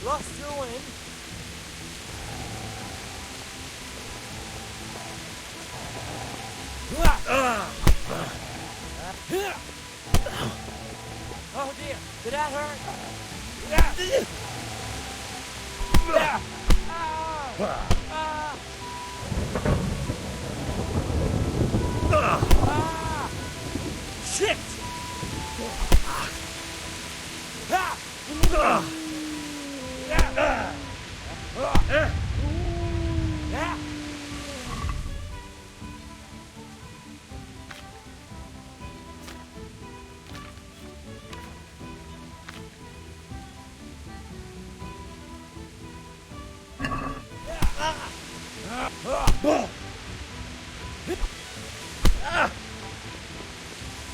Lost your wind. Oh dear, did that hurt? Shit!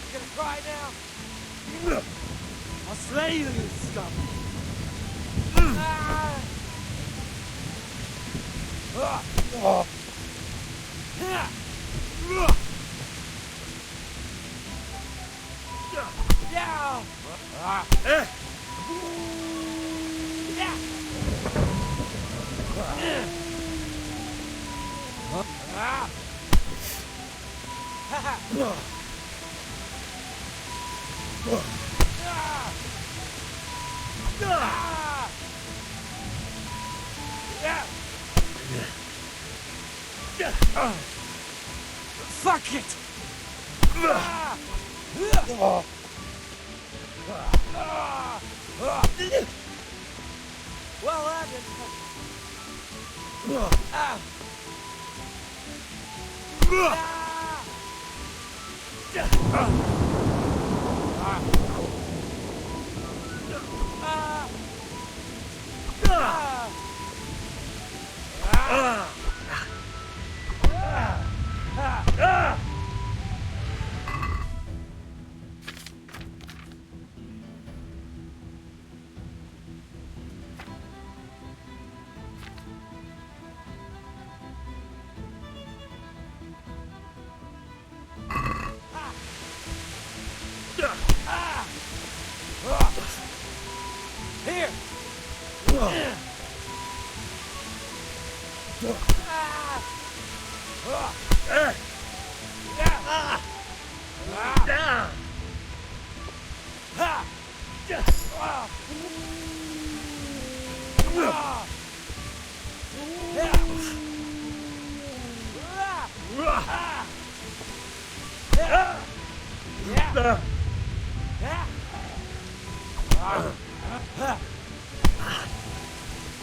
You gonna cry now? I'll slay you, you scum! Fuck it! Well, that Here!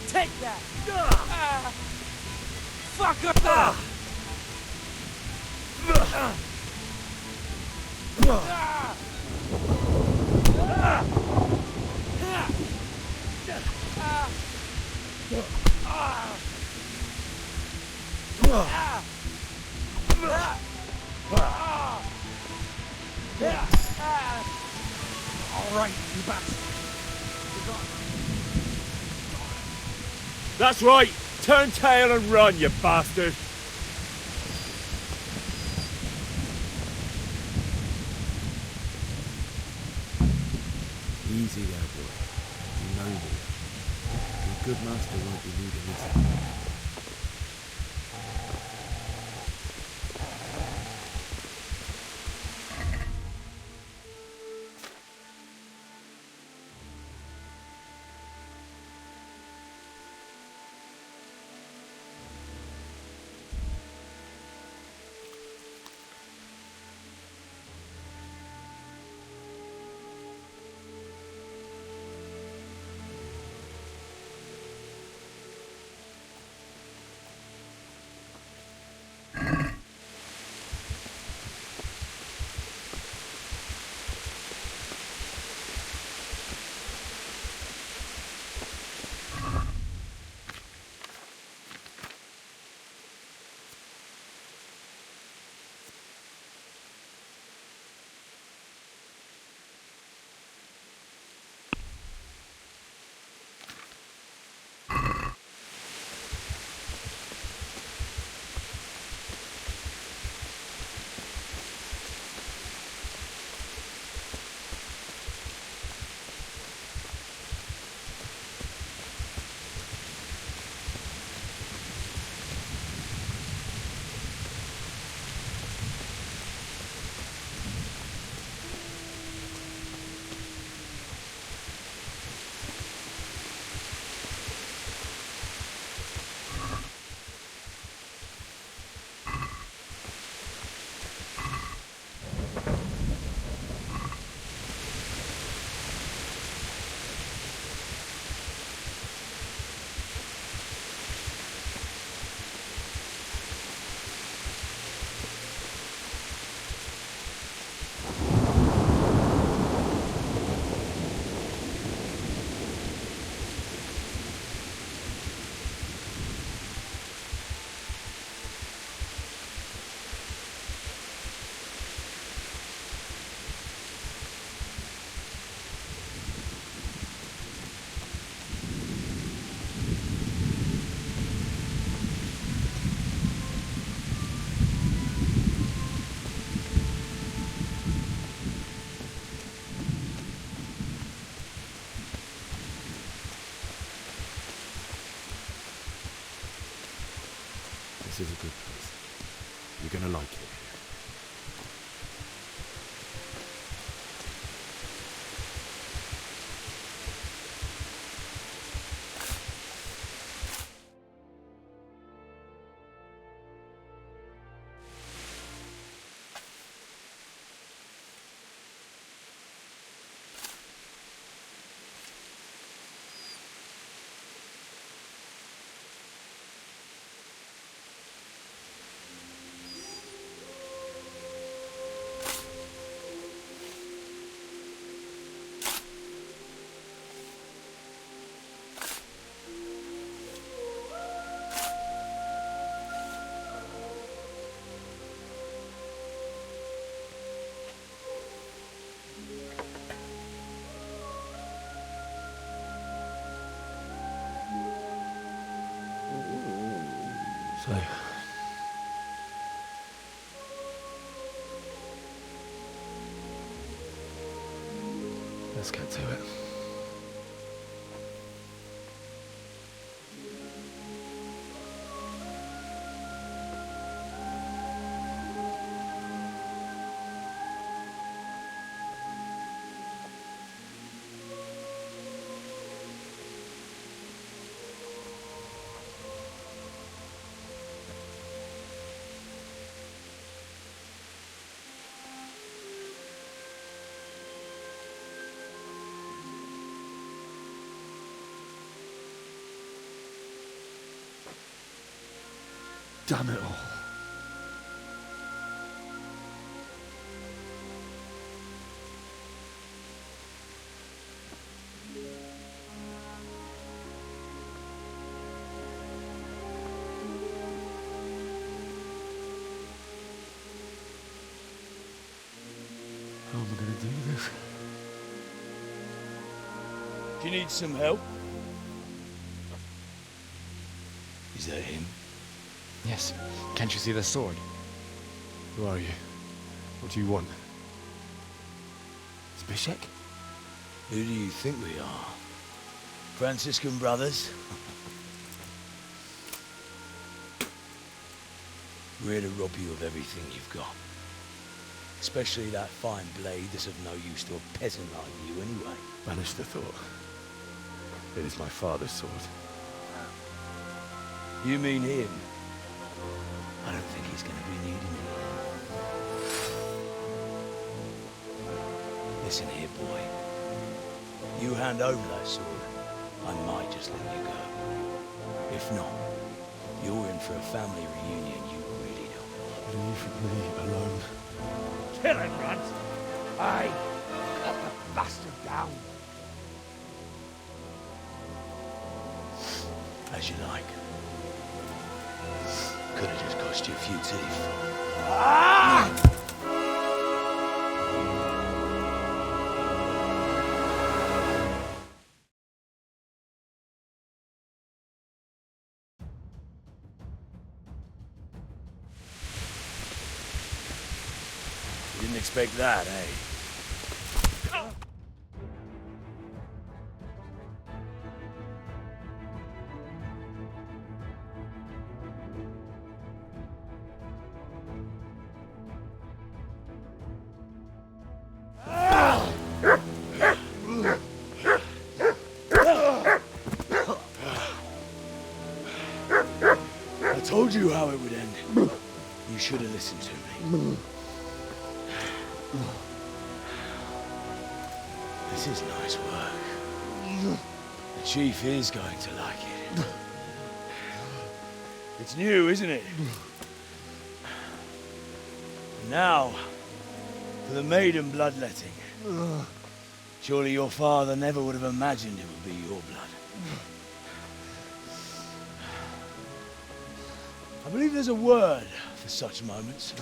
Take that! Fucker! All right, you bastard. That's right! Turn tail and run, you bastard! Easy there, boy. You know me. Your good master won't be leaving this. is a good place. You're gonna like it. So, let's get to it. Damn it all. How am I going to do this? Do you need some help? Is that him? Yes. Can't you see the sword? Who are you? What do you want? Zbyszek? Who do you think we are? Franciscan brothers? We're here to rob you of everything you've got. Especially that fine blade that's of no use to a peasant like you anyway. Banish the thought. It is my father's sword. You mean him? I don't think he's going to be needing it. Listen here, boy. You hand over that sword, I might just let you go. If not, you're in for a family reunion you really don't. Leave me alone. Kill him, Runt! Aye, cut the bastard down. As you like. Could have just cost you a few teeth. Ah! You didn't expect that, eh? I told you how it would end. You should have listened to me. This is nice work. The chief is going to like it. It's new, isn't it? Now, for the maiden bloodletting. Surely your father never would have imagined it would be your blood. I believe there's a word for such moments.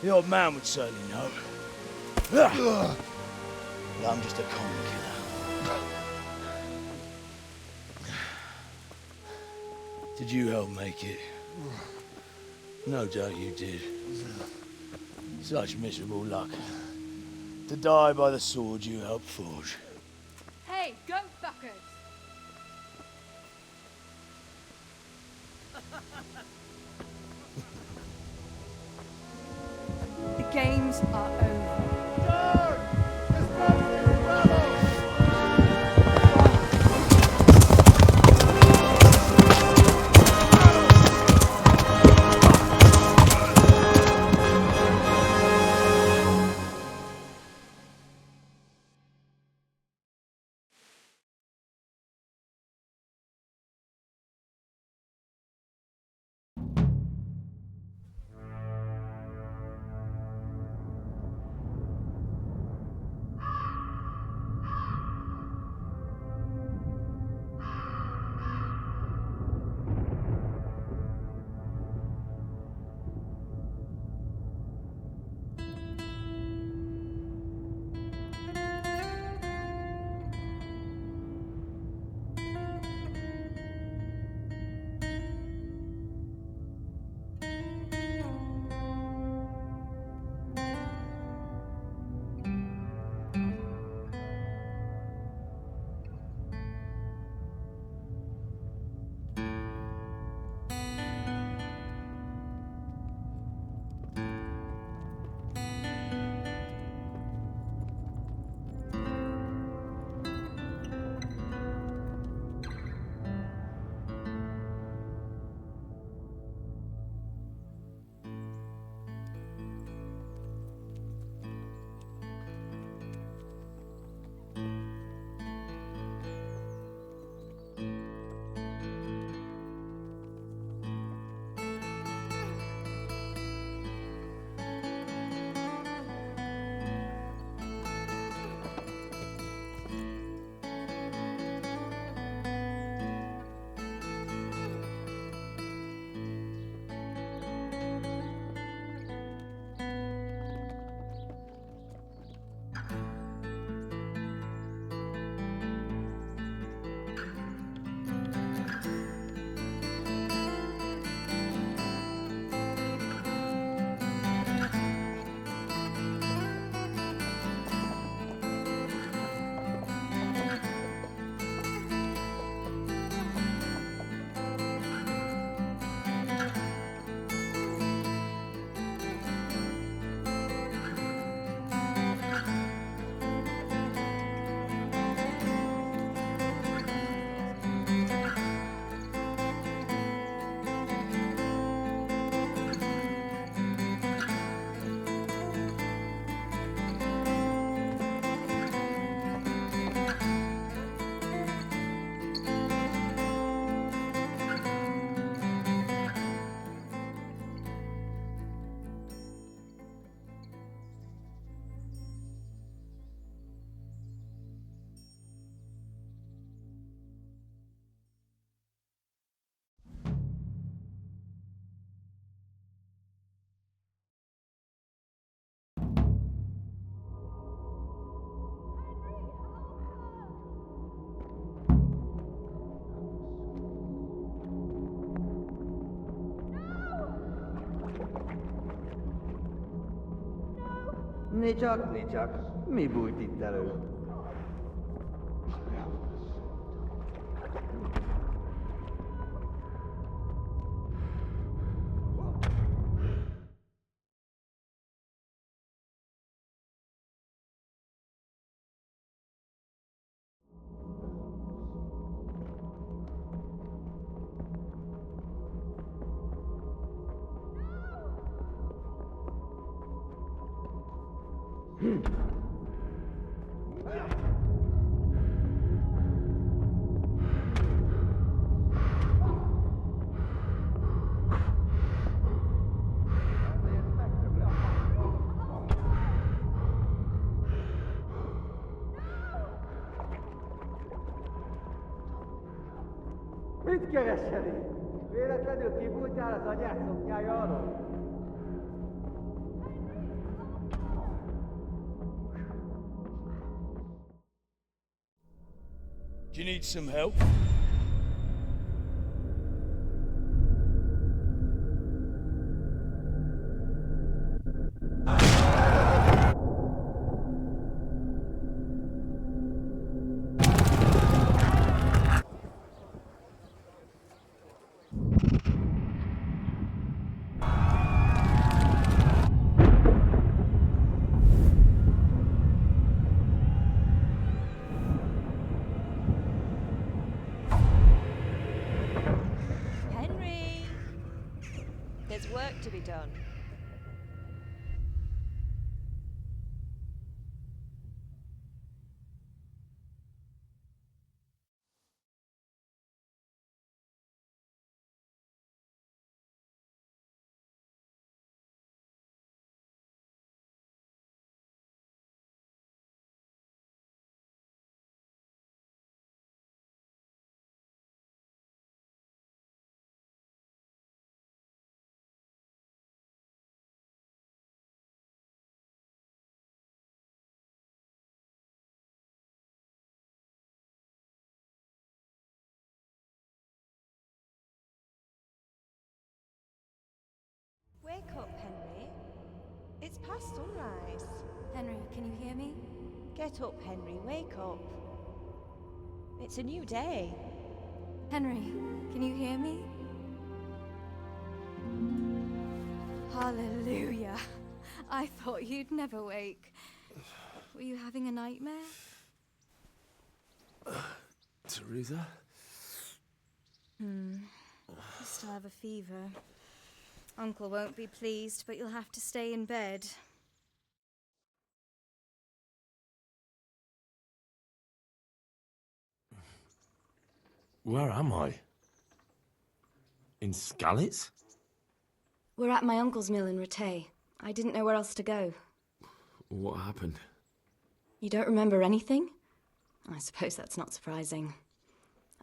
The old man would certainly know. But I'm just a common killer. Did you help make it? No doubt you did. Such miserable luck. To die by the sword you helped forge. Hey, go fuckers! battles are over. Nicsak, mi bújt itt elő? Mit keresel itt? Véletlenül kibújtál az anyád szoknyája alól? Do you need some help? There's work to be done. Wake up, Henry. It's past sunrise. Henry, can you hear me? Get up, Henry. Wake up. It's a new day. Henry, can you hear me? Hallelujah. I thought you'd never wake. Were you having a nightmare? Teresa? You still have a fever. Uncle won't be pleased, but you'll have to stay in bed. Where am I? In Skalitz? We're at my uncle's mill in Rattay. I didn't know where else to go. What happened? You don't remember anything? I suppose that's not surprising.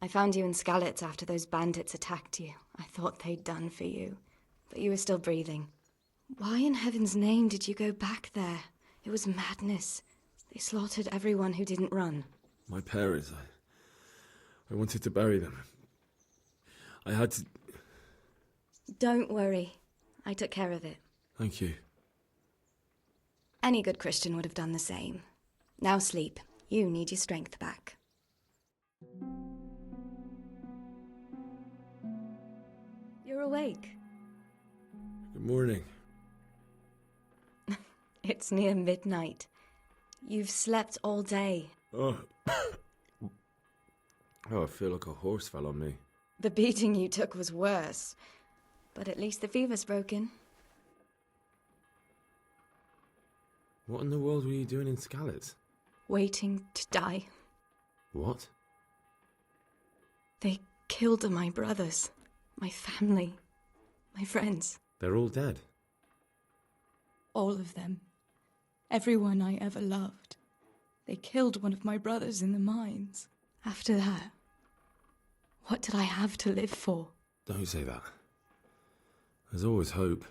I found you in Skalitz after those bandits attacked you. I thought they'd done for you, but you were still breathing. Why in heaven's name did you go back there? It was madness. They slaughtered everyone who didn't run. My parents, I wanted to bury them. I had to... Don't worry. I took care of it. Thank you. Any good Christian would have done the same. Now sleep. You need your strength back. You're awake. Good morning. It's near midnight. You've slept all day. Oh. I feel like a horse fell on me. The beating you took was worse. But at least the fever's broken. What in the world were you doing in Skalitz? Waiting to die. What? They killed my brothers, my family, my friends. They're all dead. All of them. Everyone I ever loved. They killed one of my brothers in the mines. After that, what did I have to live for? Don't say that. There's always hope.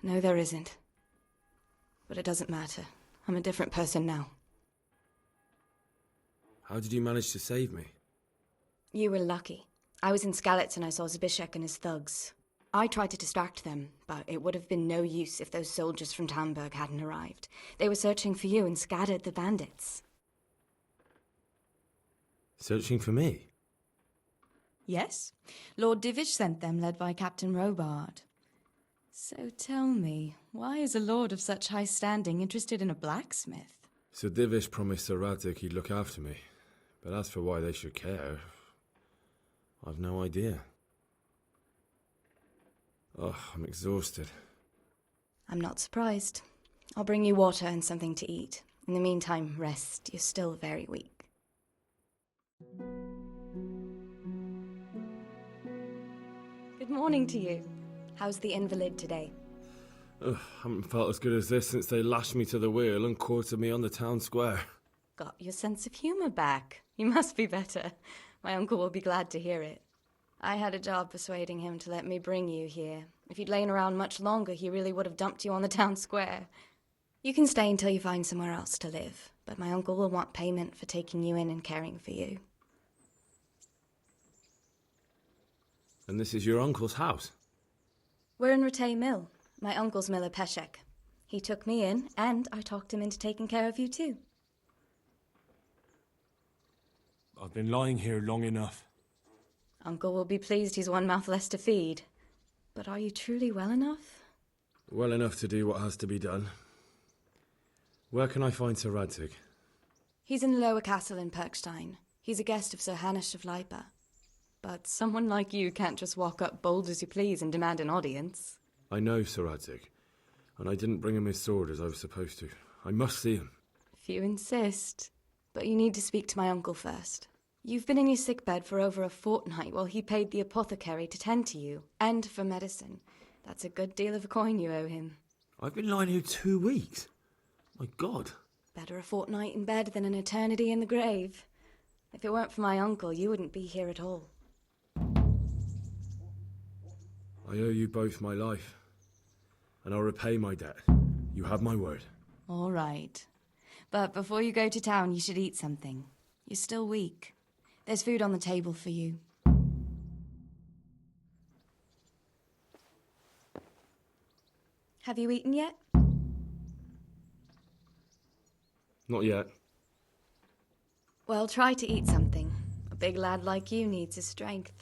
No, there isn't. But it doesn't matter. I'm a different person now. How did you manage to save me? You were lucky. I was in Skalitz and I saw Zbyszek and his thugs. I tried to distract them, but it would have been no use if those soldiers from Tamburg hadn't arrived. They were searching for you and scattered the bandits. Searching for me? Yes. Lord Divish sent them, led by Captain Robard. So tell me, why is a lord of such high standing interested in a blacksmith? So Divish promised Sir Radzig he'd look after me. But as for why they should care, I've no idea. Oh, I'm exhausted. I'm not surprised. I'll bring you water and something to eat. In the meantime, rest. You're still very weak. Good morning to you. How's the invalid today? Ugh, haven't felt as good as this since they lashed me to the wheel and quartered me on the town square. Got your sense of humour back. You must be better. My uncle will be glad to hear it. I had a job persuading him to let me bring you here. If you'd lain around much longer, he really would have dumped you on the town square. You can stay until you find somewhere else to live, but my uncle will want payment for taking you in and caring for you. And this is your uncle's house? We're in Rattay Mill, my uncle's mill at Peshek. He took me in, and I talked him into taking care of you too. I've been lying here long enough. Uncle will be pleased he's one mouth less to feed. But are you truly well enough? Well enough to do what has to be done. Where can I find Sir Radzig? He's in the lower castle in Perkstein. He's a guest of Sir Hanush of Leipa. But someone like you can't just walk up bold as you please and demand an audience. I know, Sir Radzig, and I didn't bring him his sword as I was supposed to. I must see him. If you insist. But you need to speak to my uncle first. You've been in your sickbed for over a fortnight while he paid the apothecary to tend to you, and for medicine. That's a good deal of coin you owe him. I've been lying here 2 weeks. My God. Better a fortnight in bed than an eternity in the grave. If it weren't for my uncle, you wouldn't be here at all. I owe you both my life, and I'll repay my debt. You have my word. All right. But before you go to town, you should eat something. You're still weak. There's food on the table for you. Have you eaten yet? Not yet. Well, try to eat something. A big lad like you needs his strength.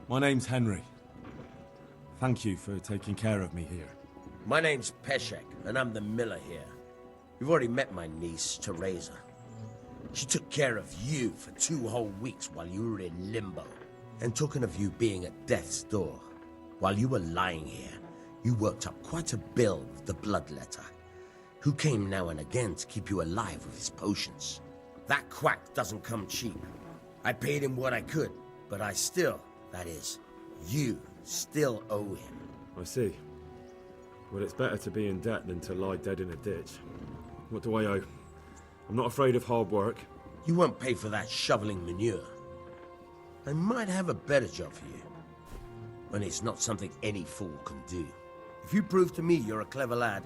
My name's Henry. Thank you for taking care of me here. My name's Peshek, and I'm the miller here. You've already met my niece, Teresa. She took care of you for 2 whole weeks while you were in limbo. And talking of you being at death's door, while you were lying here, you worked up quite a bill with the bloodletter, who came now and again to keep you alive with his potions. That quack doesn't come cheap. I paid him what I could, but I still, that is, you still owe him. I see. Well, it's better to be in debt than to lie dead in a ditch. What do I owe? I'm not afraid of hard work. You won't pay for that shoveling manure. I might have a better job for you. And it's not something any fool can do. If you prove to me you're a clever lad,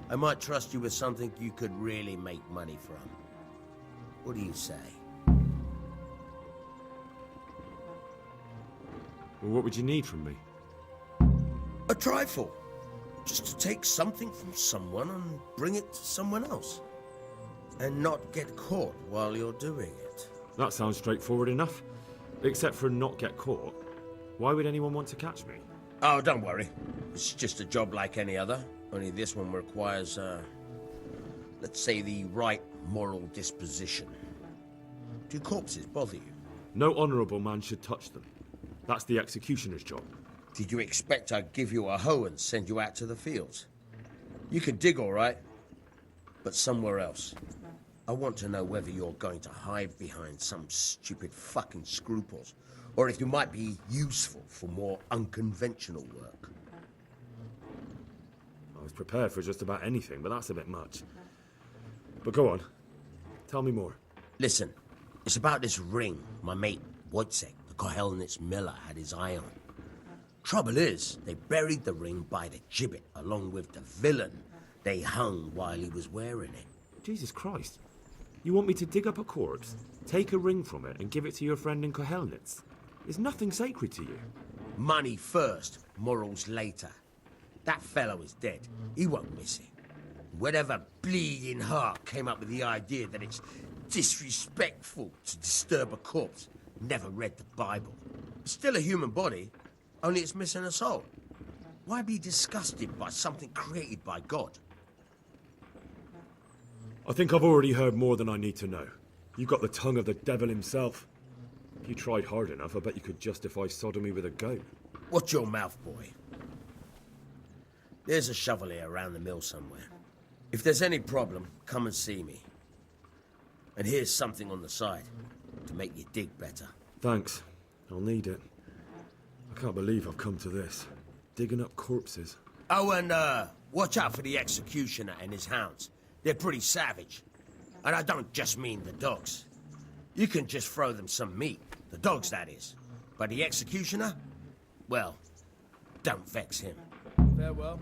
I might trust you with something you could really make money from. What do you say? Well, what would you need from me? A trifle. Just to take something from someone and bring it to someone else. And not get caught while you're doing it. That sounds straightforward enough. Except for not get caught. Why would anyone want to catch me? Oh, don't worry. It's just a job like any other. Only this one requires, let's say, the right moral disposition. Do corpses bother you? No honourable man should touch them. That's the executioner's job. Did you expect I'd give you a hoe and send you out to the fields? You can dig all right, but somewhere else. I want to know whether you're going to hide behind some stupid fucking scruples, or if you might be useful for more unconventional work. I was prepared for just about anything, but that's a bit much. But go on. Tell me more. Listen, it's about this ring my mate Wojciech, the Kohelnitz miller, had his eye on. Trouble is, they buried the ring by the gibbet along with the villain they hung while he was wearing it. Jesus Christ. You want me to dig up a corpse, take a ring from it, and give it to your friend in Kohelnitz? There's nothing sacred to you. Money first, morals later. That fellow is dead. He won't miss it. Whatever bleeding heart came up with the idea that it's disrespectful to disturb a corpse never read the Bible. It's still a human body, only it's missing a soul. Why be disgusted by something created by God? I think I've already heard more than I need to know. You've got the tongue of the devil himself. If you tried hard enough, I bet you could justify sodomy with a goat. Watch your mouth, boy. There's a shovel here around the mill somewhere. If there's any problem, come and see me. And here's something on the side. to make you dig better. Thanks. I'll need it. I can't believe I've come to this. Digging up corpses. Oh, and watch out for the executioner and his hounds. They're pretty savage. And I don't just mean the dogs. You can just throw them some meat. The dogs, that is. But the executioner? Well, don't vex him. Farewell.